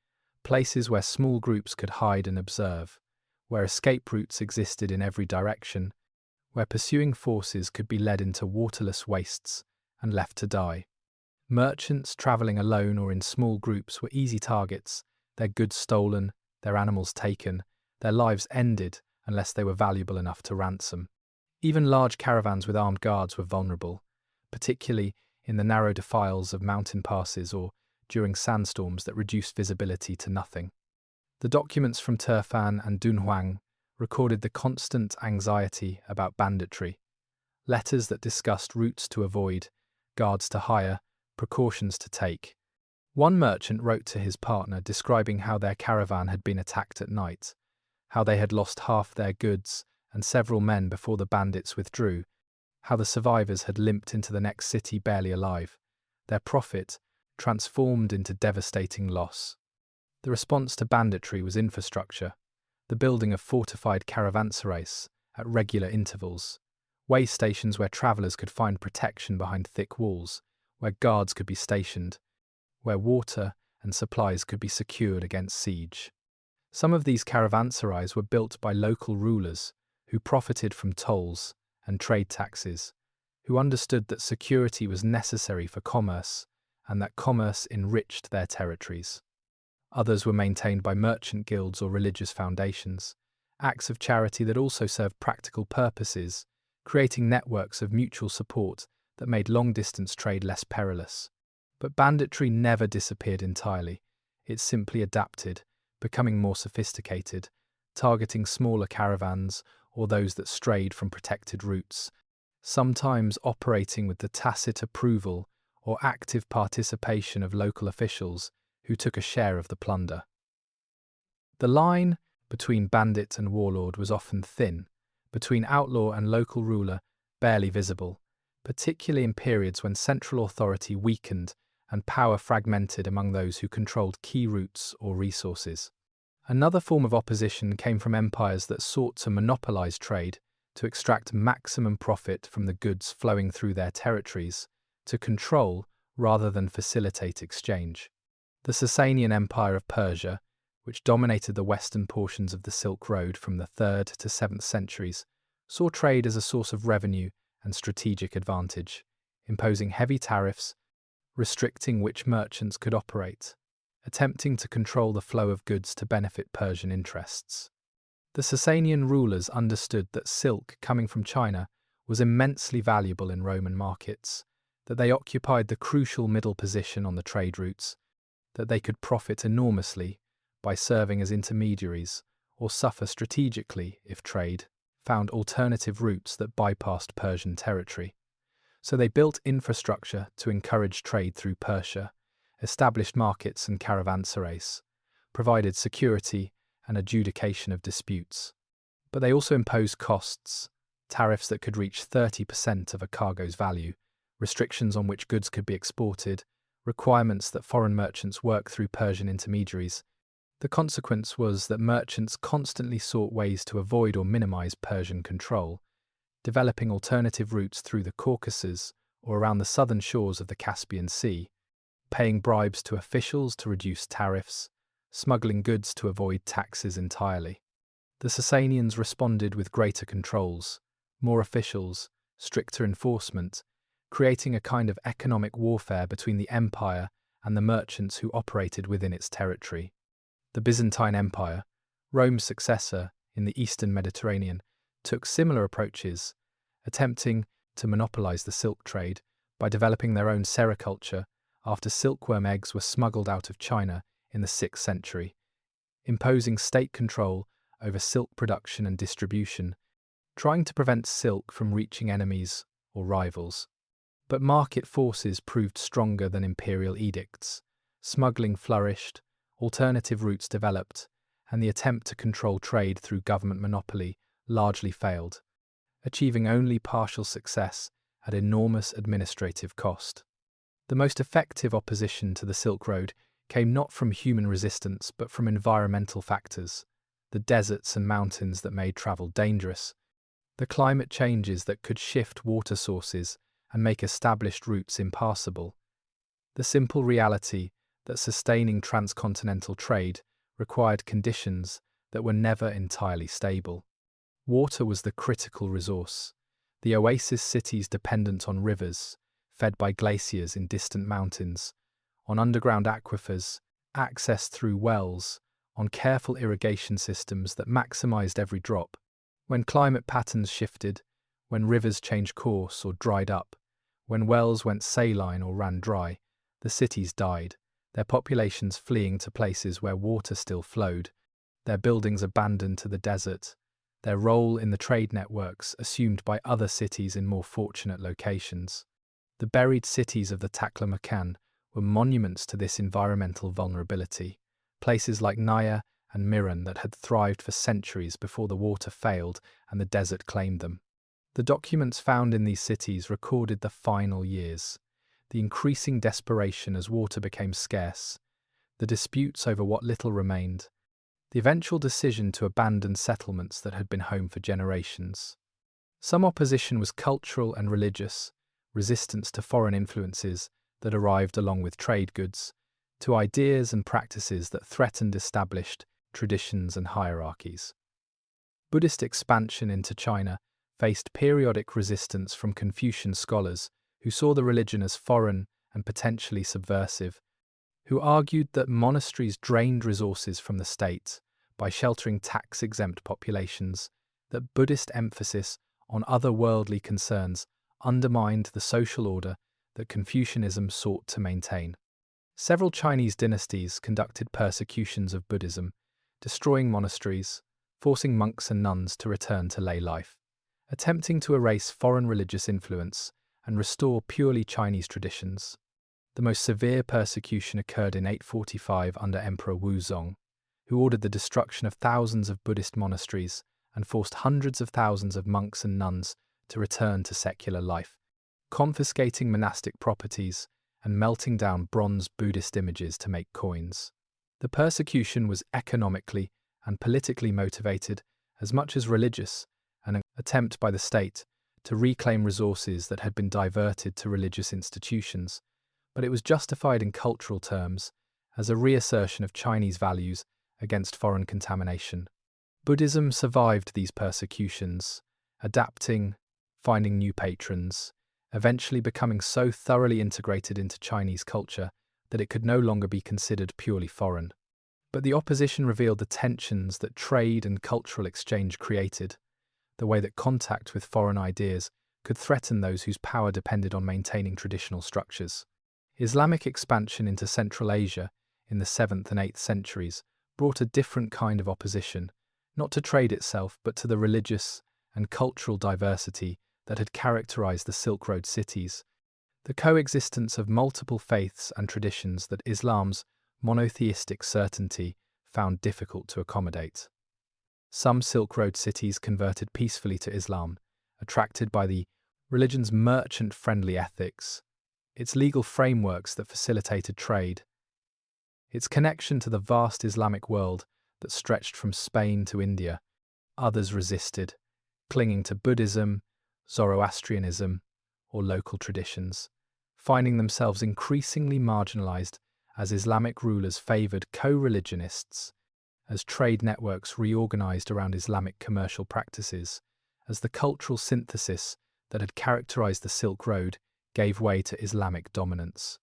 places where small groups could hide and observe, where escape routes existed in every direction, where pursuing forces could be led into waterless wastes and left to die. Merchants travelling alone or in small groups were easy targets, their goods stolen, their animals taken, their lives ended unless they were valuable enough to ransom. Even large caravans with armed guards were vulnerable, particularly in the narrow defiles of mountain passes or during sandstorms that reduced visibility to nothing. The documents from Turfan and Dunhuang recorded the constant anxiety about banditry, letters that discussed routes to avoid, guards to hire, precautions to take. One merchant wrote to his partner describing how their caravan had been attacked at night, how they had lost half their goods and several men before the bandits withdrew, how the survivors had limped into the next city barely alive, their profit transformed into devastating loss. The response to banditry was infrastructure, the building of fortified caravanserais at regular intervals, way stations where travellers could find protection behind thick walls, where guards could be stationed, where water and supplies could be secured against siege. Some of these caravanserais were built by local rulers who profited from tolls and trade taxes, who understood that security was necessary for commerce and that commerce enriched their territories. Others were maintained by merchant guilds or religious foundations, acts of charity that also served practical purposes, creating networks of mutual support that made long-distance trade less perilous. But banditry never disappeared entirely. It simply adapted, becoming more sophisticated, targeting smaller caravans or those that strayed from protected routes, sometimes operating with the tacit approval or active participation of local officials who took a share of the plunder. The line between bandit and warlord was often thin, between outlaw and local ruler barely visible, particularly in periods when central authority weakened and power fragmented among those who controlled key routes or resources. Another form of opposition came from empires that sought to monopolize trade, to extract maximum profit from the goods flowing through their territories, to control rather than facilitate exchange. The Sasanian Empire of Persia, which dominated the western portions of the Silk Road from the 3rd to 7th centuries, saw trade as a source of revenue and strategic advantage, imposing heavy tariffs, restricting which merchants could operate, attempting to control the flow of goods to benefit Persian interests. The Sasanian rulers understood that silk coming from China was immensely valuable in Roman markets, that they occupied the crucial middle position on the trade routes, that they could profit enormously by serving as intermediaries or suffer strategically if trade found alternative routes that bypassed Persian territory. So they built infrastructure to encourage trade through Persia, established markets and caravanserais, provided security and adjudication of disputes. But they also imposed costs, tariffs that could reach 30% of a cargo's value, restrictions on which goods could be exported, requirements that foreign merchants work through Persian intermediaries. The consequence was that merchants constantly sought ways to avoid or minimize Persian control, developing alternative routes through the Caucasus or around the southern shores of the Caspian Sea, paying bribes to officials to reduce tariffs, smuggling goods to avoid taxes entirely. The Sasanians responded with greater controls, more officials, stricter enforcement, creating a kind of economic warfare between the empire and the merchants who operated within its territory. The Byzantine Empire, Rome's successor in the eastern Mediterranean, took similar approaches, attempting to monopolize the silk trade by developing their own sericulture after silkworm eggs were smuggled out of China in the 6th century, imposing state control over silk production and distribution, trying to prevent silk from reaching enemies or rivals. But market forces proved stronger than imperial edicts. Smuggling flourished, alternative routes developed, and the attempt to control trade through government monopoly largely failed, achieving only partial success at enormous administrative cost. The most effective opposition to the Silk Road came not from human resistance but from environmental factors, the deserts and mountains that made travel dangerous, the climate changes that could shift water sources and make established routes impassable, the simple reality that sustaining transcontinental trade required conditions that were never entirely stable. Water was the critical resource. The oasis cities dependent on rivers, fed by glaciers in distant mountains, on underground aquifers, accessed through wells, on careful irrigation systems that maximized every drop. When climate patterns shifted, when rivers changed course or dried up, when wells went saline or ran dry, the cities died, their populations fleeing to places where water still flowed, their buildings abandoned to the desert, their role in the trade networks assumed by other cities in more fortunate locations. The buried cities of the Taklamakan were monuments to this environmental vulnerability, places like Naya and Miran that had thrived for centuries before the water failed and the desert claimed them. The documents found in these cities recorded the final years, the increasing desperation as water became scarce, the disputes over what little remained, the eventual decision to abandon settlements that had been home for generations. Some opposition was cultural and religious, resistance to foreign influences that arrived along with trade goods, to ideas and practices that threatened established traditions and hierarchies. Buddhist expansion into China faced periodic resistance from Confucian scholars who saw the religion as foreign and potentially subversive, who argued that monasteries drained resources from the state, by sheltering tax-exempt populations, that Buddhist emphasis on otherworldly concerns undermined the social order that Confucianism sought to maintain. Several Chinese dynasties conducted persecutions of Buddhism, destroying monasteries, forcing monks and nuns to return to lay life, attempting to erase foreign religious influence and restore purely Chinese traditions. The most severe persecution occurred in 845 under Emperor Wuzong, who ordered the destruction of thousands of Buddhist monasteries and forced hundreds of thousands of monks and nuns to return to secular life, confiscating monastic properties and melting down bronze Buddhist images to make coins. The persecution was economically and politically motivated as much as religious, an attempt by the state to reclaim resources that had been diverted to religious institutions, but it was justified in cultural terms as a reassertion of Chinese values against foreign contamination. Buddhism survived these persecutions, adapting, finding new patrons, eventually becoming so thoroughly integrated into Chinese culture that it could no longer be considered purely foreign. But the opposition revealed the tensions that trade and cultural exchange created, the way that contact with foreign ideas could threaten those whose power depended on maintaining traditional structures. Islamic expansion into Central Asia in the 7th and 8th centuries brought a different kind of opposition, not to trade itself but to the religious and cultural diversity that had characterized the Silk Road cities, the coexistence of multiple faiths and traditions that Islam's monotheistic certainty found difficult to accommodate. Some Silk Road cities converted peacefully to Islam, attracted by the religion's merchant-friendly ethics, its legal frameworks that facilitated trade, its connection to the vast Islamic world that stretched from Spain to India. Others resisted, clinging to Buddhism, Zoroastrianism, or local traditions, finding themselves increasingly marginalized as Islamic rulers favored co-religionists, as trade networks reorganized around Islamic commercial practices, as the cultural synthesis that had characterized the Silk Road gave way to Islamic dominance.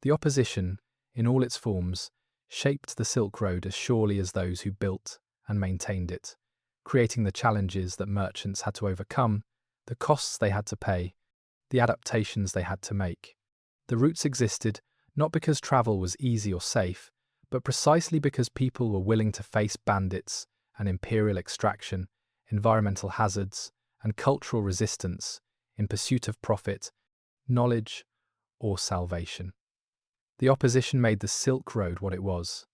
The opposition, in all its forms, shaped the Silk Road as surely as those who built and maintained it, creating the challenges that merchants had to overcome, the costs they had to pay, the adaptations they had to make. The routes existed not because travel was easy or safe, but precisely because people were willing to face bandits and imperial extraction, environmental hazards, and cultural resistance in pursuit of profit, knowledge, or salvation. The opposition made the Silk Road what it was,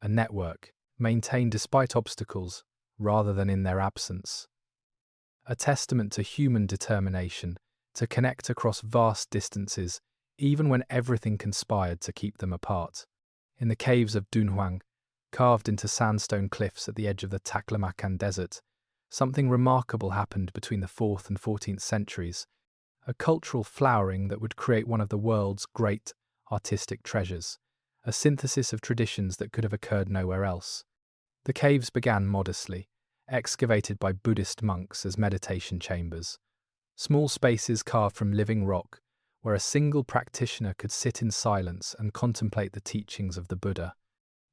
a network maintained despite obstacles rather than in their absence. A testament to human determination to connect across vast distances even when everything conspired to keep them apart. In the caves of Dunhuang, carved into sandstone cliffs at the edge of the Taklamakan Desert, something remarkable happened between the 4th and 14th centuries, a cultural flowering that would create one of the world's great artistic treasures, a synthesis of traditions that could have occurred nowhere else. The caves began modestly, excavated by Buddhist monks as meditation chambers, small spaces carved from living rock where a single practitioner could sit in silence and contemplate the teachings of the Buddha.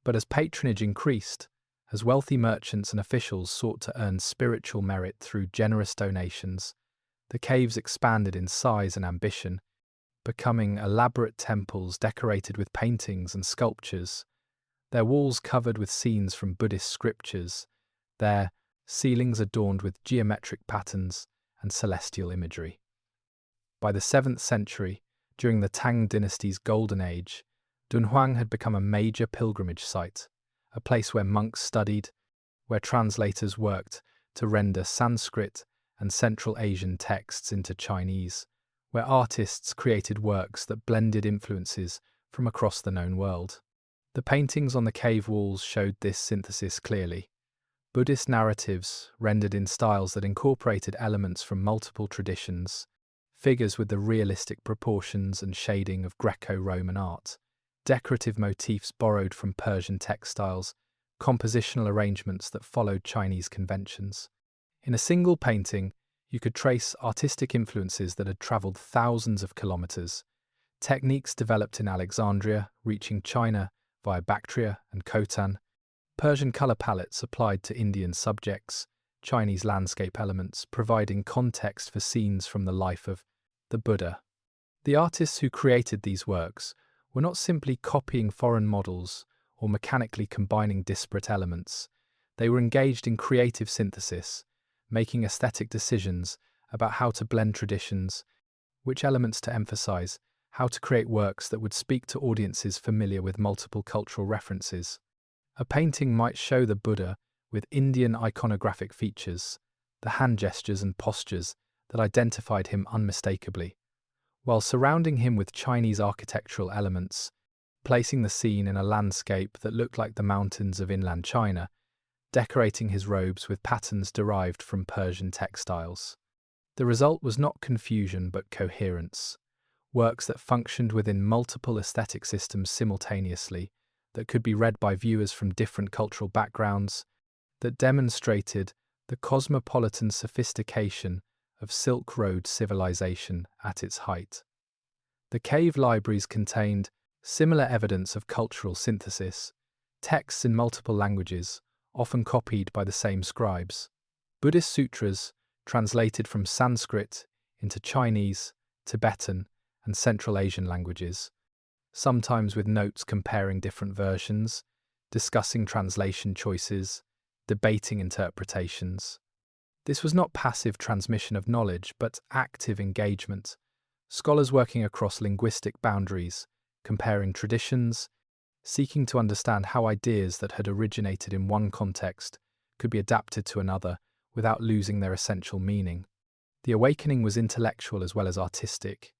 But as patronage increased, as wealthy merchants and officials sought to earn spiritual merit through generous donations, the caves expanded in size and ambition, becoming elaborate temples decorated with paintings and sculptures, their walls covered with scenes from Buddhist scriptures, their ceilings adorned with geometric patterns and celestial imagery. By the 7th century, during the Tang dynasty's golden age, Dunhuang had become a major pilgrimage site, a place where monks studied, where translators worked to render Sanskrit and Central Asian texts into Chinese, where artists created works that blended influences from across the known world. The paintings on the cave walls showed this synthesis clearly. Buddhist narratives rendered in styles that incorporated elements from multiple traditions, figures with the realistic proportions and shading of Greco-Roman art, decorative motifs borrowed from Persian textiles, compositional arrangements that followed Chinese conventions. In a single painting, you could trace artistic influences that had travelled thousands of kilometres, techniques developed in Alexandria, reaching China via Bactria and Khotan, Persian color palettes applied to Indian subjects, Chinese landscape elements, providing context for scenes from the life of the Buddha. The artists who created these works were not simply copying foreign models or mechanically combining disparate elements. They were engaged in creative synthesis, making aesthetic decisions about how to blend traditions, which elements to emphasize, how to create works that would speak to audiences familiar with multiple cultural references. A painting might show the Buddha with Indian iconographic features, the hand gestures and postures that identified him unmistakably, while surrounding him with Chinese architectural elements, placing the scene in a landscape that looked like the mountains of inland China, decorating his robes with patterns derived from Persian textiles. The result was not confusion but coherence, works that functioned within multiple aesthetic systems simultaneously, that could be read by viewers from different cultural backgrounds, that demonstrated the cosmopolitan sophistication of Silk Road civilization at its height. The cave libraries contained similar evidence of cultural synthesis, texts in multiple languages, often copied by the same scribes, Buddhist sutras translated from Sanskrit into Chinese, Tibetan, and Central Asian languages, sometimes with notes comparing different versions, discussing translation choices, debating interpretations. This was not passive transmission of knowledge, but active engagement, scholars working across linguistic boundaries, comparing traditions, seeking to understand how ideas that had originated in one context could be adapted to another without losing their essential meaning. The awakening was intellectual as well as artistic,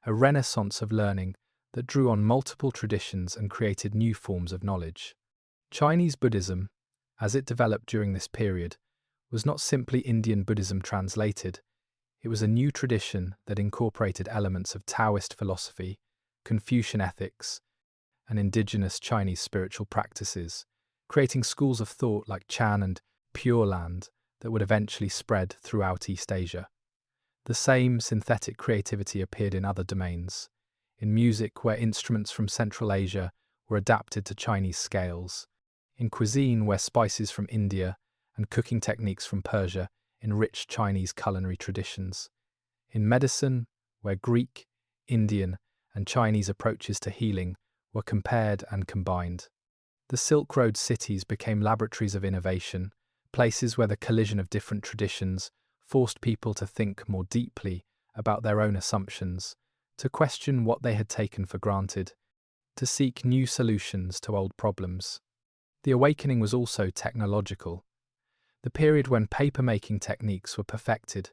a renaissance of learning that drew on multiple traditions and created new forms of knowledge. Chinese Buddhism, as it developed during this period, was not simply Indian Buddhism translated. It was a new tradition that incorporated elements of Taoist philosophy, Confucian ethics, and indigenous Chinese spiritual practices, creating schools of thought like Qian and Pure Land that would eventually spread throughout East Asia. The same synthetic creativity appeared in other domains, in music where instruments from Central Asia were adapted to Chinese scales, in cuisine where spices from India and cooking techniques from Persia enriched Chinese culinary traditions, in medicine where Greek, Indian, and Chinese approaches to healing were compared and combined. The Silk Road cities became laboratories of innovation, places where the collision of different traditions forced people to think more deeply about their own assumptions, to question what they had taken for granted, to seek new solutions to old problems. The awakening was also technological. The period when paper-making techniques were perfected,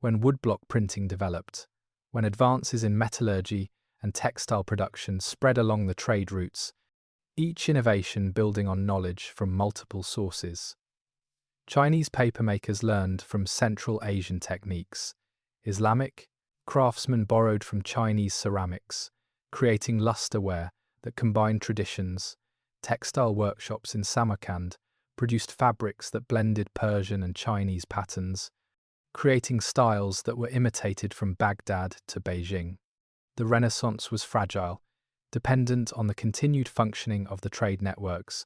when woodblock printing developed, when advances in metallurgy and textile production spread along the trade routes, each innovation building on knowledge from multiple sources. Chinese papermakers learned from Central Asian techniques. Islamic craftsmen borrowed from Chinese ceramics, creating lusterware that combined traditions. Textile workshops in Samarkand produced fabrics that blended Persian and Chinese patterns, creating styles that were imitated from Baghdad to Beijing. The Renaissance was fragile, dependent on the continued functioning of the trade networks,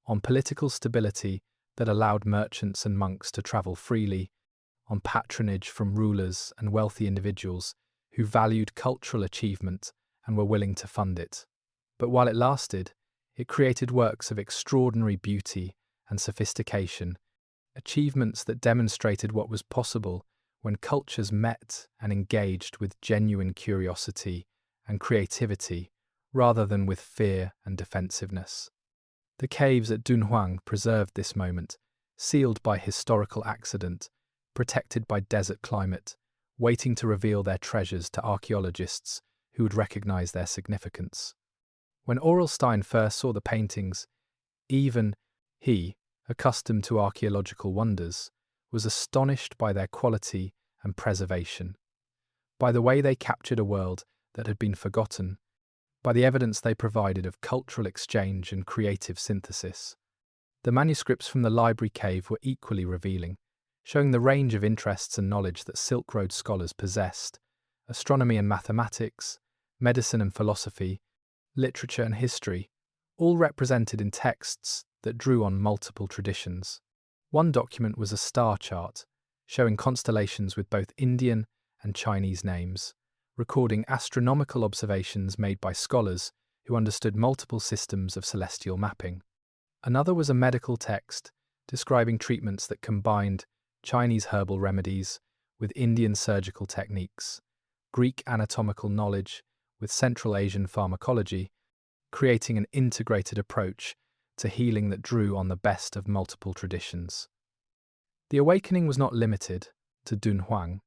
on political stability that allowed merchants and monks to travel freely, on patronage from rulers and wealthy individuals who valued cultural achievement and were willing to fund it. But while it lasted, it created works of extraordinary beauty and sophistication, achievements that demonstrated what was possible when cultures met and engaged with genuine curiosity and creativity rather than with fear and defensiveness. The caves at Dunhuang preserved this moment, sealed by historical accident, protected by desert climate, waiting to reveal their treasures to archaeologists who would recognize their significance. When Aurel Stein first saw the paintings, even he, accustomed to archaeological wonders, was astonished by their quality and preservation, by the way they captured a world that had been forgotten, by the evidence they provided of cultural exchange and creative synthesis. The manuscripts from the library cave were equally revealing, showing the range of interests and knowledge that Silk Road scholars possessed: astronomy and mathematics, medicine and philosophy, literature and history, all represented in texts that drew on multiple traditions. One document was a star chart, showing constellations with both Indian and Chinese names, recording astronomical observations made by scholars who understood multiple systems of celestial mapping. Another was a medical text describing treatments that combined Chinese herbal remedies with Indian surgical techniques, Greek anatomical knowledge with Central Asian pharmacology, creating an integrated approach to healing that drew on the best of multiple traditions. The awakening was not limited to Dunhuang.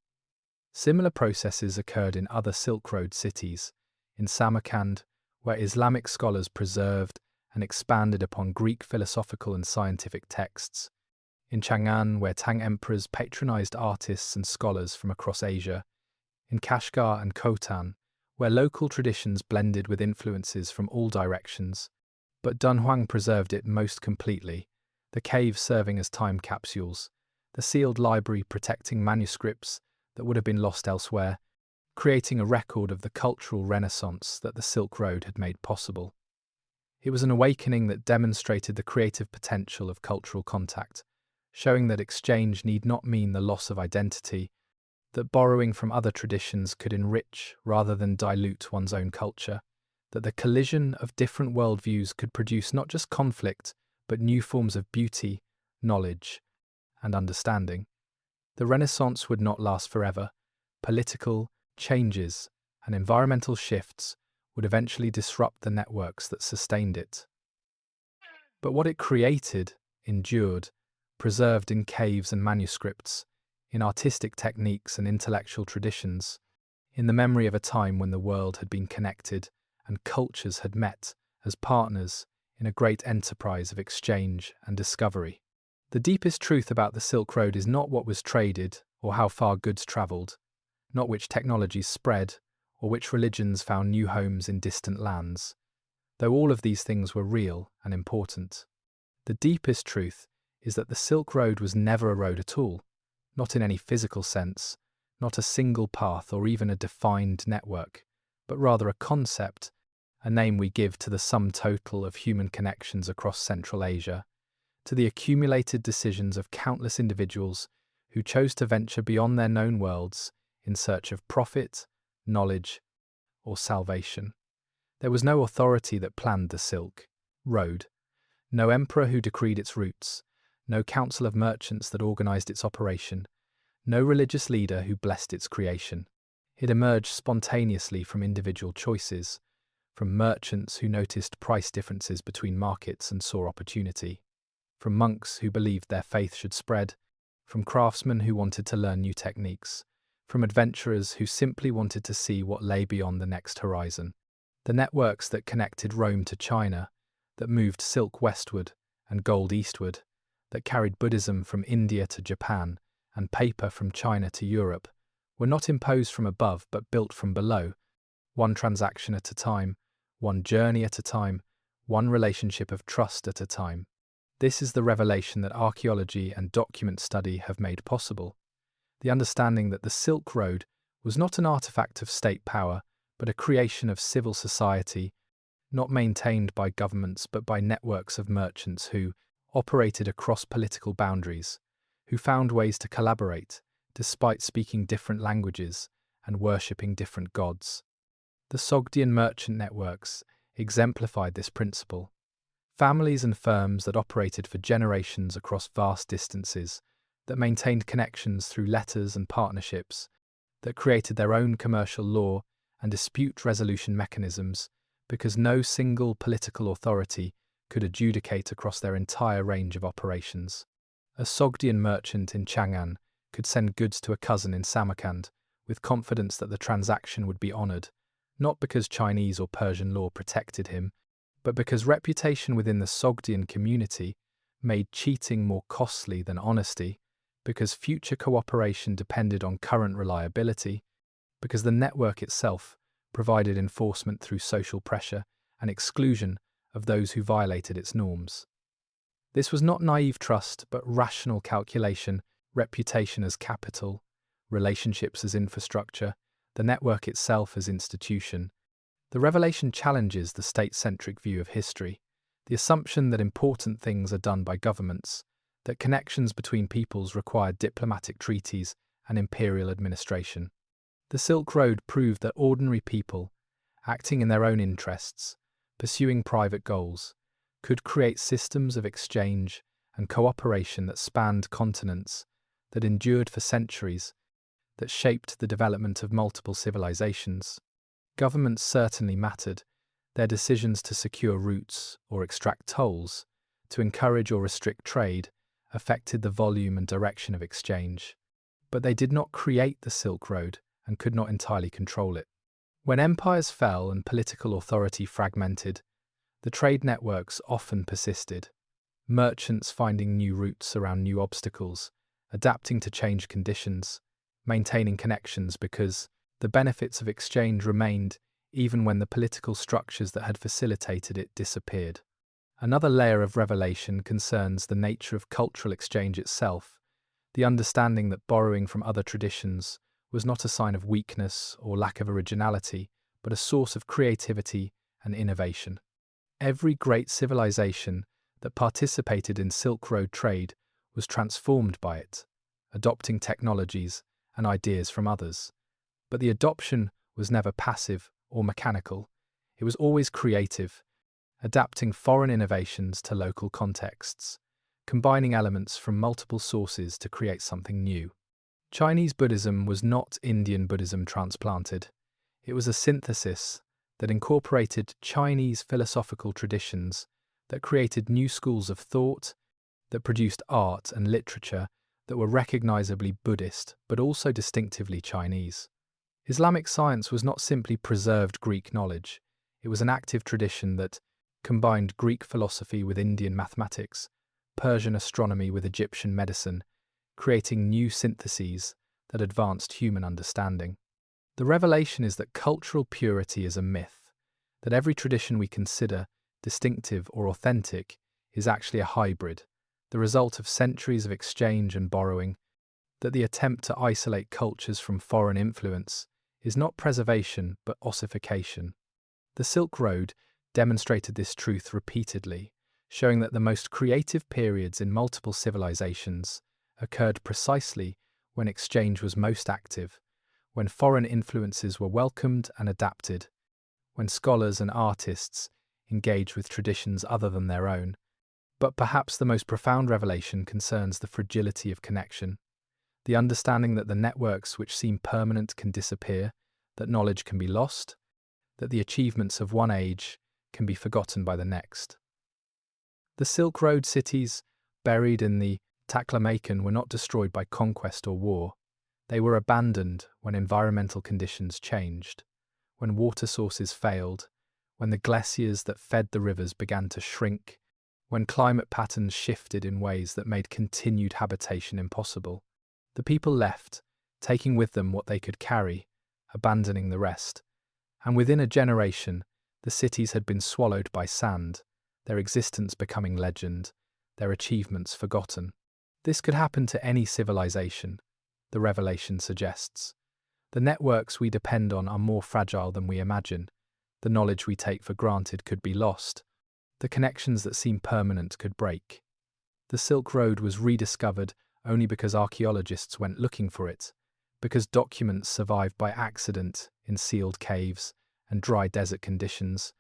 Similar processes occurred in other Silk Road cities, in Samarkand, where Islamic scholars preserved and expanded upon Greek philosophical and scientific texts, in Chang'an, where Tang emperors patronized artists and scholars from across Asia, in Kashgar and Khotan, where local traditions blended with influences from all directions, but Dunhuang preserved it most completely, the caves serving as time capsules, the sealed library protecting manuscripts that would have been lost elsewhere, creating a record of the cultural renaissance that the Silk Road had made possible. It was an awakening that demonstrated the creative potential of cultural contact, showing that exchange need not mean the loss of identity, that borrowing from other traditions could enrich rather than dilute one's own culture, that the collision of different worldviews could produce not just conflict, but new forms of beauty, knowledge, and understanding. The Renaissance would not last forever. Political changes and environmental shifts would eventually disrupt the networks that sustained it. But what it created endured, preserved in caves and manuscripts, in artistic techniques and intellectual traditions, in the memory of a time when the world had been connected and cultures had met as partners in a great enterprise of exchange and discovery. The deepest truth about the Silk Road is not what was traded or how far goods travelled, not which technologies spread or which religions found new homes in distant lands, though all of these things were real and important. The deepest truth is that the Silk Road was never a road at all, not in any physical sense, not a single path or even a defined network, but rather a concept, a name we give to the sum total of human connections across Central Asia, to the accumulated decisions of countless individuals who chose to venture beyond their known worlds in search of profit, knowledge, or salvation. There was no authority that planned the Silk Road, no emperor who decreed its routes, no council of merchants that organized its operation, no religious leader who blessed its creation. It emerged spontaneously from individual choices, from merchants who noticed price differences between markets and saw opportunity, from monks who believed their faith should spread, from craftsmen who wanted to learn new techniques, from adventurers who simply wanted to see what lay beyond the next horizon. The networks that connected Rome to China, that moved silk westward and gold eastward, that carried Buddhism from India to Japan and paper from China to Europe, were not imposed from above but built from below, one transaction at a time, one journey at a time, one relationship of trust at a time. This is the revelation that archaeology and document study have made possible. The understanding that the Silk Road was not an artifact of state power, but a creation of civil society, not maintained by governments but by networks of merchants who operated across political boundaries, who found ways to collaborate despite speaking different languages and worshipping different gods. The Sogdian merchant networks exemplified this principle. Families and firms that operated for generations across vast distances, that maintained connections through letters and partnerships, that created their own commercial law and dispute resolution mechanisms, because no single political authority could adjudicate across their entire range of operations. A Sogdian merchant in Chang'an could send goods to a cousin in Samarkand with confidence that the transaction would be honoured, not because Chinese or Persian law protected him, but because reputation within the Sogdian community made cheating more costly than honesty, because future cooperation depended on current reliability, because the network itself provided enforcement through social pressure and exclusion of those who violated its norms. This was not naive trust, but rational calculation, reputation as capital, relationships as infrastructure, the network itself as institution. The revelation challenges the state-centric view of history. the assumption that important things are done by governments, that connections between peoples required diplomatic treaties and imperial administration. The Silk Road proved that ordinary people, acting in their own interests, pursuing private goals, could create systems of exchange and cooperation that spanned continents, that endured for centuries, that shaped the development of multiple civilizations. Governments certainly mattered. Their decisions to secure routes or extract tolls, to encourage or restrict trade, affected the volume and direction of exchange. But they did not create the Silk Road and could not entirely control it. When empires fell and political authority fragmented, the trade networks often persisted. Merchants finding new routes around new obstacles, adapting to changed conditions, maintaining connections because the benefits of exchange remained even when the political structures that had facilitated it disappeared. Another layer of revelation concerns the nature of cultural exchange itself, the understanding that borrowing from other traditions was not a sign of weakness or lack of originality, but a source of creativity and innovation. Every great civilization that participated in Silk Road trade was transformed by it, adopting technologies and ideas from others. But the adoption was never passive or mechanical. It was always creative, adapting foreign innovations to local contexts, combining elements from multiple sources to create something new. Chinese Buddhism was not Indian Buddhism transplanted. It was a synthesis that incorporated Chinese philosophical traditions, that created new schools of thought, that produced art and literature that were recognizably Buddhist but also distinctively Chinese. Islamic science was not simply preserved Greek knowledge. It was an active tradition that combined Greek philosophy with Indian mathematics, Persian astronomy with Egyptian medicine, creating new syntheses that advanced human understanding. The revelation is that cultural purity is a myth, that every tradition we consider distinctive or authentic is actually a hybrid, the result of centuries of exchange and borrowing, that the attempt to isolate cultures from foreign influence is not preservation but ossification. The Silk Road demonstrated this truth repeatedly, showing that the most creative periods in multiple civilizations occurred precisely when exchange was most active, when foreign influences were welcomed and adapted, when scholars and artists engaged with traditions other than their own. But perhaps the most profound revelation concerns the fragility of connection, the understanding that the networks which seem permanent can disappear, that knowledge can be lost, that the achievements of one age can be forgotten by the next. The Silk Road cities, buried in the Taklamakan, were not destroyed by conquest or war. They were abandoned when environmental conditions changed, when water sources failed, when the glaciers that fed the rivers began to shrink, when climate patterns shifted in ways that made continued habitation impossible. The people left, taking with them what they could carry, abandoning the rest. And within a generation, the cities had been swallowed by sand, their existence becoming legend, their achievements forgotten. This could happen to any civilization, the revelation suggests. The networks we depend on are more fragile than we imagine. The knowledge we take for granted could be lost. The connections that seem permanent could break. The Silk Road was rediscovered only because archaeologists went looking for it, because documents survived by accident in sealed caves and dry desert conditions,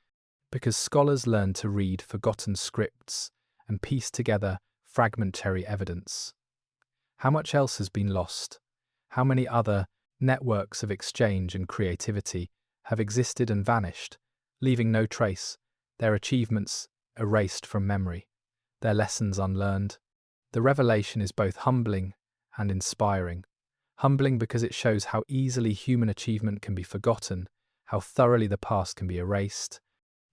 because scholars learned to read forgotten scripts and piece together fragmentary evidence. How much else has been lost? How many other networks of exchange and creativity have existed and vanished, leaving no trace, their achievements erased from memory, their lessons unlearned? The revelation is both humbling and inspiring. Humbling because it shows how easily human achievement can be forgotten, how thoroughly the past can be erased,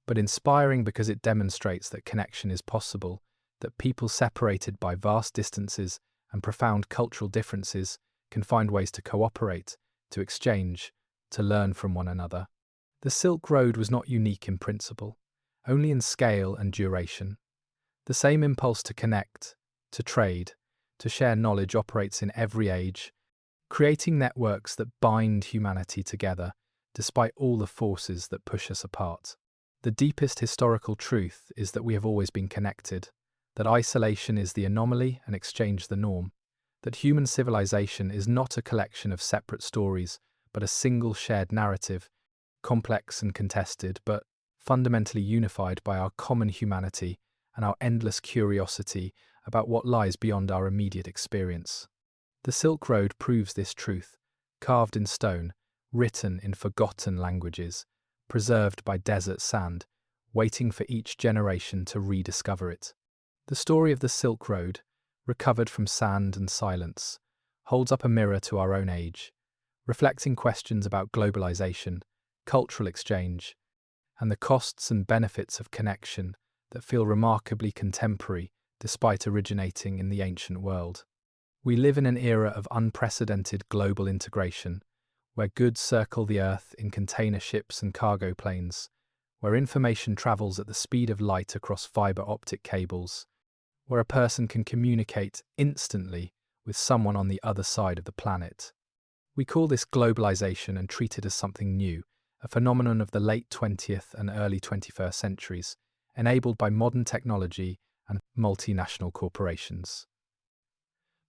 but inspiring because it demonstrates that connection is possible, that people separated by vast distances and profound cultural differences can find ways to cooperate, to exchange, to learn from one another. The Silk Road was not unique in principle, only in scale and duration. The same impulse to connect, to trade, to share knowledge operates in every age, creating networks that bind humanity together despite all the forces that push us apart. The deepest historical truth is that we have always been connected, that isolation is the anomaly and exchange the norm, that human civilization is not a collection of separate stories, but a single shared narrative, complex and contested, but fundamentally unified by our common humanity and our endless curiosity about what lies beyond our immediate experience. The Silk Road proves this truth, carved in stone, written in forgotten languages, preserved by desert sand, waiting for each generation to rediscover it. The story of the Silk Road, recovered from sand and silence, holds up a mirror to our own age, reflecting questions about globalization, cultural exchange, and the costs and benefits of connection that feel remarkably contemporary despite originating in the ancient world. We live in an era of unprecedented global integration, where goods circle the earth in container ships and cargo planes, where information travels at the speed of light across fiber optic cables, where a person can communicate instantly with someone on the other side of the planet. We call this globalization and treat it as something new, a phenomenon of the late 20th and early 21st centuries, enabled by modern technology and multinational corporations.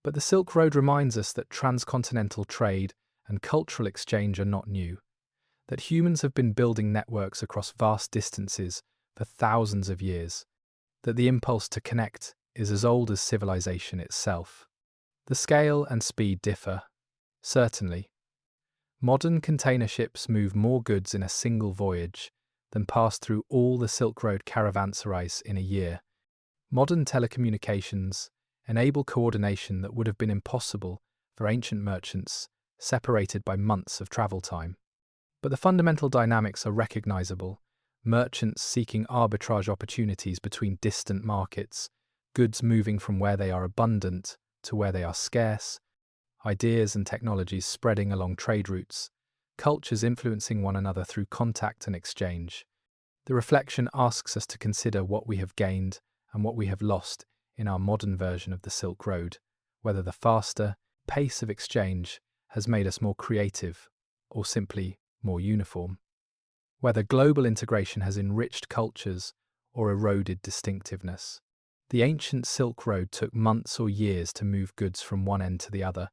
But the Silk Road reminds us that transcontinental trade and cultural exchange are not new, that humans have been building networks across vast distances for thousands of years, that the impulse to connect is as old as civilization itself. The scale and speed differ, certainly. Modern container ships move more goods in a single voyage than pass through all the Silk Road caravanserais in a year. Modern telecommunications enable coordination that would have been impossible for ancient merchants separated by months of travel time. But the fundamental dynamics are recognizable: merchants seeking arbitrage opportunities between distant markets, goods moving from where they are abundant to where they are scarce, ideas and technologies spreading along trade routes, cultures influencing one another through contact and exchange. The reflection asks us to consider what we have gained and what we have lost in our modern version of the Silk Road, whether the faster pace of exchange has made us more creative or simply more uniform, whether global integration has enriched cultures or eroded distinctiveness. The ancient Silk Road took months or years to move goods from one end to the other.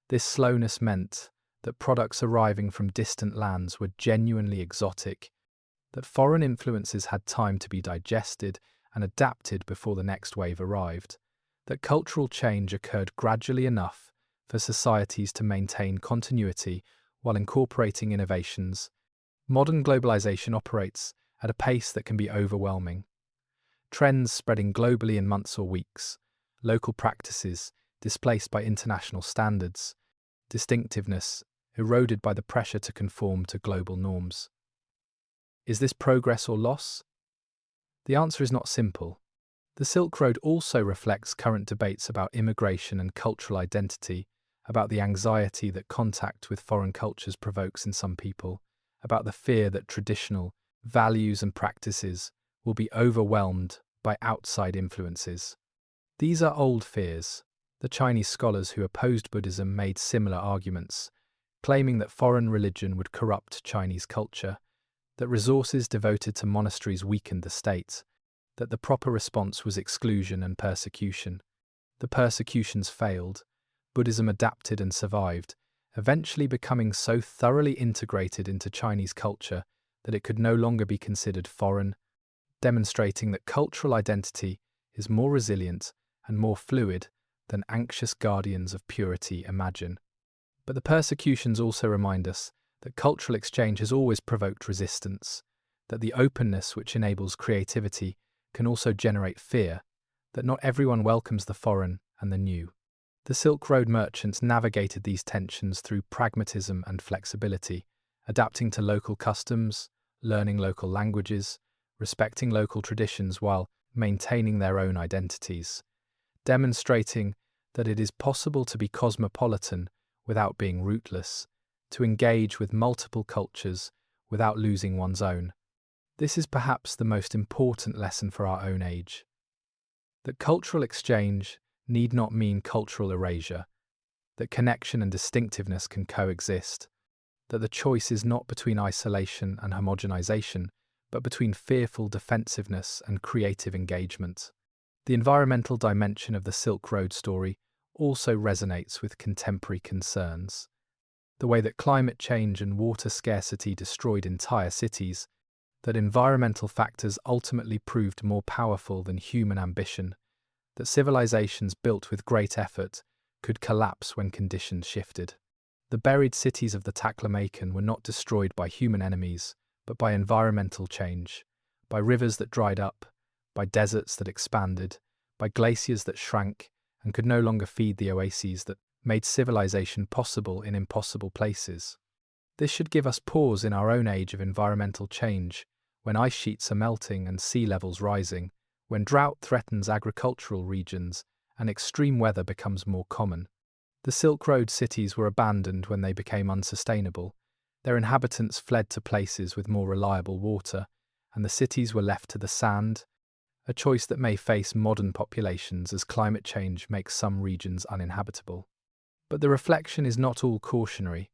This slowness meant that products arriving from distant lands were genuinely exotic, that foreign influences had time to be digested and adapted before the next wave arrived, that cultural change occurred gradually enough for societies to maintain continuity while incorporating innovations. Modern globalization operates at a pace that can be overwhelming. Trends spreading globally in months or weeks, local practices displaced by international standards, distinctiveness eroded by the pressure to conform to global norms. Is this progress or loss? The answer is not simple. The Silk Road also reflects current debates about immigration and cultural identity, about the anxiety that contact with foreign cultures provokes in some people, about the fear that traditional values and practices will be overwhelmed by outside influences. These are old fears. The Chinese scholars who opposed Buddhism made similar arguments, claiming that foreign religion would corrupt Chinese culture, that resources devoted to monasteries weakened the state, that the proper response was exclusion and persecution. The persecutions failed. Buddhism adapted and survived, eventually becoming so thoroughly integrated into Chinese culture that it could no longer be considered foreign, demonstrating that cultural identity is more resilient and more fluid than anxious guardians of purity imagine. But the persecutions also remind us that cultural exchange has always provoked resistance, that the openness which enables creativity can also generate fear, that not everyone welcomes the foreign and the new. The Silk Road merchants navigated these tensions through pragmatism and flexibility, adapting to local customs, learning local languages, respecting local traditions while maintaining their own identities, demonstrating that it is possible to be cosmopolitan without being rootless, to engage with multiple cultures without losing one's own. This is perhaps the most important lesson for our own age. That cultural exchange need not mean cultural erasure, that connection and distinctiveness can coexist, that the choice is not between isolation and homogenization, but between fearful defensiveness and creative engagement. The environmental dimension of the Silk Road story also resonates with contemporary concerns. The way that climate change and water scarcity destroyed entire cities, that environmental factors ultimately proved more powerful than human ambition, that civilizations built with great effort could collapse when conditions shifted. The buried cities of the Taklamakan were not destroyed by human enemies, but by environmental change, by rivers that dried up, by deserts that expanded, by glaciers that shrank and could no longer feed the oases that made civilization possible in impossible places. This should give us pause in our own age of environmental change, when ice sheets are melting and sea levels rising, when drought threatens agricultural regions and extreme weather becomes more common. The Silk Road cities were abandoned when they became unsustainable. Their inhabitants fled to places with more reliable water, and the cities were left to the sand, a choice that may face modern populations as climate change makes some regions uninhabitable. But the reflection is not all cautionary.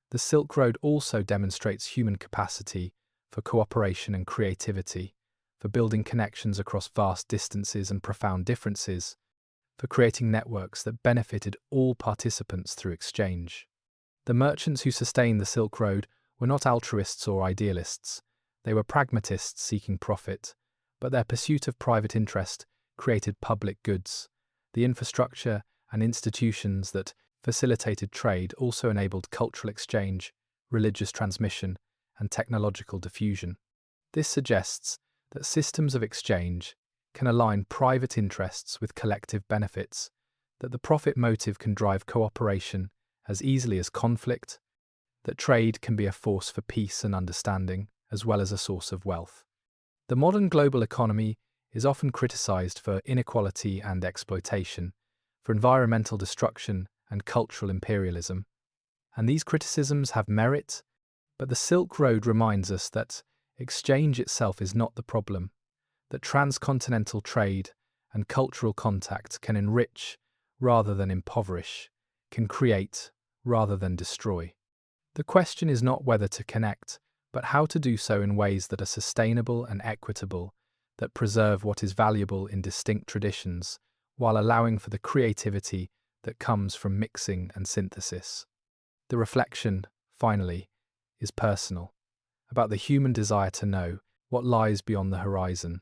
The Silk Road also demonstrates human capacity for cooperation and creativity, for building connections across vast distances and profound differences, for creating networks that benefited all participants through exchange. The merchants who sustained the Silk Road were not altruists or idealists. They were pragmatists seeking profit, but their pursuit of private interest created public goods. The infrastructure and institutions that facilitated trade also enabled cultural exchange, religious transmission, and technological diffusion. This suggests that systems of exchange can align private interests with collective benefits, that the profit motive can drive cooperation as easily as conflict, that trade can be a force for peace and understanding, as well as a source of wealth. The modern global economy is often criticized for inequality and exploitation, for environmental destruction and cultural imperialism. And these criticisms have merit, but the Silk Road reminds us that exchange itself is not the problem, that transcontinental trade and cultural contact can enrich rather than impoverish, can create rather than destroy. The question is not whether to connect, but how to do so in ways that are sustainable and equitable, that preserve what is valuable in distinct traditions, while allowing for the creativity that comes from mixing and synthesis. The reflection, finally, is personal, about the human desire to know what lies beyond the horizon,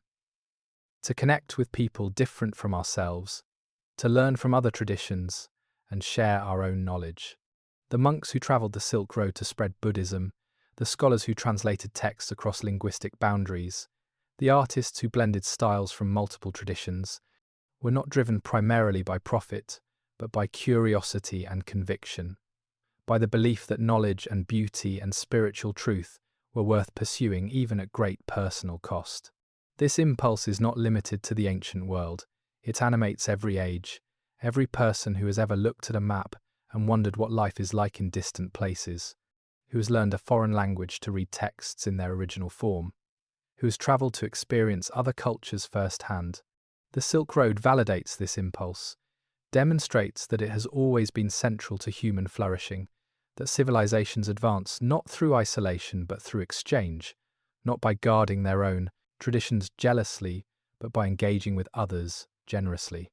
to connect with people different from ourselves, to learn from other traditions, and share our own knowledge. The monks who travelled the Silk Road to spread Buddhism, the scholars who translated texts across linguistic boundaries, the artists who blended styles from multiple traditions, were not driven primarily by profit, but by curiosity and conviction, by the belief that knowledge and beauty and spiritual truth were worth pursuing even at great personal cost. This impulse is not limited to the ancient world. It animates every age, every person who has ever looked at a map and wondered what life is like in distant places, who has learned a foreign language to read texts in their original form, who has travelled to experience other cultures firsthand. The Silk Road validates this impulse, demonstrates that it has always been central to human flourishing, that civilizations advance not through isolation but through exchange, not by guarding their own traditions jealously, but by engaging with others generously.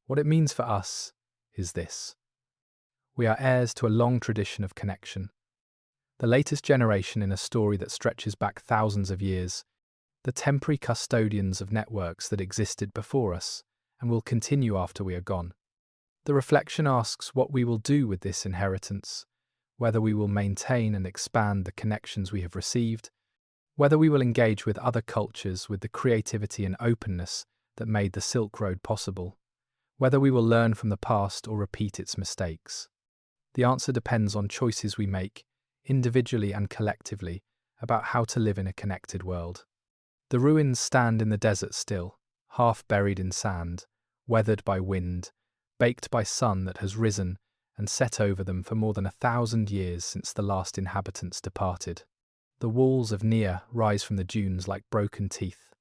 What it means for us is this. We are heirs to a long tradition of connection, the latest generation in a story that stretches back thousands of years, the temporary custodians of networks that existed before us and will continue after we are gone. The reflection asks what we will do with this inheritance, whether we will maintain and expand the connections we have received, whether we will engage with other cultures with the creativity and openness that made the Silk Road possible, whether we will learn from the past or repeat its mistakes. The answer depends on choices we make, individually and collectively, about how to live in a connected world. The ruins stand in the desert still, half buried in sand, weathered by wind, baked by sun that has risen and set over them for more than 1,000 years since the last inhabitants departed. The walls of Nia rise from the dunes like broken teeth,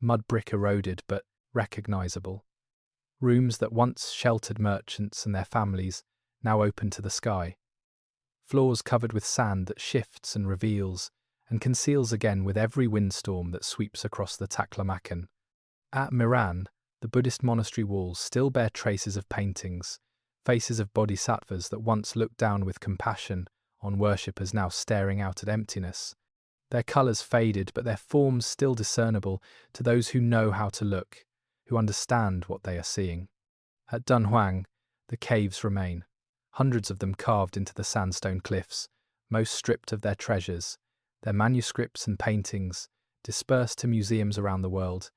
mud brick eroded but recognizable. Rooms that once sheltered merchants and their families now open to the sky. Floors covered with sand that shifts and reveals, and conceals again with every windstorm that sweeps across the Taklamakan. At Miran, the Buddhist monastery walls still bear traces of paintings, faces of bodhisattvas that once looked down with compassion on worshippers now staring out at emptiness. Their colours faded, but their forms still discernible to those who know how to look, who understand what they are seeing. At Dunhuang, the caves remain, hundreds of them carved into the sandstone cliffs, most stripped of their treasures, their manuscripts and paintings dispersed to museums around the world,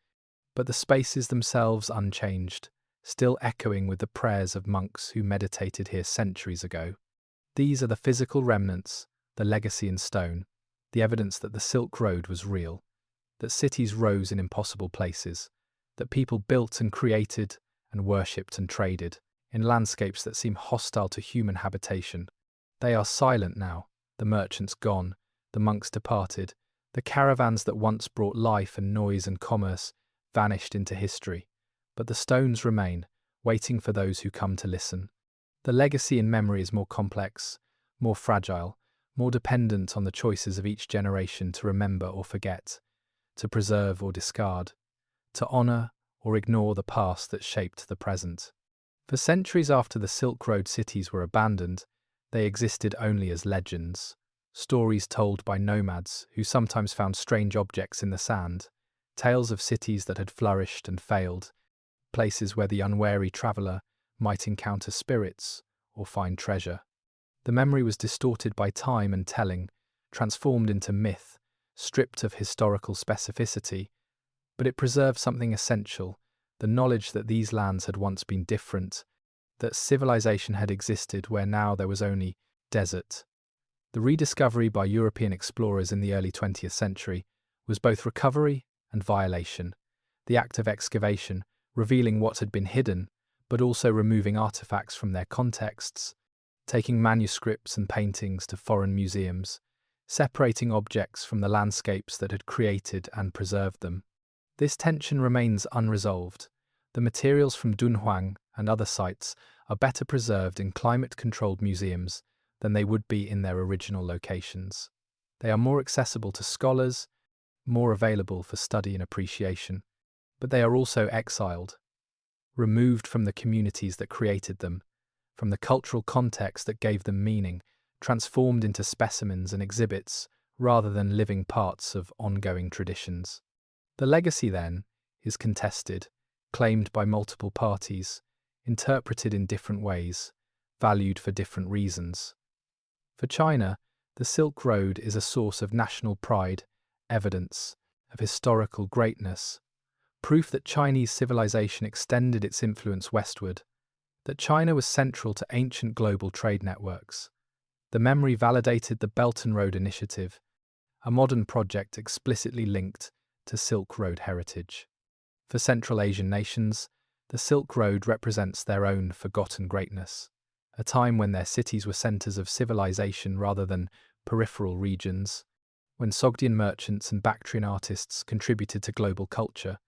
but the spaces themselves unchanged, still echoing with the prayers of monks who meditated here centuries ago. These are the physical remnants, the legacy in stone, the evidence that the Silk Road was real, that cities rose in impossible places, that people built and created and worshipped and traded in landscapes that seem hostile to human habitation. They are silent now, the merchants gone, the monks departed, the caravans that once brought life and noise and commerce vanished into history, but the stones remain, waiting for those who come to listen. The legacy in memory is more complex, more fragile, more dependent on the choices of each generation to remember or forget, to preserve or discard, to honour or ignore the past that shaped the present. For centuries after the Silk Road cities were abandoned, they existed only as legends, stories told by nomads who sometimes found strange objects in the sand, tales of cities that had flourished and failed, places where the unwary traveller might encounter spirits or find treasure. The memory was distorted by time and telling, transformed into myth, stripped of historical specificity, but it preserved something essential, the knowledge that these lands had once been different, that civilization had existed where now there was only desert. The rediscovery by European explorers in the early 20th century was both recovery and violation, the act of excavation revealing what had been hidden, but also removing artifacts from their contexts, taking manuscripts and paintings to foreign museums, separating objects from the landscapes that had created and preserved them. This tension remains unresolved. The materials from Dunhuang and other sites are better preserved in climate-controlled museums than they would be in their original locations. They are more accessible to scholars, more available for study and appreciation, but they are also exiled, removed from the communities that created them, from the cultural context that gave them meaning, transformed into specimens and exhibits rather than living parts of ongoing traditions. The legacy, then, is contested, claimed by multiple parties, interpreted in different ways, valued for different reasons. For China, the Silk Road is a source of national pride, evidence of historical greatness, proof that Chinese civilization extended its influence westward, that China was central to ancient global trade networks. The memory validated the Belt and Road Initiative, a modern project explicitly linked to Silk Road heritage. For Central Asian nations, the Silk Road represents their own forgotten greatness, a time when their cities were centers of civilization rather than peripheral regions, when Sogdian merchants and Bactrian artists contributed to global culture,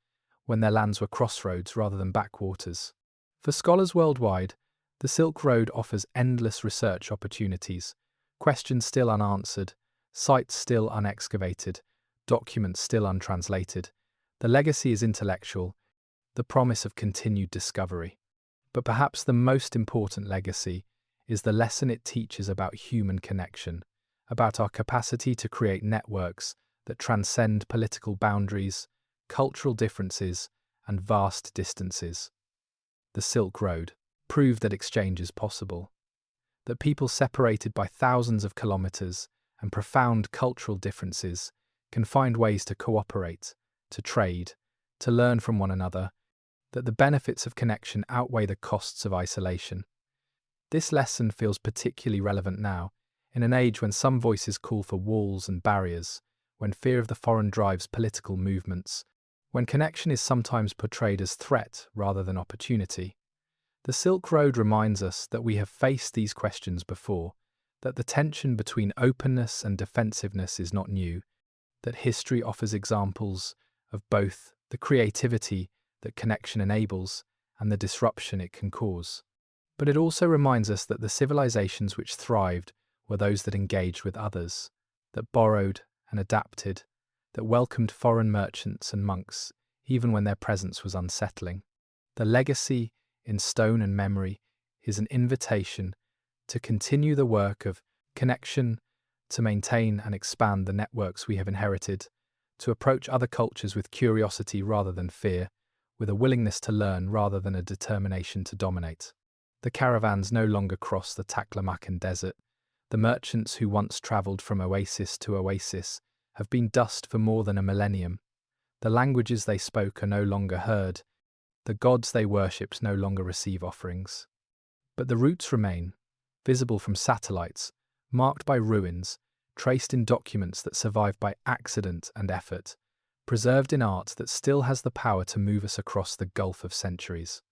when their lands were crossroads rather than backwaters. For scholars worldwide, the Silk Road offers endless research opportunities, questions still unanswered, sites still unexcavated, documents still untranslated. The legacy is intellectual, the promise of continued discovery. But perhaps the most important legacy is the lesson it teaches about human connection, about our capacity to create networks that transcend political boundaries, cultural differences, and vast distances. The Silk Road proved that exchange is possible, that people separated by thousands of kilometers and profound cultural differences can find ways to cooperate, to trade, to learn from one another, that the benefits of connection outweigh the costs of isolation. This lesson feels particularly relevant now, in an age when some voices call for walls and barriers, when fear of the foreign drives political movements, when connection is sometimes portrayed as threat rather than opportunity. The Silk Road reminds us that we have faced these questions before, that the tension between openness and defensiveness is not new, that history offers examples of both the creativity that connection enables and the disruption it can cause. But it also reminds us that the civilizations which thrived were those that engaged with others, that borrowed and adapted, that welcomed foreign merchants and monks even when their presence was unsettling. The legacy in stone and memory is an invitation to continue the work of connection, to maintain and expand the networks we have inherited, to approach other cultures with curiosity rather than fear, with a willingness to learn rather than a determination to dominate. The caravans no longer cross the Taklamakan desert. The merchants who once travelled from oasis to oasis have been dust for more than a millennium. The languages they spoke are no longer heard. The gods they worshipped no longer receive offerings. But the roots remain, visible from satellites, marked by ruins, traced in documents that survive by accident and effort, preserved in art that still has the power to move us across the gulf of centuries.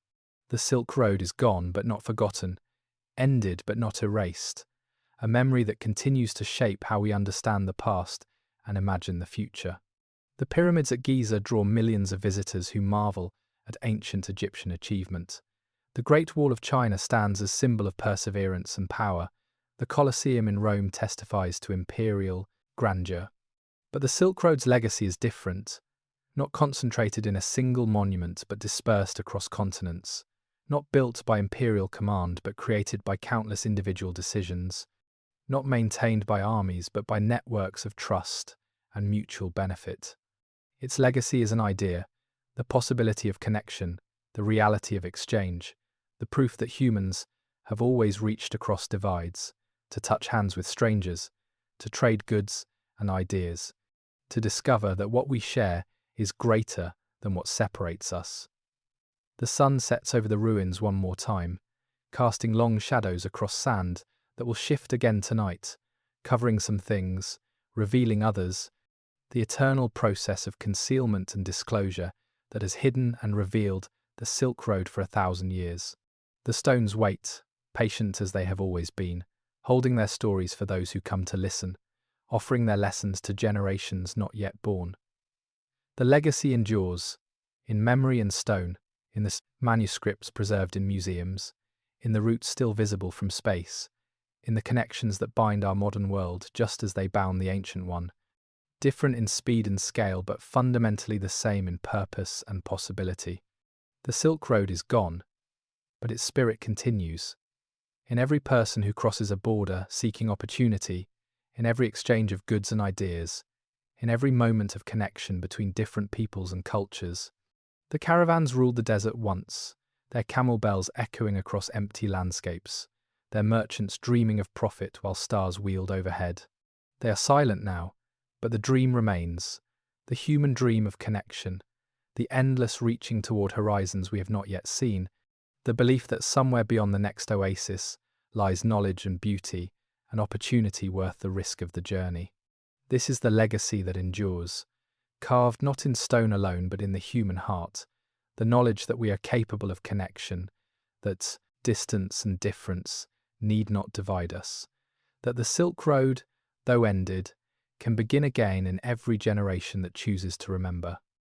The Silk Road is gone but not forgotten, ended but not erased, a memory that continues to shape how we understand the past and imagine the future. The pyramids at Giza draw millions of visitors who marvel at ancient Egyptian achievement. The Great Wall of China stands as symbol of perseverance and power. The Colosseum in Rome testifies to imperial grandeur. But the Silk Road's legacy is different, not concentrated in a single monument but dispersed across continents, not built by imperial command but created by countless individual decisions, not maintained by armies but by networks of trust and mutual benefit. Its legacy is an idea, the possibility of connection, the reality of exchange, the proof that humans have always reached across divides, to touch hands with strangers, to trade goods and ideas, to discover that what we share is greater than what separates us. The sun sets over the ruins one more time, casting long shadows across sand that will shift again tonight, covering some things, revealing others, the eternal process of concealment and disclosure that has hidden and revealed the Silk Road for 1,000 years. The stones wait, patient as they have always been, holding their stories for those who come to listen, offering their lessons to generations not yet born. The legacy endures, in memory and stone, in the manuscripts preserved in museums, in the roots still visible from space, in the connections that bind our modern world just as they bound the ancient one, different in speed and scale but fundamentally the same in purpose and possibility. The Silk Road is gone, but its spirit continues. In every person who crosses a border seeking opportunity, in every exchange of goods and ideas, in every moment of connection between different peoples and cultures. The caravans ruled the desert once, their camel bells echoing across empty landscapes, their merchants dreaming of profit while stars wheeled overhead. They are silent now, but the dream remains, the human dream of connection, the endless reaching toward horizons we have not yet seen, the belief that somewhere beyond the next oasis lies knowledge and beauty, an opportunity worth the risk of the journey. This is the legacy that endures, carved not in stone alone but in the human heart, the knowledge that we are capable of connection, that distance and difference need not divide us, that the Silk Road, though ended, can begin again in every generation that chooses to remember.